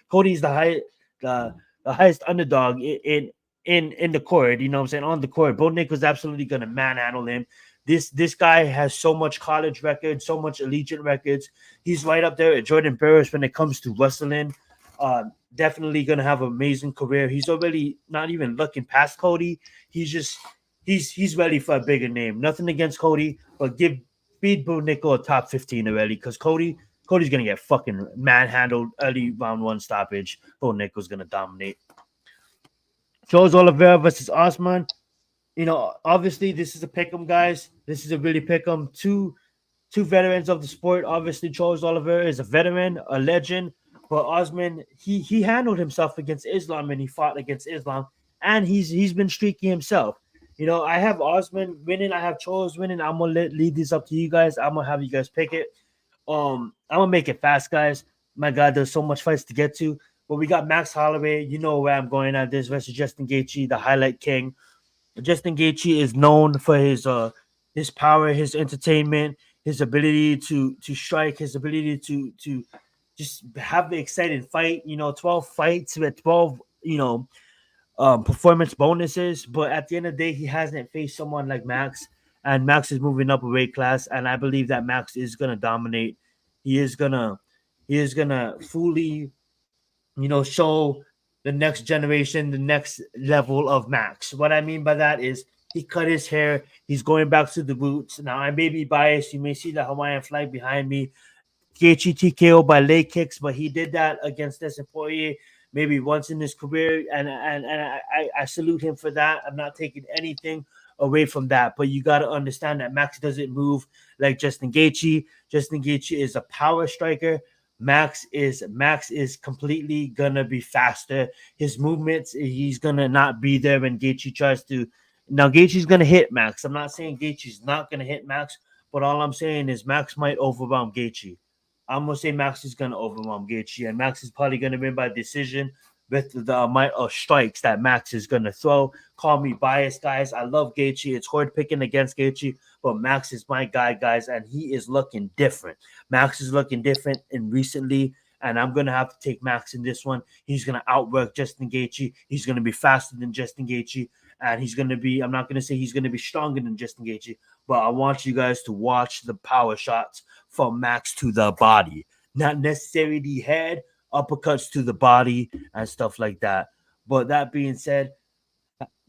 Cody's the highest underdog in the court. You know what I'm saying? On the court, Bo Nickel's absolutely gonna manhandle him. This guy has so much college records, so much Allegiant records. He's right up there at Jordan Burris when it comes to wrestling. Definitely gonna have an amazing career. He's already not even looking past Cody. He's ready for a bigger name. Nothing against Cody, but feed Bo Nickel a top 15 already, because Cody's gonna get fucking manhandled early round 1 stoppage. Bo Nickel's gonna dominate. Charles Oliveira versus Osman. Obviously this is a pick'em, guys. This is a really pick'em. Two veterans of the sport. Obviously, Charles Oliveira is a veteran, a legend. But Osman, he handled himself against Islam, and he fought against Islam, and he's been streaky himself. I have Osman winning, I have Charles winning. I'm gonna lead this up to you guys. I'm gonna have you guys pick it. I'm gonna make it fast, guys. My God, there's so much fights to get to. But we got Max Holloway. You know where I'm going at this versus Justin Gaethje, the highlight king. Justin Gaethje is known for his power, his entertainment, his ability to strike, his ability to just have the exciting fight. 12 fights with 12 performance bonuses. But at the end of the day, he hasn't faced someone like Max, and Max is moving up a weight class, and I believe that Max is gonna dominate. He is gonna fully show the next generation, the next level of Max. What I mean by that is he cut his hair. He's going back to the roots. Now, I may be biased. You may see the Hawaiian flag behind me. Gaethje TKO by leg kicks, but he did that against Dustin Poirier maybe once in his career, and I salute him for that. I'm not taking anything away from that, but you got to understand that Max doesn't move like Justin Gaethje. Justin Gaethje is a power striker. Max is completely gonna be faster. His movements, he's gonna not be there when Gaethje tries to. Now Gaethje's gonna hit Max. I'm not saying Gaethje's not gonna hit Max, but all I'm saying is Max might overwhelm Gaethje. I'm gonna say Max is gonna overwhelm Gaethje, and Max is probably gonna win by decision with the amount of strikes that Max is gonna throw. Call me biased, guys. I love Gaethje. It's hard picking against Gaethje, but Max is my guy, guys, and he is looking different. Max is looking different in recently, and I'm gonna have to take Max in this one. He's gonna outwork Justin Gaethje. He's gonna be faster than Justin Gaethje, and he's gonna be. I'm not gonna say he's gonna be stronger than Justin Gaethje, but I want you guys to watch the power shots from Max to the body, not necessarily the head, uppercuts to the body and stuff like that. But that being said,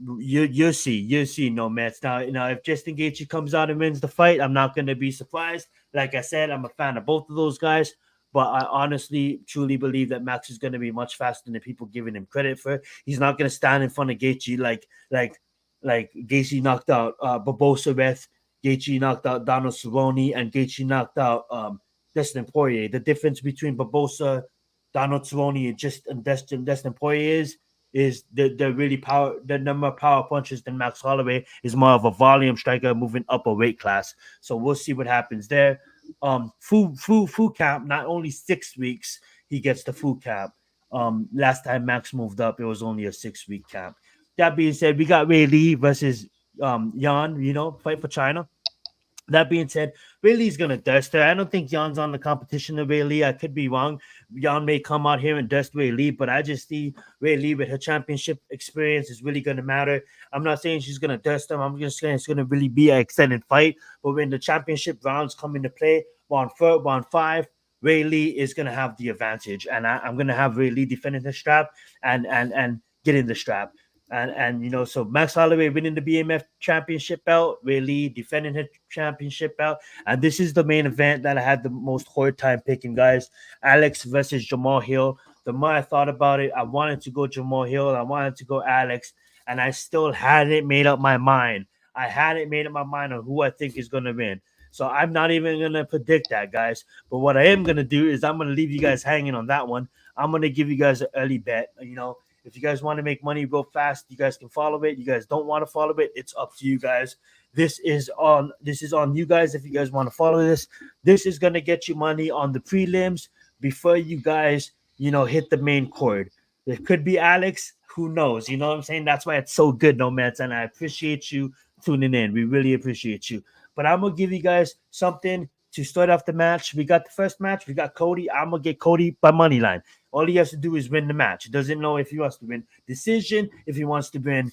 you'll see no match. Now if Justin Gaethje comes out and wins the fight, I'm not gonna be surprised. Like I said, I'm a fan of both of those guys, but I honestly truly believe that Max is gonna be much faster than people giving him credit for. He's not gonna stand in front of Gaethje like Gaethje knocked out Barbosa with. Gaethje knocked out Donald Cerrone, and Gaethje knocked out Dustin Poirier. The difference between Barbosa, Donald Cerrone, and Dustin Poirier is the really power. The number of power punches than Max Holloway is more of a volume striker moving up a weight class. So we'll see what happens there. Food camp, not only 6 weeks, he gets the food camp. Last time Max moved up, it was only a 6-week camp. That being said, we got Ray Lee versus Yan, fight for China. That being said, Ray Lee's going to dust her. I don't think Yan's on the competition of Ray Lee. I could be wrong. Yan may come out here and dust Ray Lee, but I just see Ray Lee with her championship experience is really going to matter. I'm not saying she's going to dust him. I'm just saying it's going to really be an extended fight. But when the championship rounds come into play, round 5, Ray Lee is going to have the advantage. And I'm going to have Ray Lee defending the strap and getting the strap. And so Max Holloway winning the BMF championship belt, Ray Lee defending her championship belt. And this is the main event that I had the most hard time picking, guys. Alex versus Jamal Hill. The more I thought about it, I wanted to go Jamal Hill. I wanted to go Alex. And I still hadn't made up my mind. I hadn't made up my mind on who I think is going to win. So I'm not even going to predict that, guys. But what I am going to do is I'm going to leave you guys hanging on that one. I'm going to give you guys an early bet. If you guys want to make money real fast, you guys can follow it. You guys don't want to follow it, it's up to you guys. This is on you guys. If you guys want to follow this is going to get you money on the prelims before you guys, hit the main card. There could be Alex. Who knows? You know what I'm saying? That's why it's so good, Nomads. And I appreciate you tuning in. We really appreciate you. But I'm going to give you guys something to start off the match. We got the first match. We got Cody. I'm going to get Cody by money line. All he has to do is win the match. He doesn't know if he wants to win decision, if he wants to win,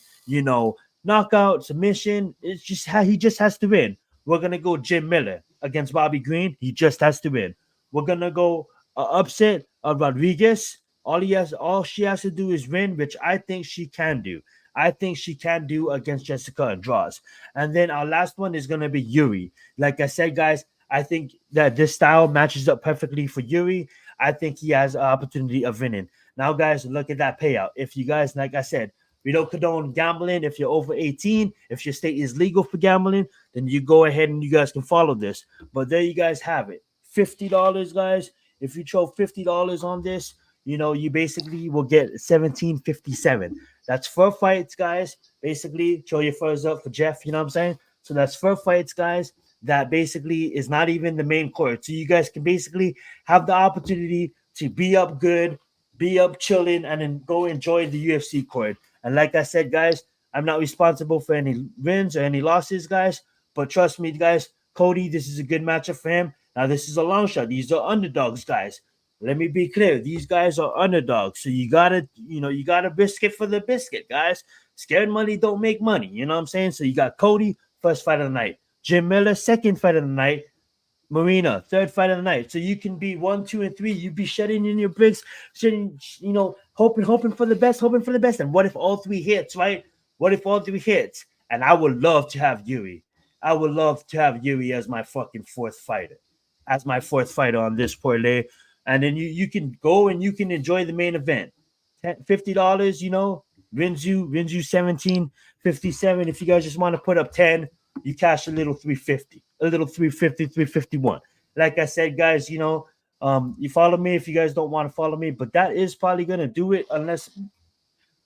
knockout, submission. It's just he just has to win. We're going to go Jim Miller against Bobby Green. He just has to win. We're going to go upset of Rodriguez. All she has to do is win, which I think she can do. I think she can do against Jessica Andrade. And then our last one is going to be Yuri. Like I said, guys, I think that this style matches up perfectly for Yuri. I think he has an opportunity of winning. Now, guys, look at that payout. If you guys, like I said, we don't condone gambling. If you're over 18, if your state is legal for gambling, then you go ahead and you guys can follow this. But there you guys have it. $50, guys. If you throw $50 on this, you basically will get $17.57. That's 4 fights, guys. Basically, throw your furs up for Jeff. You know what I'm saying? So that's 4 fights, guys. That basically is not even the main court. So you guys can basically have the opportunity to be up good, be up chilling, and then go enjoy the UFC court. And like I said, guys, I'm not responsible for any wins or any losses, guys. But trust me, guys, Cody, this is a good matchup for him. Now, this is a long shot. These are underdogs, guys. Let me be clear. These guys are underdogs. So you gotta biscuit for the biscuit, guys. Scared money don't make money. You know what I'm saying? So you got Cody, first fight of the night. Jim Miller, second fight of the night. Marina, third fight of the night. So you can be 1, 2, and 3. You be shutting in your bricks, hoping for the best, And what if all 3 hits, right? What if all 3 hits? And I would love to have Yuri. I would love to have Yuri as my fucking 4th fighter. As my 4th fighter on this parlay. And then you can go and you can enjoy the main event. $50, wins you $17.57. If you guys just want to put up 10, you cash a little 350, 351. Like I said, guys, you follow me if you guys don't want to follow me, but that is probably gonna do it unless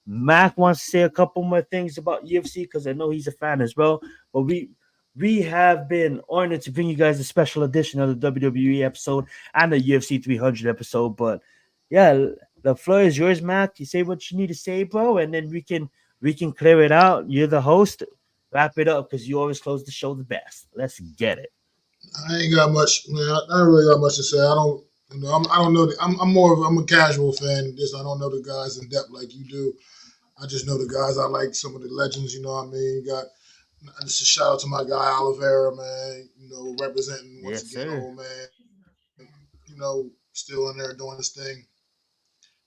Mac wants to say a couple more things about UFC because I know he's a fan as well. But we have been honored to bring you guys a special edition of the WWE episode and the UFC 300 episode. But yeah, the floor is yours, Mac. You say what you need to say, bro, and then we can clear it out. You're the host. Wrap it up because you always close the show the best. Let's get it. I ain't got much, man. I don't really got much to say. I don't know. I'm a casual fan. I don't know the guys in depth like you do. I just know the guys. I like some of the legends. You know what I mean? Just a shout out to my guy Oliveira, man. Representing once again, old man. Still in there doing his thing.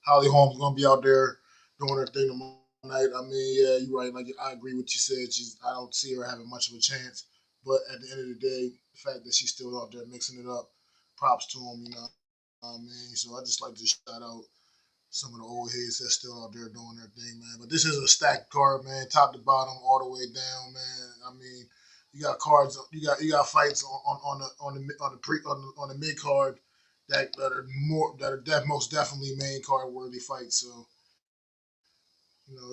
Holly Holmes gonna be out there doing her thing tomorrow night. I mean, yeah, you're right. Like I agree with what you said. I don't see her having much of a chance. But at the end of the day, the fact that she's still out there mixing it up, props to him. You know what I mean? So I just like to shout out some of the old heads that's still out there doing their thing, man. But this is a stacked card, man, top to bottom, all the way down, man. I mean, you got cards, you got fights on the mid card that are most definitely main card worthy fights. So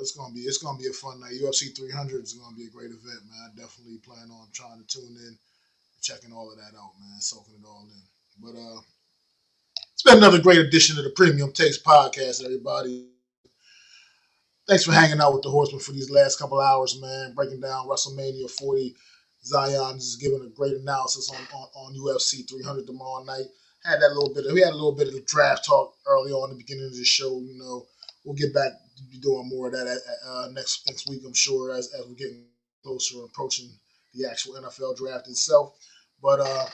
it's gonna be a fun night. UFC 300 is gonna be a great event, man. I definitely plan on trying to tune in, checking all of that out, man, soaking it all in. But it's been another great edition of the Premium Takes Podcast, everybody. Thanks for hanging out with the Horsemen for these last couple hours, man. Breaking down WrestleMania 40. Zion is giving a great analysis on UFC 300 tomorrow night. We had a little bit of the draft talk early on in the beginning of the show. We'll get back to be doing more of that next week, I'm sure, as we're getting closer and approaching the actual NFL draft itself. But at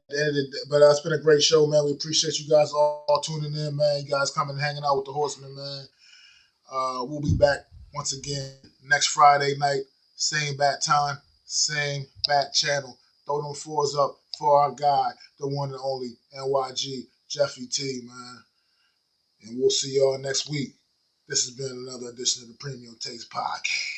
the end of the day, it's been a great show, man. We appreciate you guys all tuning in, man. You guys coming and hanging out with the Horsemen, man. We'll be back once again next Friday night, same bat time, same bat channel. Throw them 4s up for our guy, the one and only NYG Jeffy T, man. And we'll see y'all next week. This has been another edition of the Premium Takes Podcast.